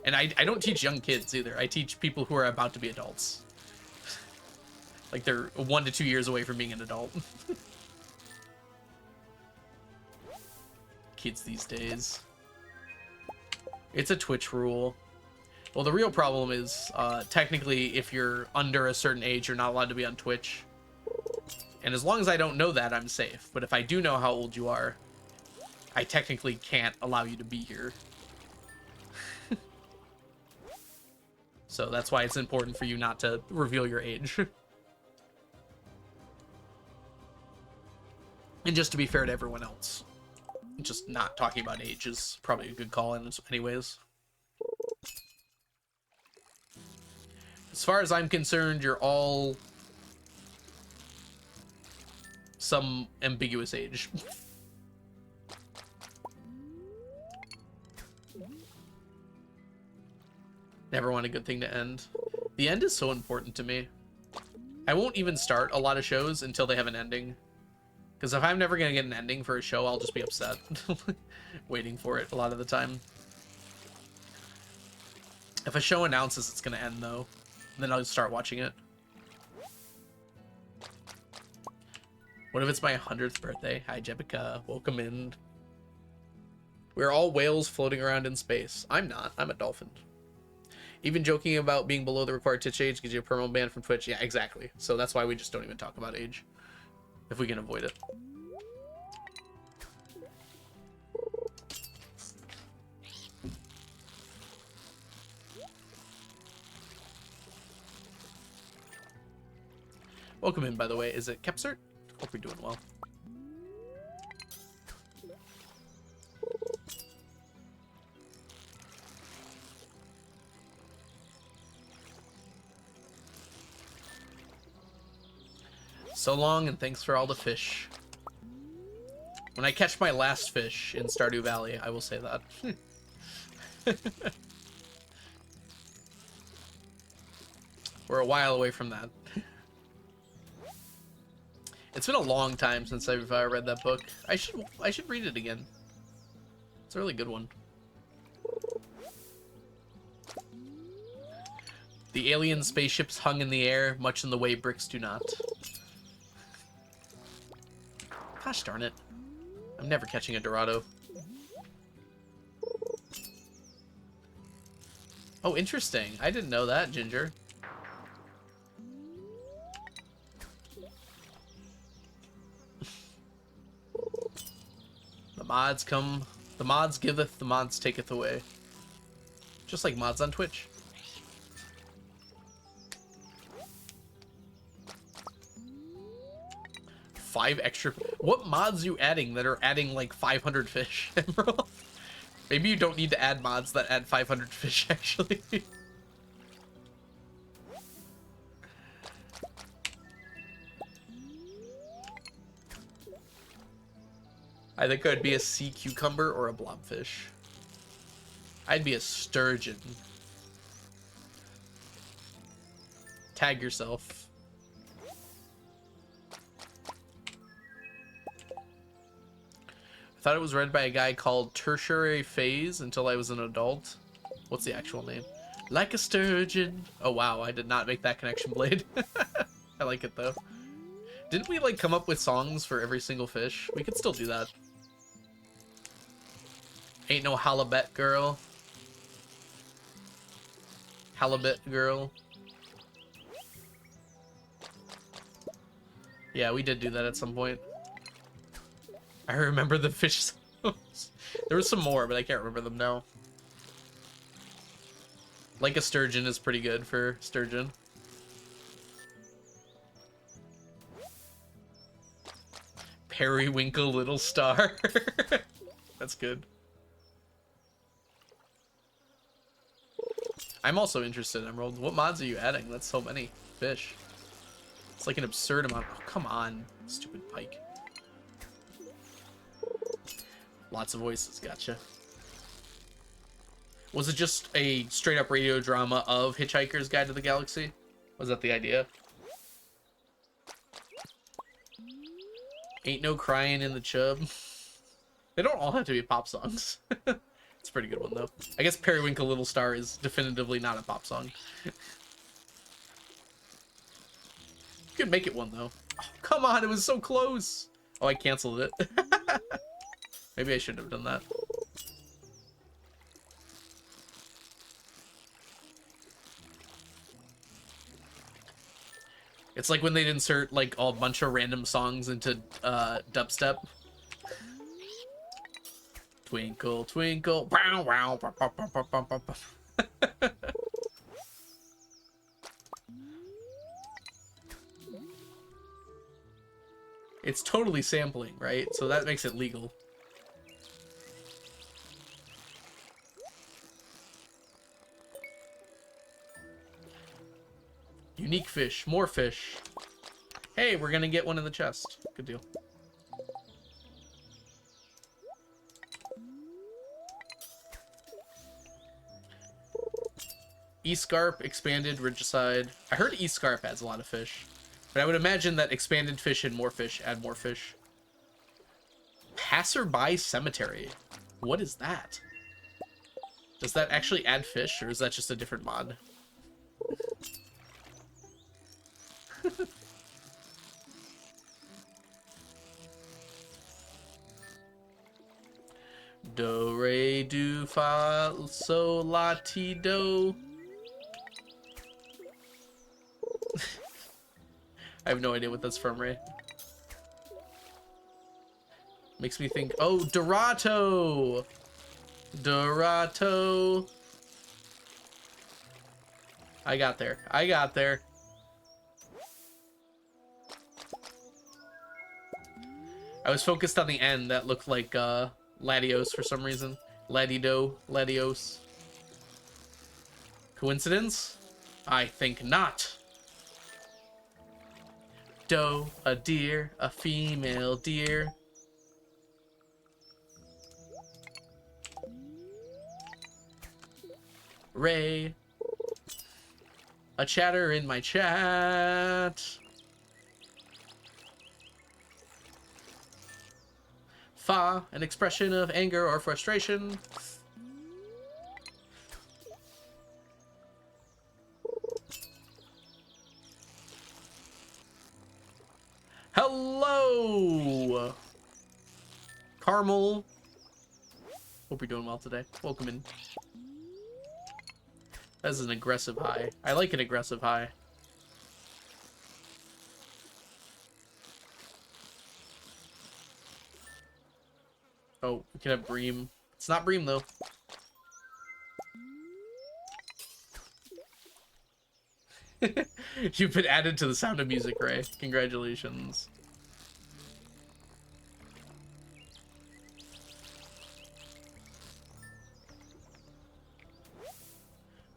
And I don't teach young kids, either. I teach people who are about to be adults. Like, they're 1 to 2 years away from being an adult. Kids these days. It's a Twitch rule. Well, the real problem is, technically, if you're under a certain age, you're not allowed to be on Twitch. And as long as I don't know that, I'm safe. But if I do know how old you are, I technically can't allow you to be here. So that's why it's important for you not to reveal your age. And just to be fair to everyone else, just not talking about age is probably a good call in anyways. As far as I'm concerned, you're all some ambiguous age. Never want a good thing to end. The end is so important to me. I won't even start a lot of shows until they have an ending. Because if I'm never going to get an ending for a show, I'll just be upset. Waiting for it a lot of the time. If a show announces it's going to end, though, then I'll start watching it. What if it's my 100th birthday? Hi, Jebica. Welcome in. We're all whales floating around in space. I'm not. I'm a dolphin. Even joking about being below the required Twitch age gives you a permanent ban from Twitch. Yeah, exactly. So that's why we just don't even talk about age. If we can avoid it. Welcome in, by the way. Is it Kepsert? Hope you're doing well. So long, and thanks for all the fish. When I catch my last fish in Stardew Valley, I will say that. We're a while away from that. It's been a long time since I've read that book. I should read it again. It's a really good one. The alien spaceships hung in the air, much in the way bricks do not. Gosh darn it. I'm never catching a Dorado. Oh, interesting. I didn't know that, Ginger. The mods come. The mods giveth, the mods taketh away. Just like mods on Twitch. Five extra. What mods you adding that are adding like 500 fish, Emerald? Maybe you don't need to add mods that add 500 fish, actually. I think I'd be a sea cucumber or a blobfish. I'd be a sturgeon. Tag yourself. I thought it was read by a guy called Tertiary Phase until I was an adult. What's the actual name? Like a sturgeon. Oh wow, I did not make that connection, Blade. I like it though. Didn't we like come up with songs for every single fish? We could still do that. Ain't no halibut girl. Halibut girl. Yeah, we did do that at some point. I remember the fish songs. There was some more, but I can't remember them now. Like a sturgeon is pretty good for sturgeon. Periwinkle little star. That's good. I'm also interested in Emerald. What mods are you adding? That's so many fish. It's like an absurd amount. Oh, come on, stupid pike. Lots of voices, gotcha. Was it just a straight up radio drama of Hitchhiker's Guide to the Galaxy? Was that the idea? Ain't no crying in the chub. They don't all have to be pop songs. It's a pretty good one though. I guess Periwinkle Little Star is definitively not a pop song. You could make it one though. Oh, come on, it was so close. Oh, I canceled it. Maybe I shouldn't have done that. It's like when they'd insert like a bunch of random songs into dubstep. Twinkle, twinkle, wow, wow, bah, bah, bah, bah, bah, bah, bah. It's totally sampling, right? So that makes it legal. Unique fish, more fish. Hey, we're gonna get one in the chest. Good deal. E-Scarp, expanded, regicide. I heard E-Scarp adds a lot of fish. But I would imagine that expanded fish and more fish add more fish. Passerby Cemetery. What is that? Does that actually add fish, or is that just a different mod? Do, re, do, fa, sol, la, ti, do. I have no idea what that's from, Ray. Makes me think, oh, Dorato! Dorato! I got there. I got there. I was focused on the end that looked like Latios for some reason. Latido, Latios. Coincidence? I think not. Doe, a deer, a female deer. Ray, a chatter in my chat. Fa, an expression of anger or frustration. Hello! Caramel. Hope you're doing well today. Welcome in. That's an aggressive high. I like an aggressive high. Oh, we can have Bream. It's not Bream, though. You've been added to the Sound of Music, Ray. Congratulations.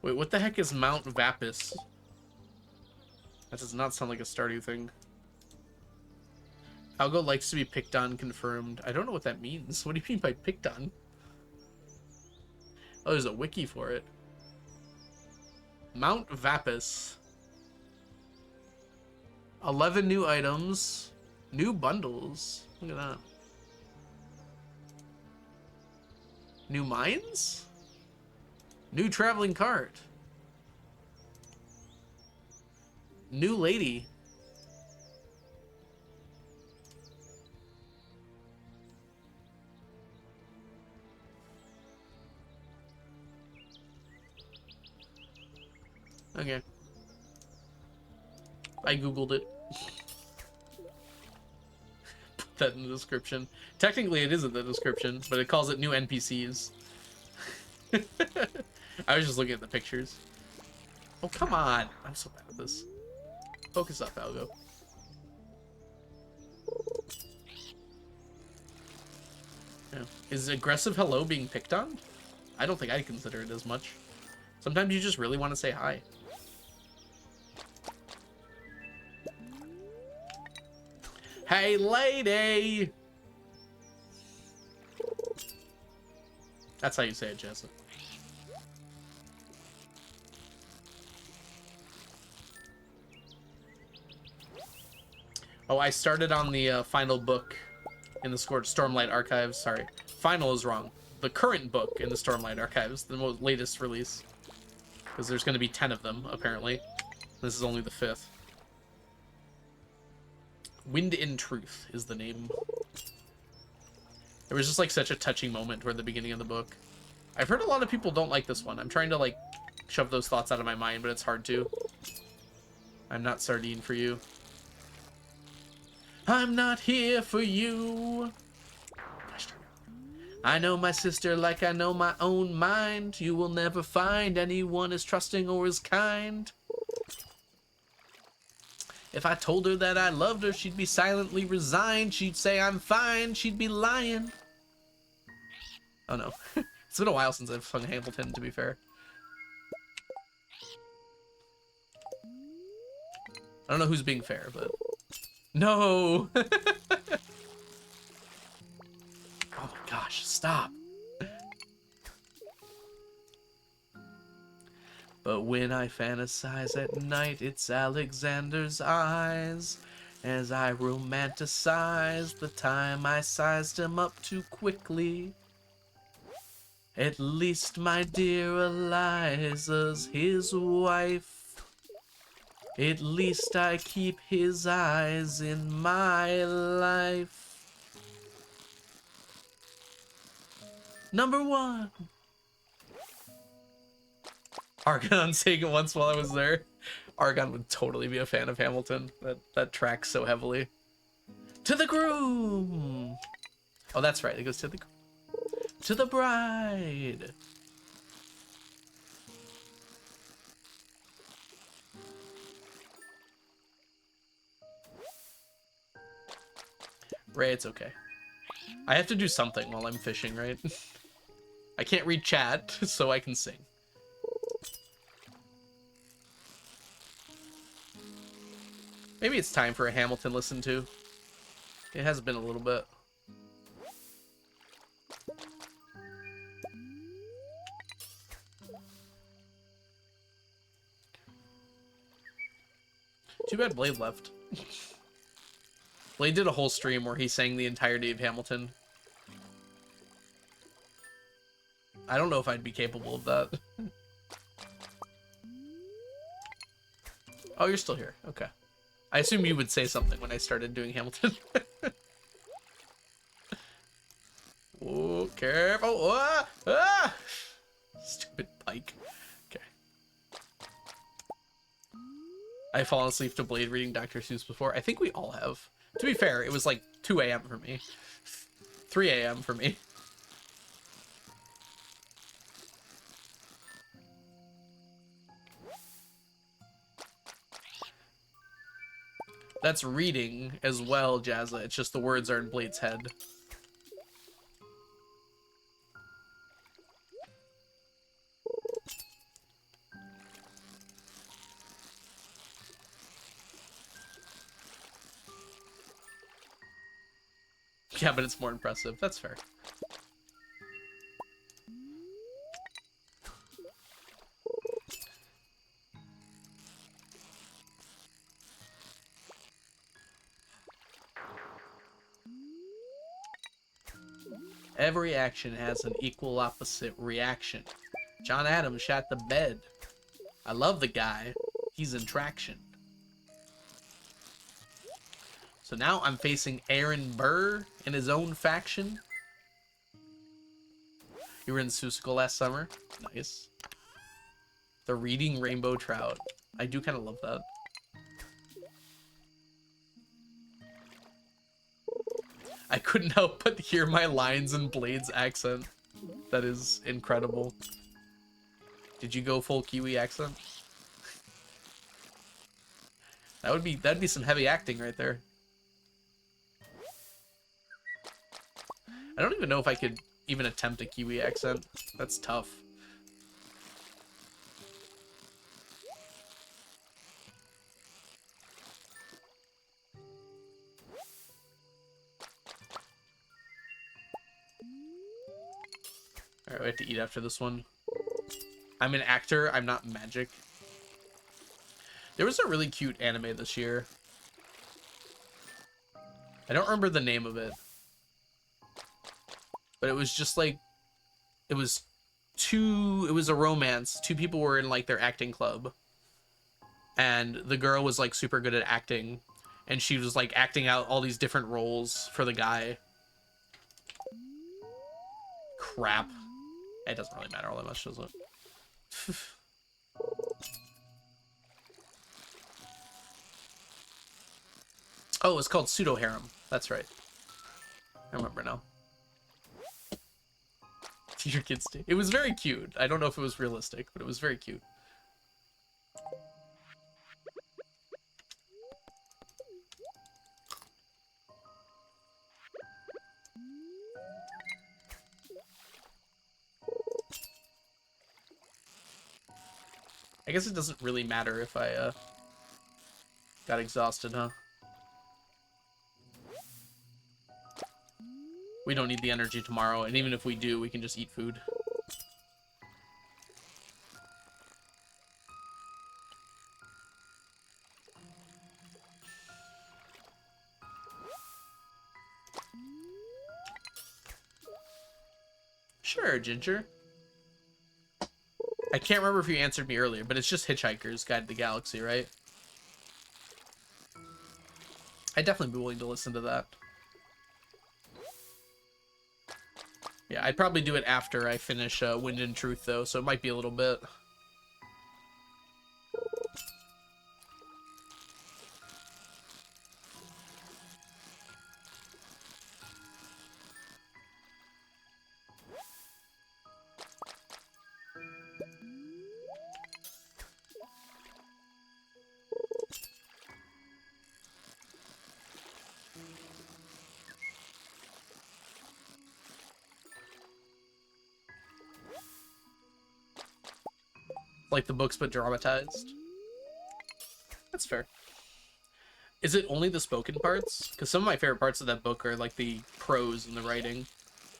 Wait, what the heck is Mount Vapis? That does not sound like a Stardew thing. Algo likes to be picked on, confirmed. I don't know what that means. What do you mean by picked on? Oh, there's a wiki for it. Mount Vapus. 11 new items. New bundles. Look at that. New mines? New traveling cart. New lady. Okay. I googled it. Put that in the description. Technically it isn't the description, but it calls it new NPCs. I was just looking at the pictures. Oh, come on. I'm so bad at this. Focus up, Algo. Yeah. Is aggressive hello being picked on? I don't think I'd consider it as much. Sometimes you just really want to say hi. Hey, lady! That's how you say it, Jessa. Oh, I started on the final book in the Stormlight Archives. Sorry. Final is wrong. The current book in the Stormlight Archives, the most latest release. Because there's going to be 10 of them, apparently. This is only the 5th. Wind in Truth is the name. There was just like such a touching moment toward the beginning of the book. I've heard a lot of people don't like this one. I'm trying to like shove those thoughts out of my mind, but it's hard to. I'm not sardine for you. I'm not here for you. I know my sister like I know my own mind. You will never find anyone as trusting or as kind. If I told her that I loved her, she'd be silently resigned. She'd say I'm fine. She'd be lying. Oh no. It's been a while since I've sung Hamilton, to be fair. I don't know who's being fair, but... No! Oh gosh, stop. But when I fantasize at night, it's Alexander's eyes. As I romanticize the time I sized him up too quickly. At least my dear Eliza's his wife. At least I keep his eyes in my life. Number 1. Argon sang it once while I was there. Argon would totally be a fan of Hamilton. That tracks so heavily. To the groom! Oh, that's right. It goes to the bride. Ray, it's okay. I have to do something while I'm fishing, right? I can't read chat, so I can sing. Maybe it's time for a Hamilton listen to. It has been a little bit. Too bad Blade left. Blade did a whole stream where he sang the entirety of Hamilton. I don't know if I'd be capable of that. Oh, you're still here. Okay. I assume you would say something when I started doing Hamilton. Oh, careful. Ah! Ah! Stupid pike. Okay. I've fallen asleep to Blade reading Dr. Seuss before. I think we all have. To be fair, it was like 2 a.m. for me. 3 a.m. for me. That's reading as well, Jazza. It's just the words are in Blade's head. Yeah, but it's more impressive. That's fair. Every action has an equal opposite reaction. John Adams shot the bed. I love the guy. He's in traction. So now I'm facing Aaron Burr in his own faction. You were in Susical last summer. Nice. The reading rainbow trout. I do kind of love that. I couldn't help but hear my lines in Blade's accent. That is incredible. Did you go full Kiwi accent? That'd be some heavy acting right there. I don't even know if I could even attempt a Kiwi accent. That's tough. Alright, we have to eat after this one. I'm an actor, I'm not magic. There was a really cute anime this year. I don't remember the name of it. But it was just like, it was a romance. Two people were in like their acting club. And the girl was like super good at acting. And she was like acting out all these different roles for the guy. Crap. It doesn't really matter all that much, does it? Oh, it's called Pseudo Harem. That's right. I remember now. Your kids did. It was very cute. I don't know if it was realistic, but it was very cute. I guess it doesn't really matter if I got exhausted, huh? We don't need the energy tomorrow, and even if we do, we can just eat food. Sure, Ginger. I can't remember if you answered me earlier, but it's just Hitchhiker's Guide to the Galaxy, right? I'd definitely be willing to listen to that. Yeah, I'd probably do it after I finish Wind and Truth, though, so it might be a little bit. Like the books, but dramatized. That's fair. Is it only the spoken parts? Because some of my favorite parts of that book are like the prose and the writing.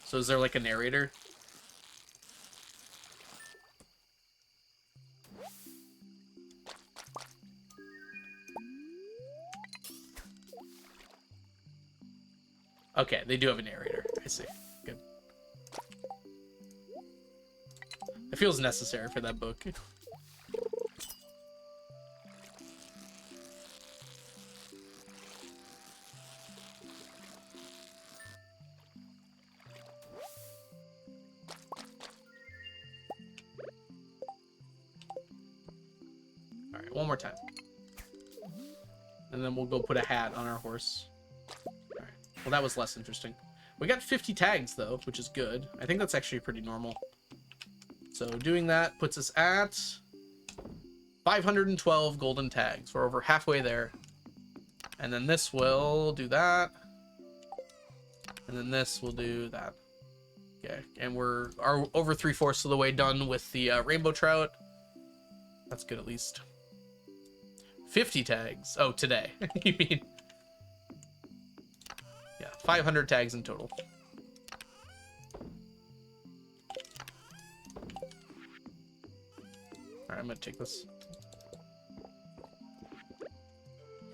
So is there like a narrator? Okay, they do have a narrator. I see. Good. It feels necessary for that book. Alright, one more time. And then we'll go put a hat on our horse. Alright. Well, that was less interesting. We got 50 tags, though, which is good. I think that's actually pretty normal. So doing that puts us at 512 golden tags. We're over halfway there. And then this will do that. And then this will do that. Okay, and we're over 3/4 of the way done with the rainbow trout. That's good, at least. 50 tags. Oh, today. You mean? Yeah. 500 tags in total. Alright, I'm gonna take this.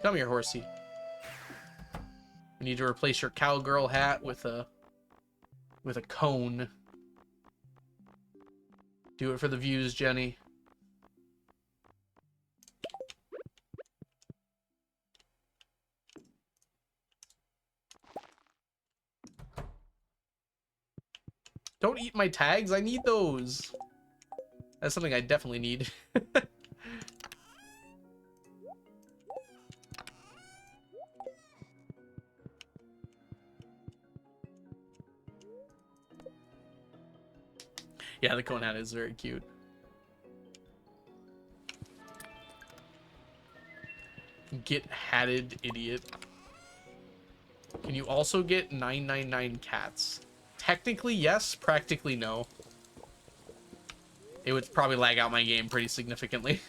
Come here, horsey. We need to replace your cowgirl hat with a cone. Do it for the views, Jenny. Don't eat my tags. I need those. That's something I definitely need. Yeah, the cone hat is very cute. Get hatted, idiot. Can you also get 999 cats? Technically, yes. Practically, no. It would probably lag out my game pretty significantly.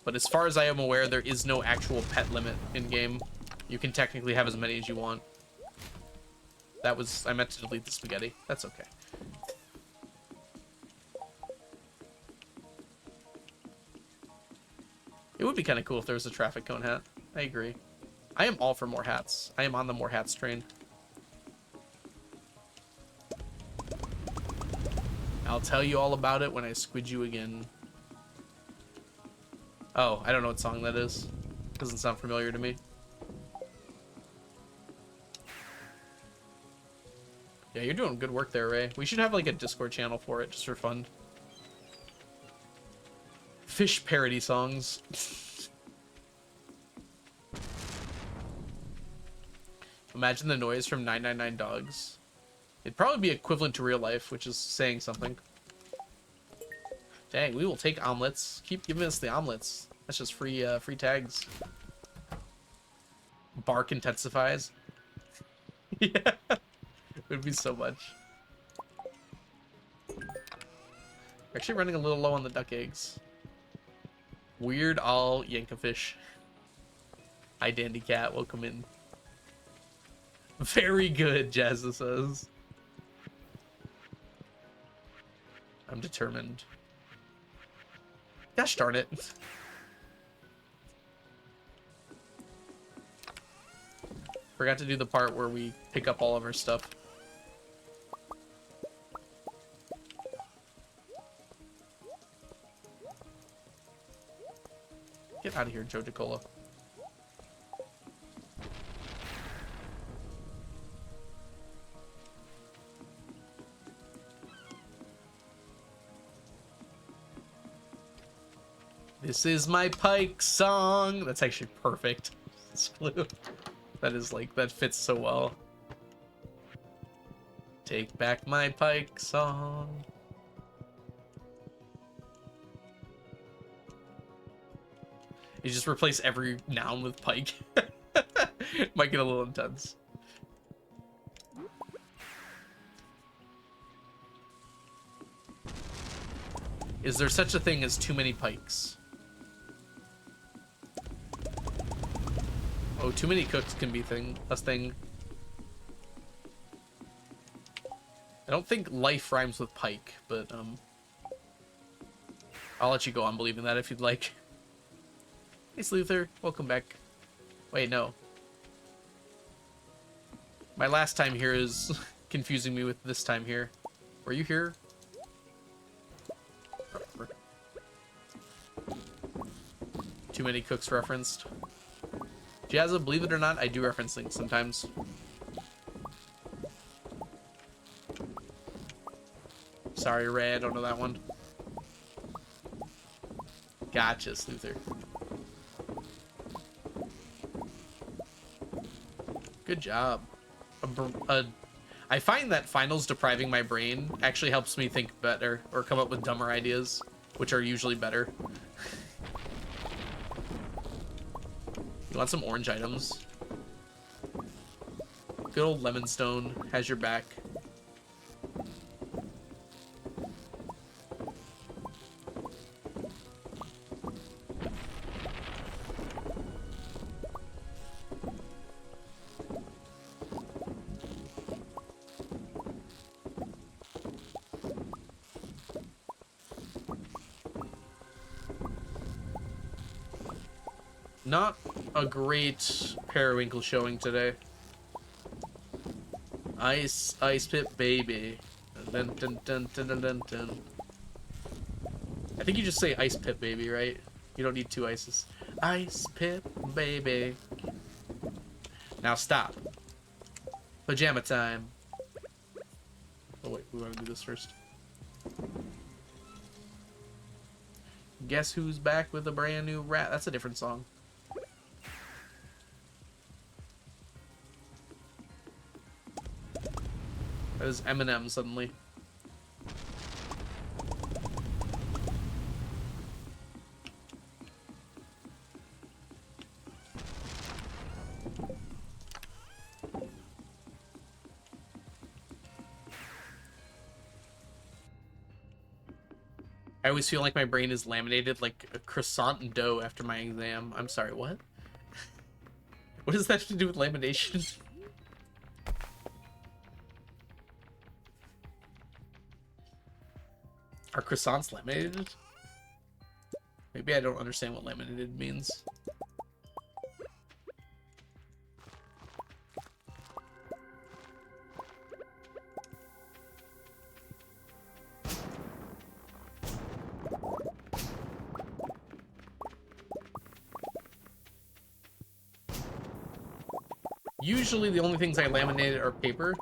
But as far as I am aware, there is no actual pet limit in-game. You can technically have as many as you want. That was... I meant to delete the spaghetti. That's okay. It would be kind of cool if there was a traffic cone hat. I agree. I am all for more hats. I am on the more hats train. I'll tell you all about it when I squid you again. Oh, I don't know what song that is. Doesn't sound familiar to me. Yeah, you're doing good work there, Ray. We should have like a Discord channel for it, just for fun. Fish parody songs. Imagine the noise from 999 Dogs. It'd probably be equivalent to real life, which is saying something. Dang, we will take omelets. Keep giving us the omelets. That's just free tags. Bark intensifies. Yeah, it would be so much. We're actually running a little low on the duck eggs. Weird Al Yankofish. Hi, Dandy Cat. Welcome in. Very good, Jazza says. I'm determined. Gosh darn it. Forgot to do the part where we pick up all of our stuff. Get out of here, Joe Cola. This is my Pike song. That's actually perfect. That is like, that fits so well. Take back my Pike song. You just replace every noun with Pike. Might get a little intense. Is there such a thing as too many pikes? Oh, too many cooks can be a thing. I don't think life rhymes with pike, but I'll let you go on believing that if you'd like. Hey, Sluther, welcome back. Wait, no. My last time here is confusing me with this time here. Were you here? Too many cooks referenced. Jazza, believe it or not, I do reference things sometimes. Sorry, Ray, I don't know that one. Gotcha, Sluther. Good job. I find that finals depriving my brain actually helps me think better or come up with dumber ideas, which are usually better. You want some orange items? Good old Lemonstone has your back. Not a great periwinkle showing today. Ice pit baby. Dun, dun, dun, dun, dun, dun, dun. I think you just say ice pit baby, right? You don't need two ices. Ice pit baby. Now stop. Pajama time. Oh wait, we want to do this first. Guess who's back with a brand new rat? That's a different song. That is Eminem suddenly. I always feel like my brain is laminated like a croissant dough after my exam. I'm sorry, what? What does that have to do with lamination? Are croissants laminated? Maybe I don't understand what laminated means. Usually the only things I laminated are paper.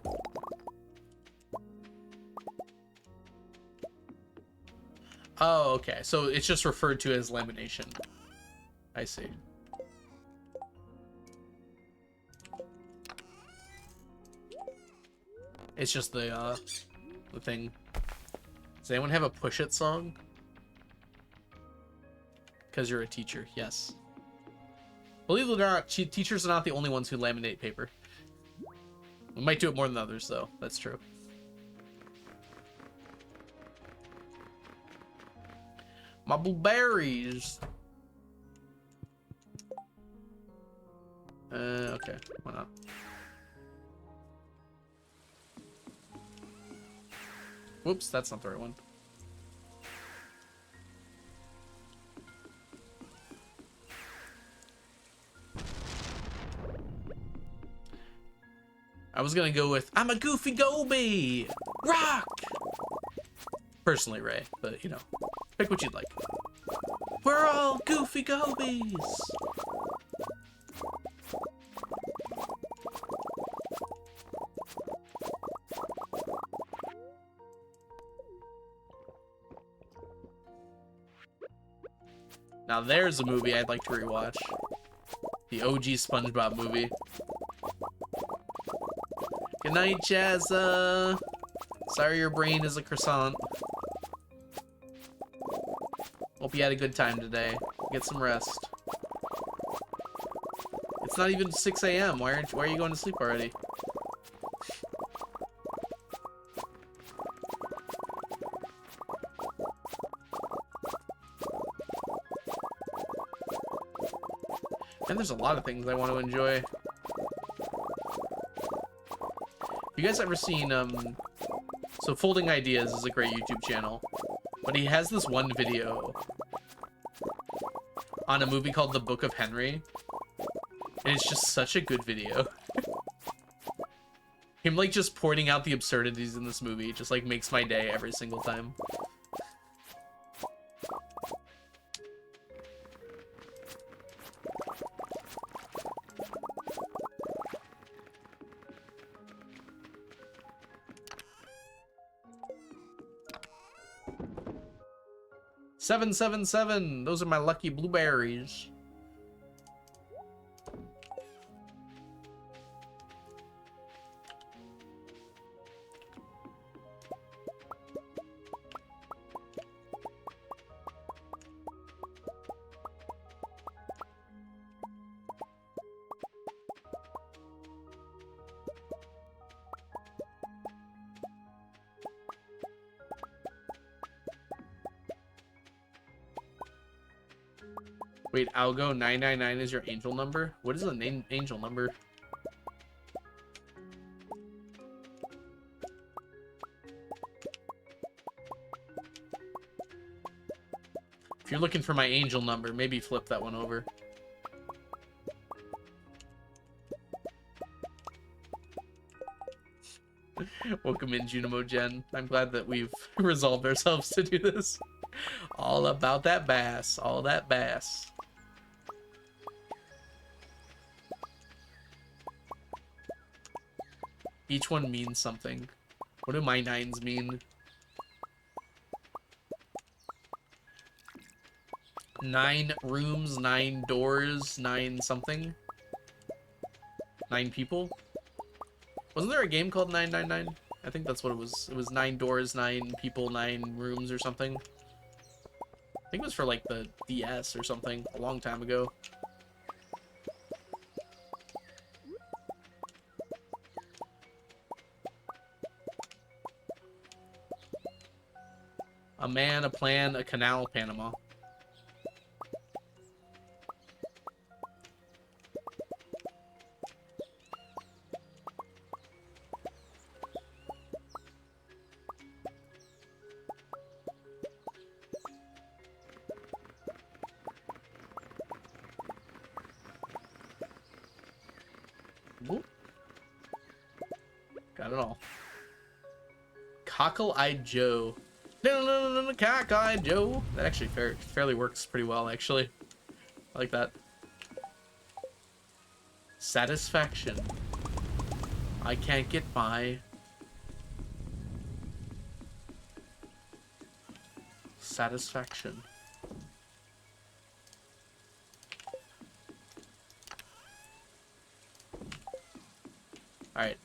Oh, okay. So it's just referred to as lamination. I see. It's just the thing. Does anyone have a Push It song? Because you're a teacher, yes. Believe it or not, teachers are not the only ones who laminate paper. We might do it more than others, though. That's true. My blueberries. Okay. Why not? Whoops, that's not the right one. I was gonna go with I'm a goofy goby! Rock! Personally, Ray, but you know, pick what you'd like. We're all goofy gobies! Now there's a movie I'd like to rewatch. The OG SpongeBob movie. Good night, Jazza. Sorry your brain is a croissant. Hope you had a good time today. Get some rest. It's not even 6 a.m. Why are you going to sleep already? And there's a lot of things I want to enjoy. You guys ever seen, so Folding Ideas is a great YouTube channel, but he has this one video on a movie called The Book of Henry, and it's just such a good video. Him, like, just pointing out the absurdities in this movie just, like, makes my day every single time. $777. Those are my lucky blueberries. Wait, Algo 999 is your angel number? What is the name angel number? If you're looking for my angel number, maybe flip that one over. Welcome in, Junimo Gen. I'm glad that we've resolved ourselves to do this. All about that bass. All that bass. Each one means something. What do my 9s mean? 9 rooms, 9 doors, 9 something? 9 people? Wasn't there a game called 999? I think that's what it was. It was 9 doors, 9 people, 9 rooms or something. I think it was for like the DS or something a long time ago. A man, a plan, a canal, Panama. Whoop. Got it all. Cockle-eyed Joe. Cockle-eyed Joe. That actually fairly works pretty well, actually. I like that. Satisfaction. I can't get by. Satisfaction. Alright,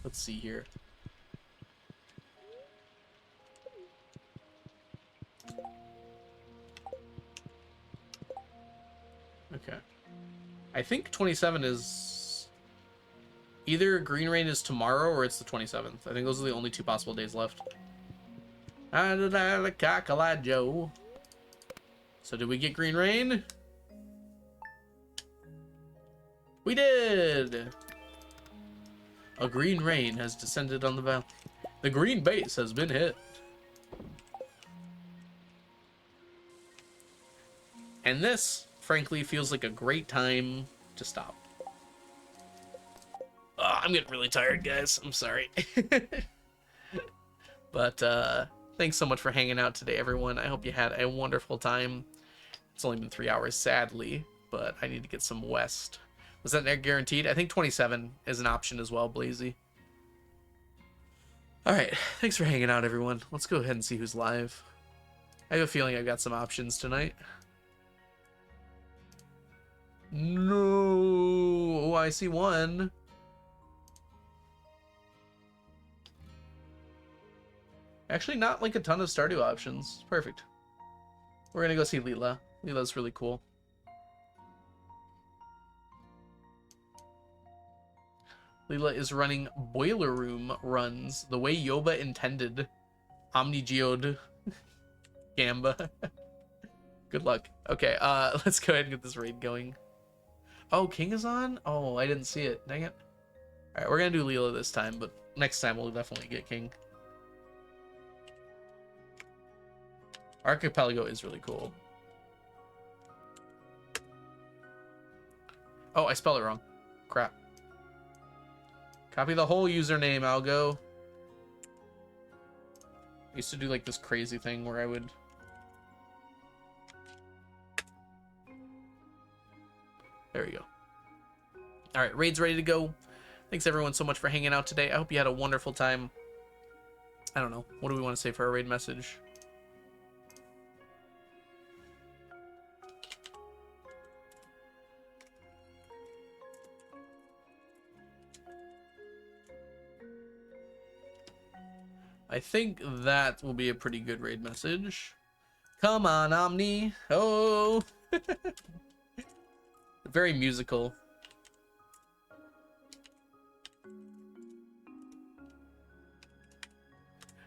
let's see here. Okay. I think 27 is... Either Green Rain is tomorrow or it's the 27th. I think those are the only 2 possible days left. Cockle-eyed Joe. So did we get Green Rain? We did! A green rain has descended on the valley. The green base has been hit. And this, frankly, feels like a great time to stop. Oh, I'm getting really tired, guys. I'm sorry. But, thanks so much for hanging out today, everyone. I hope you had a wonderful time. It's only been 3 hours, sadly, but I need to get some west. Was that guaranteed? I think 27 is an option as well, Blazy. Alright, thanks for hanging out, everyone. Let's go ahead and see who's live. I have a feeling I've got some options tonight. No! Oh, I see one. Actually, not like a ton of Stardew options. Perfect. We're gonna go see Leela. Leela's really cool. Leela is running boiler room runs the way Yoba intended. Omnigeode Gamba. Good luck. Okay, let's go ahead and get this raid going. Oh, King is on? Oh, I didn't see it. Dang it. Alright, we're gonna do Leela this time, but next time we'll definitely get King. Archipelago is really cool. Oh, I spelled it wrong. Crap. Copy the whole username, Algo. I used to do like this crazy thing where I would... There we go. Alright, raid's ready to go. Thanks everyone so much for hanging out today. I hope you had a wonderful time. I don't know. What do we want to say for our raid message? I think that will be a pretty good raid message. Come on, Omni. Oh. Very musical.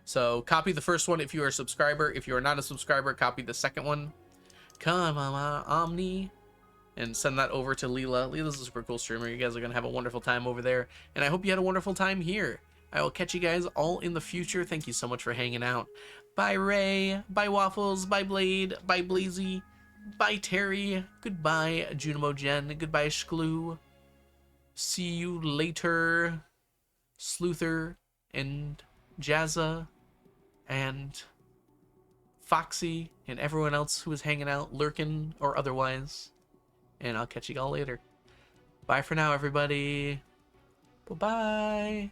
So copy the first one if you are a subscriber. If you are not a subscriber, copy the second one. Come on, Omni. And send that over to Leela. Leela's a super cool streamer. You guys are going to have a wonderful time over there. And I hope you had a wonderful time here. I will catch you guys all in the future. Thank you so much for hanging out. Bye, Ray. Bye, Waffles. Bye, Blade. Bye, Blazy. Bye, Terry. Goodbye, Junimo Jen. Goodbye, Shkloo. See you later. Sleuther and Jazza and Foxy and everyone else who was hanging out, lurking or otherwise. And I'll catch you all later. Bye for now, everybody. Bye-bye.